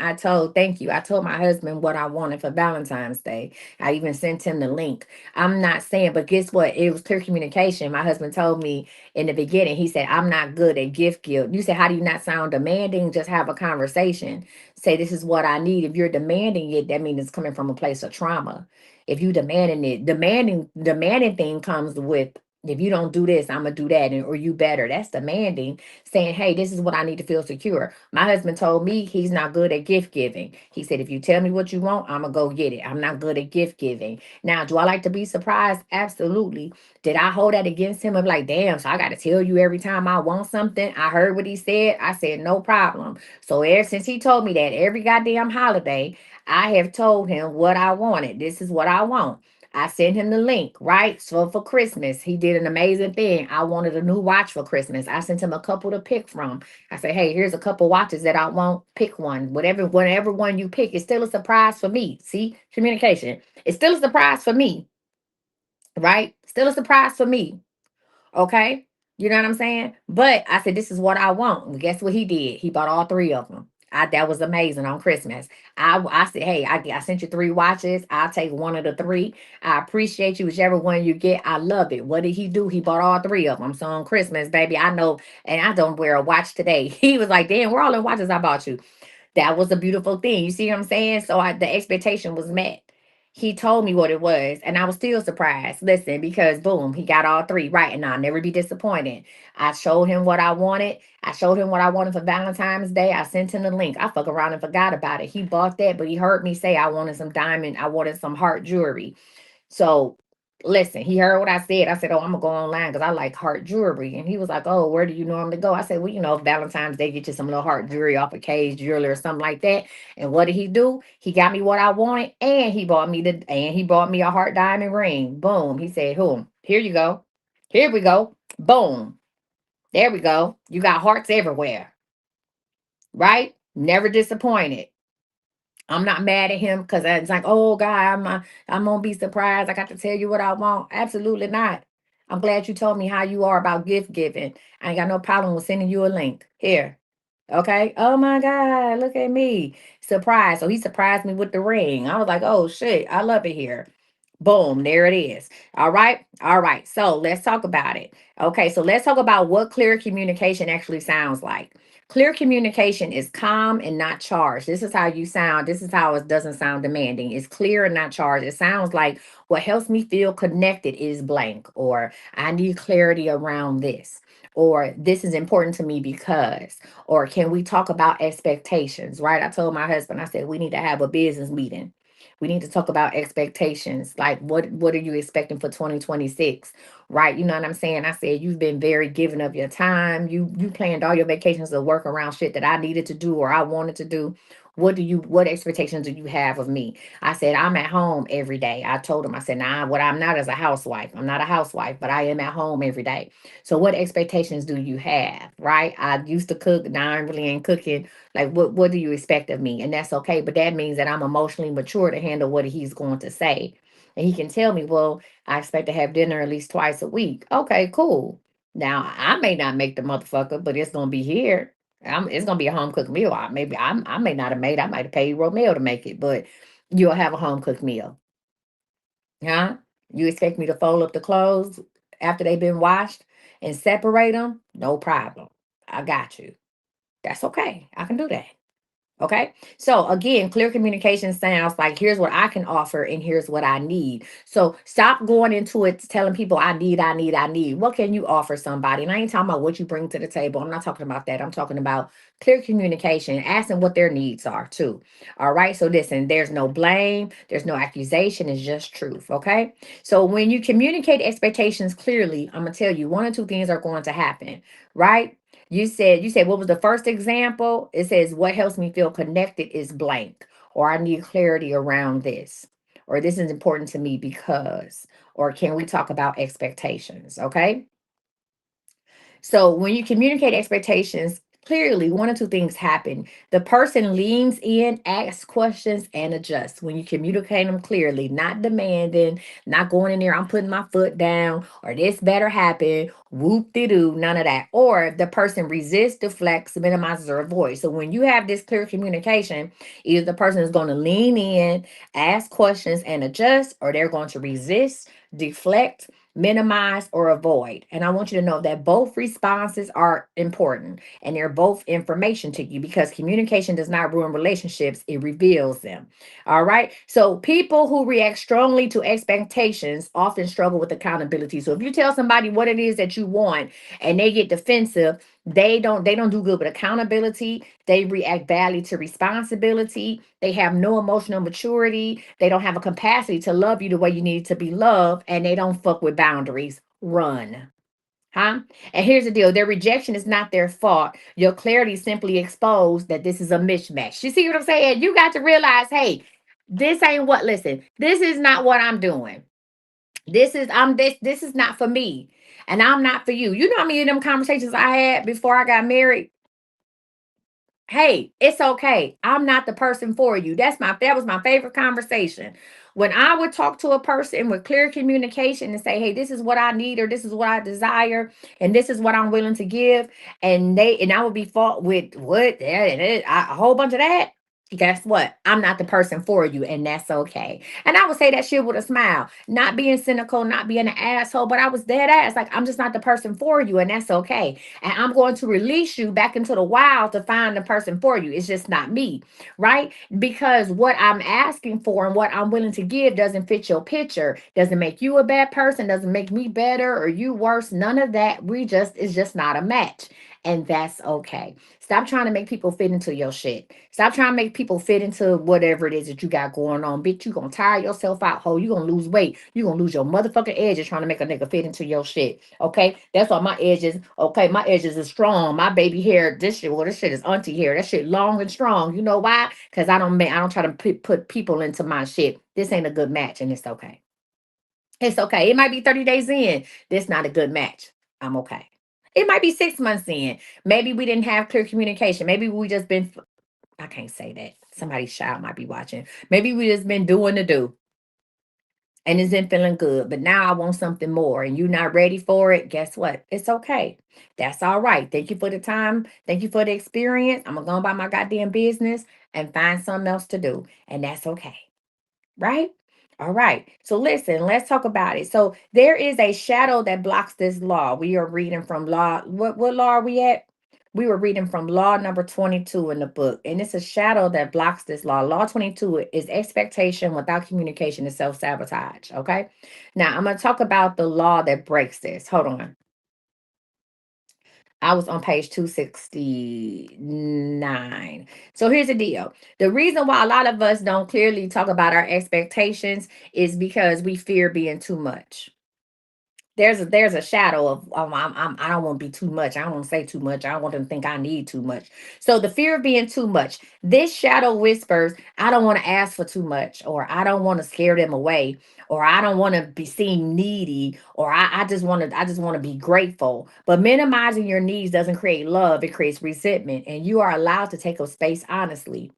Thank you. I told my husband what I wanted for Valentine's Day. I even sent him the link. I'm not saying, but guess what? It was clear communication. My husband told me in the beginning, he said, I'm not good at gift guilt. You said, how do you not sound demanding? Just have a conversation. Say, this is what I need. If you're demanding it, that means it's coming from a place of trauma. If you demanding it, demanding thing comes with if you don't do this, I'm gonna do that, or you better. That's demanding, saying, hey, this is what I need to feel secure. My husband told me he's not good at gift giving. He said, if you tell me what you want, I'm gonna go get it. I'm not good at gift giving. Now, do I like to be surprised? Absolutely. Did I hold that against him of like, damn, so I gotta tell you every time I want something? I heard what he said. I said, no problem. So ever since he told me that every goddamn holiday, I have told him what I wanted. This is what I want. I sent him the link, right? So for Christmas, he did an amazing thing. I wanted a new watch for Christmas. I sent him a couple to pick from. I said, hey, here's a couple watches that I want. Pick one. Whatever one you pick, it's still a surprise for me. See, communication. It's still a surprise for me, right? Still a surprise for me. Okay. You know what I'm saying? But I said, this is what I want. Well, guess what he did? He bought all three of them. That was amazing on Christmas. I said, hey, I sent you three watches. I'll take one of the three. I appreciate you, whichever one you get. I love it. What did he do? He bought all three of them. So on Christmas, baby, I know, and I don't wear a watch today. He was like, damn, where all the watches I bought you? That was a beautiful thing. You see what I'm saying? So the expectation was met. He told me what it was, and I was still surprised. Listen, because boom, he got all three right, and I'll never be disappointed. I showed him what I wanted. I showed him what I wanted for Valentine's Day. I sent him the link. I fuck around and forgot about it. He bought that, but he heard me say I wanted some diamond. I wanted some heart jewelry. So listen, he heard what I said. I said, "Oh, I'm gonna go online because I like heart jewelry." And he was like, "Oh, where do you normally go?" I said, "Well, Valentine's Day, get you some little heart jewelry off of Cage Jewelry or something like that." And what did he do? He got me what I wanted, and he bought me a heart diamond ring. Boom. He said, "Whom? Here you go. Here we go. Boom. There we go. You got hearts everywhere, right? Never disappointed." I'm not mad at him because it's like, oh God, I'm gonna be surprised. I got to tell you what I want. Absolutely not. I'm glad you told me how you are about gift giving. I ain't got no problem with sending you a link. Here. Okay. Oh my God, look at me. Surprise. So he surprised me with the ring. I was like, oh shit, I love it here. Boom, there it is. All right. All right. So let's talk about it. Okay. So let's talk about what clear communication actually sounds like. Clear communication is calm and not charged. This is how you sound. This is how it doesn't sound demanding. It's clear and not charged. It sounds like what helps me feel connected is blank, or I need clarity around this, or this is important to me because, or can we talk about expectations, right? I told my husband, I said, we need to have a business meeting. We need to talk about expectations. Like what are you expecting for 2026? Right? You know what I'm saying? I said you've been very giving of your time. You planned all your vacations to work around shit that I needed to do or I wanted to do. What expectations do you have of me? I said I'm at home every day. I told him, I said, nah, what I'm not as a housewife. I'm not a housewife, but I am at home every day. So what expectations do you have? Right? I used to cook, now I really ain't cooking. Like what do you expect of me? And that's okay. But that means that I'm emotionally mature to handle what he's going to say. And he can tell me, well, I expect to have dinner at least twice a week. Okay, cool. Now I may not make the motherfucker, but it's gonna be here. It's gonna be a home cooked meal. I may not have made. I might have paid Romeo to make it, but you'll have a home cooked meal. Huh? You expect me to fold up the clothes after they've been washed and separate them? No problem. I got you. That's okay. I can do that. Okay. So again, clear communication sounds like here's what I can offer and here's what I need. So stop going into it telling people I need. What can you offer somebody? And I ain't talking about what you bring to the table. I'm not talking about that. I'm talking about clear communication, asking what their needs are too. All right. So listen, there's no blame, there's no accusation, it's just truth. Okay. So when you communicate expectations clearly, I'm gonna tell you one or two things are going to happen, right? You said what was the first example? It says what helps me feel connected is blank, or I need clarity around this, or this is important to me because, or can we talk about expectations? Okay. So when you communicate expectations clearly, one or two things happen. The person leans in, asks questions, and adjusts. When you communicate them clearly, not demanding, not going in there, I'm putting my foot down, or this better happen, whoop de doo, none of that. Or the person resists, deflects, minimizes, or avoids. So when you have this clear communication, either the person is going to lean in, ask questions, and adjust, or they're going to resist, deflect, minimize, or avoid. And I want you to know that both responses are important and they're both information to you because communication does not ruin relationships, it reveals them. All right. So people who react strongly to expectations often struggle with accountability. So if you tell somebody what it is that you want and they get defensive, they don't do good with accountability. They react badly to responsibility. They have no emotional maturity. They don't have a capacity to love you the way you need to be loved, and they don't fuck with boundaries. Run. Huh? And here's the deal, their rejection is not their fault. Your clarity simply exposed that this is a mismatch. You see what I'm saying? You got to realize, hey, this ain't what, listen, this is not what I'm doing. This is not for me. And I'm not for you. You know how many of them conversations I had before I got married? Hey, it's okay. I'm not the person for you. That was my favorite conversation. When I would talk to a person with clear communication and say, hey, this is what I need, or this is what I desire, and this is what I'm willing to give. And I would be fought with what a whole bunch of that. guess what? I'm not the person for you, and that's okay. And I would say that shit with a smile, not being cynical, not being an asshole, but I was dead ass. Like, I'm just not the person for you, and that's okay. And I'm going to release you back into the wild to find the person for you. It's just not me, right? Because what I'm asking for and what I'm willing to give doesn't fit your picture, doesn't make you a bad person, doesn't make me better or you worse. None of that. It's just not a match. And that's okay. Stop trying to make people fit into your shit. Stop trying to make people fit into whatever it is that you got going on. Bitch, you gonna tire yourself out, ho. You gonna lose weight. You gonna lose your motherfucking edges trying to make a nigga fit into your shit. Okay? That's why my edges, okay, my edges is strong. My baby hair, this shit, well, this shit is auntie hair. That shit long and strong. You know why? Because I don't try to put people into my shit. This ain't a good match, and it's okay. It's okay. It might be 30 days in. This not a good match. I'm okay. It might be 6 months in. Maybe we didn't have clear communication. Maybe we just been, I can't say that. Somebody's child might be watching. Maybe we just been doing the do and it's been feeling good. But now I want something more and you're not ready for it. Guess what? It's okay. That's all right. Thank you for the time. Thank you for the experience. I'm going to go about my goddamn business and find something else to do. And that's okay. Right? All right. So listen, let's talk about it. So there is a shadow that blocks this law. We are reading from law. What law are we at? We were reading from law number 22 in the book. And it's a shadow that blocks this law. Law 22 is expectation without communication is self-sabotage. Okay. Now I'm going to talk about the law that breaks this. Hold on. I was on page 269. So here's the deal. The reason why a lot of us don't clearly talk about our expectations is because we fear being too much. There's a shadow of I don't want to be too much. I don't want to say too much. I don't want them to think I need too much. So the fear of being too much. This shadow whispers, I don't want to ask for too much, or I don't want to scare them away, or I don't want to be seen needy, or I just want to be grateful. But minimizing your needs doesn't create love, it creates resentment, and you are allowed to take up space honestly.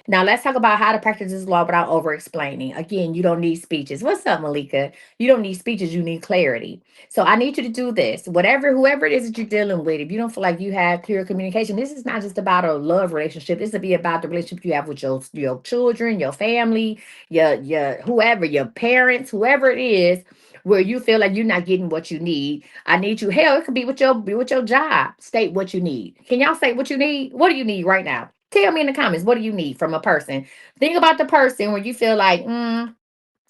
Now let's talk about how to practice this law without over explaining. Again, you don't need speeches. What's up, Malika? You don't need speeches, you need clarity. So I need you to do this. Whoever it is that you're dealing with, if you don't feel like you have clear communication, this is not just about a love relationship. This will be about the relationship you have with your children, your family, your whoever, your parents, whoever it is, where you feel like you're not getting what you need. I need you. Hell, it could be with your job. State what you need. Can y'all say what you need? What do you need right now? Tell me in the comments, what do you need from a person? Think about the person where you feel like, I'm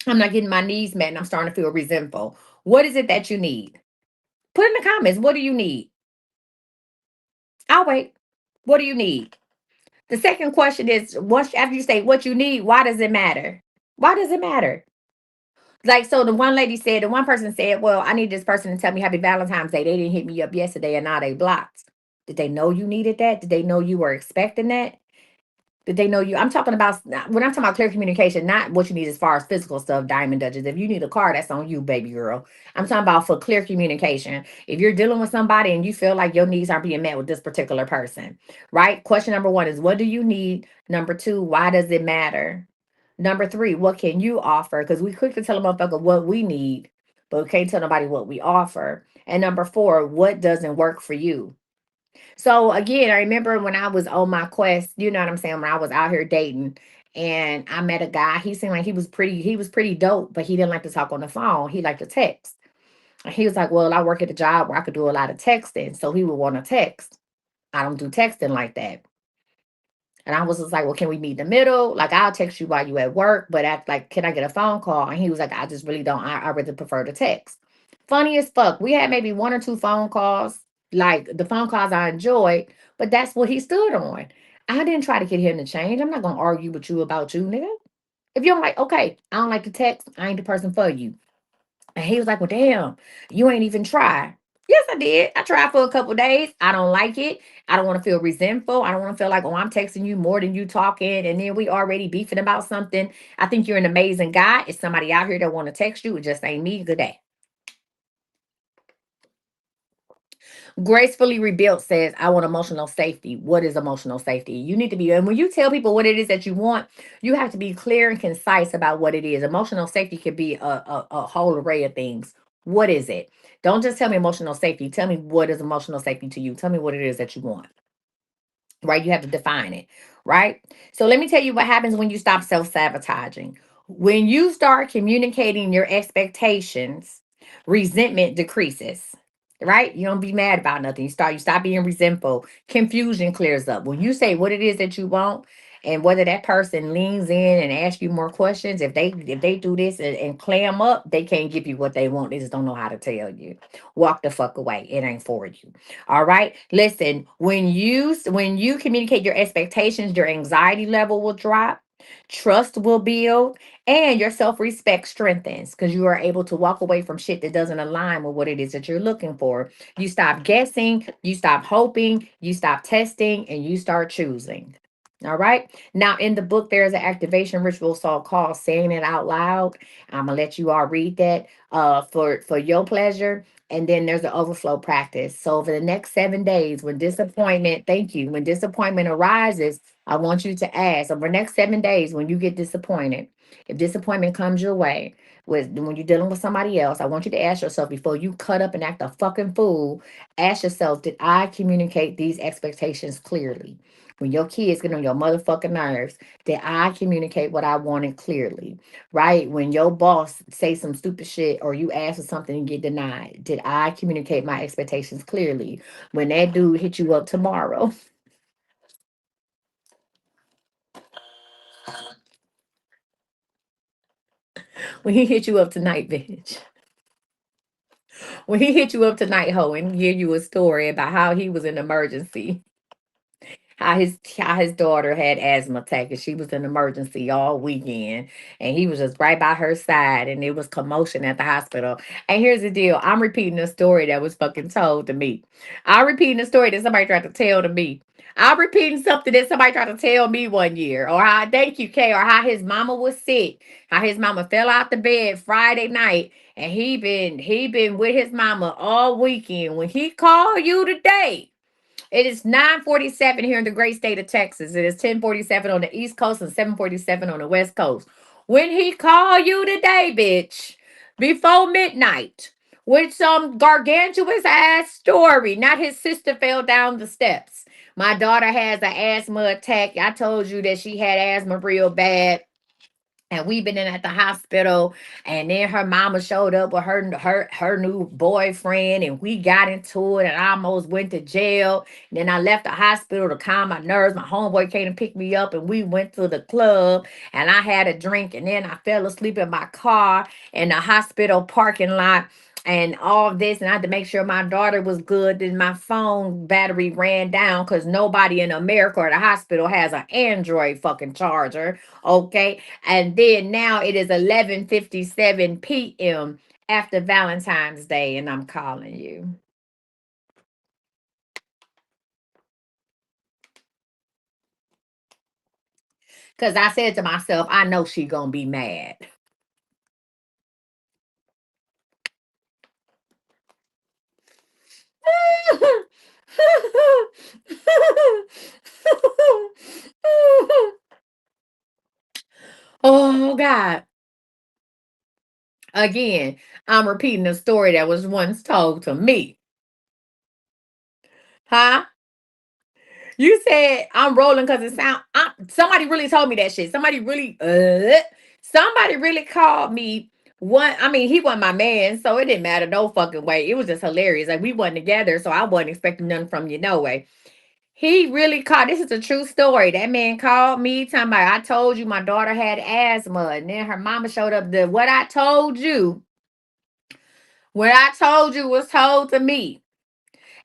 not getting my needs met and I'm starting to feel resentful. What is it that you need? Put in the comments, what do you need? I'll wait. What do you need? The second question is, once after you say what you need, why does it matter? Why does it matter? Like, so the one person said, well, I need this person to tell me happy Valentine's Day. They didn't hit me up yesterday and now they blocked. Did they know you needed that? Did they know you were expecting that? Did they know you? I'm talking about when I'm talking about clear communication, not what you need as far as physical stuff, diamond duchess. If you need a car, that's on you, baby girl. I'm talking about for clear communication. If you're dealing with somebody and you feel like your needs aren't being met with this particular person, right? Question number one is, what do you need? Number two, why does it matter? Number three, what can you offer? Because we quick to tell a motherfucker what we need, but we can't tell nobody what we offer. And number four, what doesn't work for you? So again, I remember when I was on my quest, you know what I'm saying, when I was out here dating and I met a guy, he seemed like he was pretty dope, but he didn't like to talk on the phone. He liked to text. And he was like, well, I work at a job where I could do a lot of texting. So he would want to text. I don't do texting like that. And I was just like, well, can we meet in the middle? Like, I'll text you while you at work, but act like, can I get a phone call? And he was like, I just really don't. I really prefer to text. Funny as fuck. We had maybe one or two phone calls, like the phone calls I enjoyed, but that's what he stood on. I didn't try to get him to change. I'm not gonna argue with you about you, nigga. If you don't like, okay, I don't like to text, I ain't the person for you. And he was like, well, damn, you ain't even try. Yes, I did. I tried for a couple days. I don't like it. I don't want to feel resentful. I don't want to feel like, oh, I'm texting you more than you talking. And then we already beefing about something. I think you're an amazing guy. It's somebody out here that want to text you. It just ain't me. Good day. Gracefully Rebuilt says, I want emotional safety. What is emotional safety? You need to be, and when you tell people what it is that you want, you have to be clear and concise about what it is. Emotional safety could be a whole array of things. What is it? Don't just tell me emotional safety. Tell me what is emotional safety to you. Tell me what it is that you want. right? You have to define it, right? So let me tell you what happens when you stop self sabotaging. When you start communicating your expectations, resentment decreases. Right? You don't be mad about nothing. You stop being resentful. Confusion clears up. When you say what it is that you want, and whether that person leans in and asks you more questions, if they do this and clam up, they can't give you what they want. They just don't know how to tell you. Walk the fuck away. It ain't for you. All right. Listen, when you communicate your expectations, your anxiety level will drop, trust will build, and your self-respect strengthens because you are able to walk away from shit that doesn't align with what it is that you're looking for. You stop guessing, you stop hoping, you stop testing, and you start choosing. All right. Now, in the book, there is an activation ritual so called saying it out loud. I'm gonna let you all read that for your pleasure. And then there's the overflow practice. So over the next 7 days, when disappointment, thank you, when disappointment arises, I want you to ask over the next 7 days when you get disappointed, if disappointment comes your way, when you're dealing with somebody else, I want you to ask yourself before you cut up and act a fucking fool, ask yourself, did I communicate these expectations clearly? When your kids get on your motherfucking nerves, did I communicate what I wanted clearly? Right? When your boss say some stupid shit or you ask for something and get denied, did I communicate my expectations clearly? When that dude hit you up tomorrow, when he hit you up tonight, bitch, when he hit you up tonight, ho, and give you a story about how he was in emergency, how his daughter had asthma attack and she was in emergency all weekend and he was just right by her side and it was commotion at the hospital. And here's the deal. I'm repeating a story that was fucking told to me. I'm repeating a story that somebody tried to tell to me. I'm repeating something that somebody tried to tell me one year. Or how, thank you, Kay, or how his mama was sick. How his mama fell out the bed Friday night and he been with his mama all weekend. When he called you today, it is 9:47 here in the great state of Texas. It is 10:47 on the East Coast and 7:47 on the West Coast. When he call you today, bitch, before midnight, with some gargantuous ass story, not his sister fell down the steps. My daughter has an asthma attack. I told you that she had asthma real bad and we've been in at the hospital, and then her mama showed up with her new boyfriend and we got into it and I almost went to jail. And then I left the hospital to calm my nerves. My homeboy came and picked me up and we went to the club and I had a drink and then I fell asleep in my car in the hospital parking lot and all of this, and I had to make sure my daughter was good. Then my phone battery ran down because nobody in America or the hospital has an Android fucking charger. Okay. And then now it is 11:57 p.m. after Valentine's Day, and I'm calling you. Because I said to myself, I know she gonna be mad. Oh God. Again, I'm repeating a story that was once told to me. Huh? You said I'm rolling because it sound. Somebody really told me that shit. Somebody really called me. One, I mean, he wasn't my man, so it didn't matter no fucking way. It was just hilarious. Like we wasn't together, so I wasn't expecting nothing from you no way. He really called. This is a true story. That man called me talking about. I told you my daughter had asthma, and then her mama showed up. The what I told you was told to me.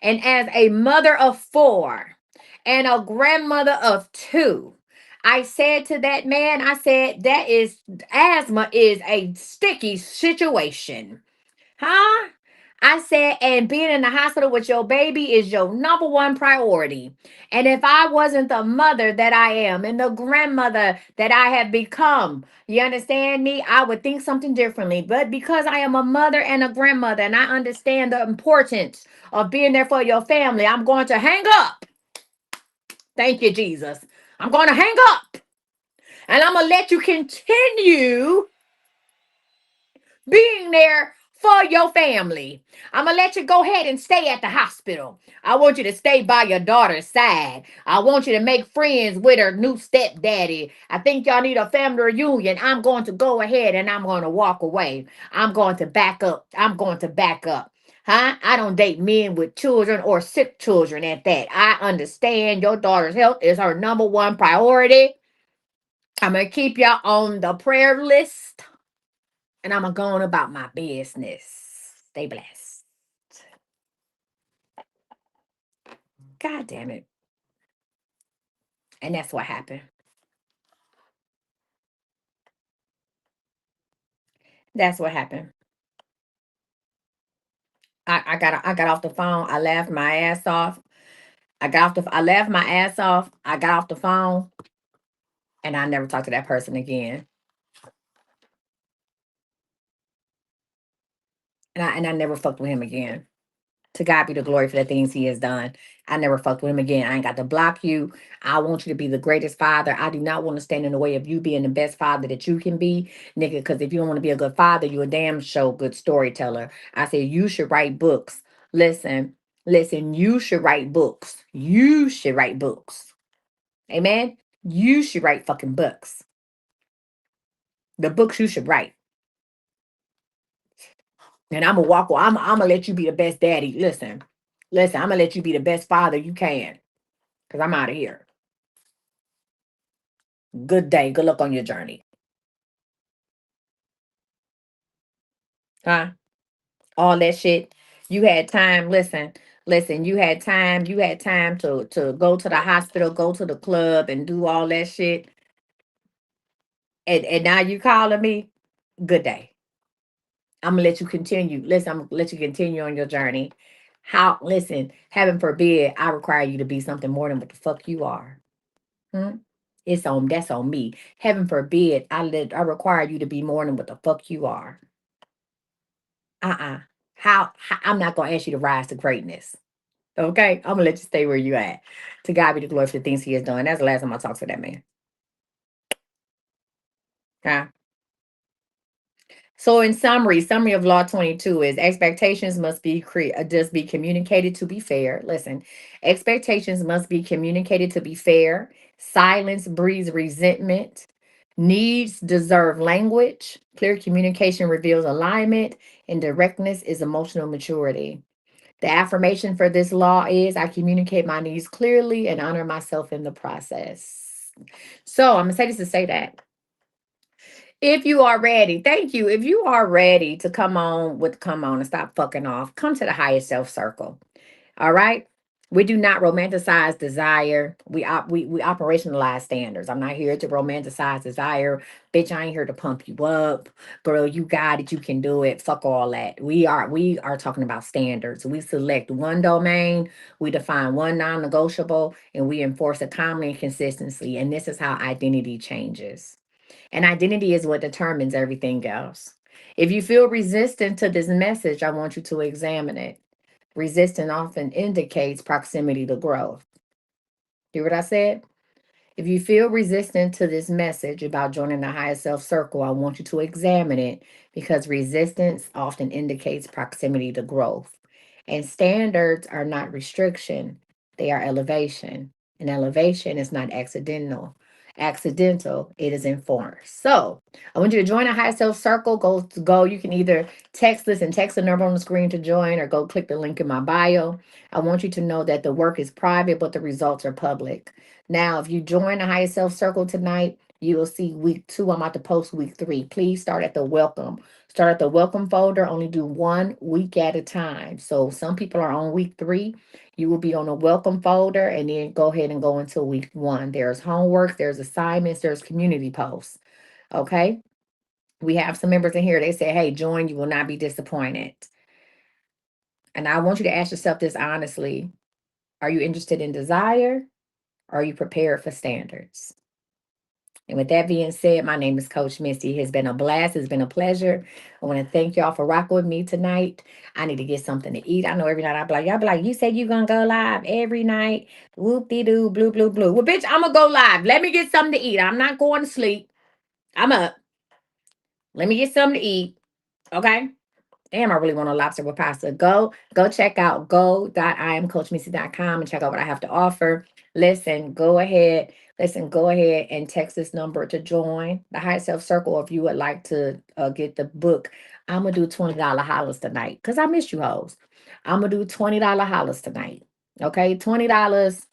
And as a mother of four and a grandmother of two, I said to that man, I said, that is asthma is a sticky situation. Huh? I said, and being in the hospital with your baby is your number one priority. And if I wasn't the mother that I am and the grandmother that I have become, you understand me? I would think something differently. But because I am a mother and a grandmother and I understand the importance of being there for your family, I'm going to hang up. Thank you, Jesus. I'm going to hang up and I'm going to let you continue being there for your family. I'm going to let you go ahead and stay at the hospital. I want you to stay by your daughter's side. I want you to make friends with her new stepdaddy. I think y'all need a family reunion. I'm going to go ahead and I'm going to walk away. I'm going to back up. I'm going to back up. Huh? I don't date men with children or sick children at that. I understand your daughter's health is her number one priority. I'm going to keep y'all on the prayer list and I'm going to go on about my business. Stay blessed. God damn it. And that's what happened. That's what happened. I got off the phone. I laughed my ass off. I laughed my ass off. I got off the phone and I never talked to that person again. And I never fucked with him again. To God be the glory for the things he has done. I never fucked with him again. I ain't got to block you. I want you to be the greatest father. I do not want to stand in the way of you being the best father that you can be, nigga. Because if you don't want to be a good father, you a damn show good storyteller. I said you should write books. Listen, listen. You should write books. You should write books. Amen. You should write fucking books. The books you should write. And I'm gonna walk. I'm gonna let you be the best daddy. Listen, listen. I'm gonna let you be the best father you can. Cause I'm out of here. Good day. Good luck on your journey. Huh? All that shit. You had time. Listen, listen. You had time. You had time to go to the hospital, go to the club, and do all that shit. And now you calling me. Good day. I'm gonna let you continue. Listen, I'm gonna let you continue on your journey. How? Listen. Heaven forbid, I require you to be something more than what the fuck you are. Hmm? It's on. That's on me. Heaven forbid, I require you to be more than what the fuck you are. How I'm not gonna ask you to rise to greatness. Okay? I'm gonna let you stay where you at. To God be the glory for the things he has done. That's the last time I talked to that man. Huh? So in summary of law 22 is expectations must be just be communicated to be fair. Listen, expectations must be communicated to be fair. Silence breeds resentment. Needs deserve language. Clear communication reveals alignment, and directness is emotional maturity. The affirmation for this law is I communicate my needs clearly and honor myself in the process. So I'm going to say this to say that. If you are ready, thank you. If you are ready to come on and stop fucking off, come to the highest self circle. All right. We do not romanticize desire. We operationalize standards. I'm not here to romanticize desire. Bitch, I ain't here to pump you up. Girl, you got it. You can do it. Fuck all that. We are talking about standards. We select one domain, we define one non-negotiable, and we enforce it calmly and consistency. And this is how identity changes. And identity is what determines everything else. If you feel resistant to this message, I want you to examine it. Resistance often indicates proximity to growth. Hear what I said? If you feel resistant to this message about joining the higher self circle, I want you to examine it because resistance often indicates proximity to growth. And standards are not restriction, they are elevation. And elevation is not accidental. Accidental, it is enforced. So I want you to join a high self circle. Go. You can either text this and text the number on the screen to join or go click the link in my bio. I want you to know that the work is private, but the results are public. Now, if you join the Higher Self Circle tonight, you will see week 2. I'm about to post week 3. Please start at the welcome. Start at the welcome folder. Only do 1 week at a time. So some people are on week 3. You will be on a welcome folder and then go ahead and go into week 1. There's homework, there's assignments, there's community posts. Okay. We have some members in here. They say, hey, join. You will not be disappointed. And I want you to ask yourself this honestly. Are you interested in desire? Or are you prepared for standards? And with that being said, my name is Coach Misty. It has been a blast. It's been a pleasure. I want to thank y'all for rocking with me tonight. I need to get something to eat. I know every night y'all be like, you said you're going to go live every night. Whoop-de-doo, blue, blue, blue. Well, bitch, I'm going to go live. Let me get something to eat. I'm not going to sleep. I'm up. Let me get something to eat. Okay? Damn, I really want a lobster with pasta. Go check out go.imcoachmissy.com and check out what I have to offer. Listen, go ahead. Listen, go ahead and text this number to join the High Self Circle if you would like to get the book. I'm gonna do $20 hollers tonight because I miss you hoes. I'm gonna do $20 hollers tonight. Okay, $20.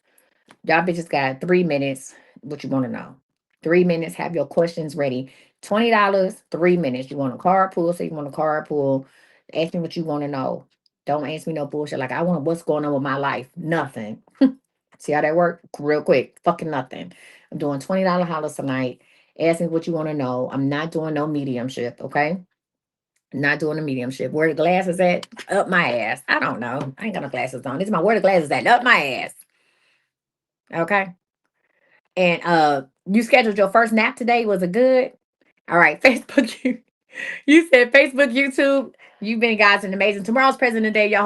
Y'all bitches got 3 minutes. What you want to know? 3 minutes. Have your questions ready. $20, 3 minutes. You want a carpool? So you want a carpool. Ask me what you want to know. Don't ask me no bullshit. Like I want what's going on with my life. Nothing. See how that work? Real quick. Fucking nothing. I'm doing $20 hollers tonight. Ask me what you want to know. I'm not doing no mediumship, okay? Not doing the mediumship. Where the glasses at? Up my ass. I don't know. I ain't got no glasses on. This is my where the glasses at? Up my ass. Okay. And you scheduled your first nap today. Was it good? All right, Facebook. You said Facebook, YouTube. You've been guys an amazing. Tomorrow's President Day, y'all.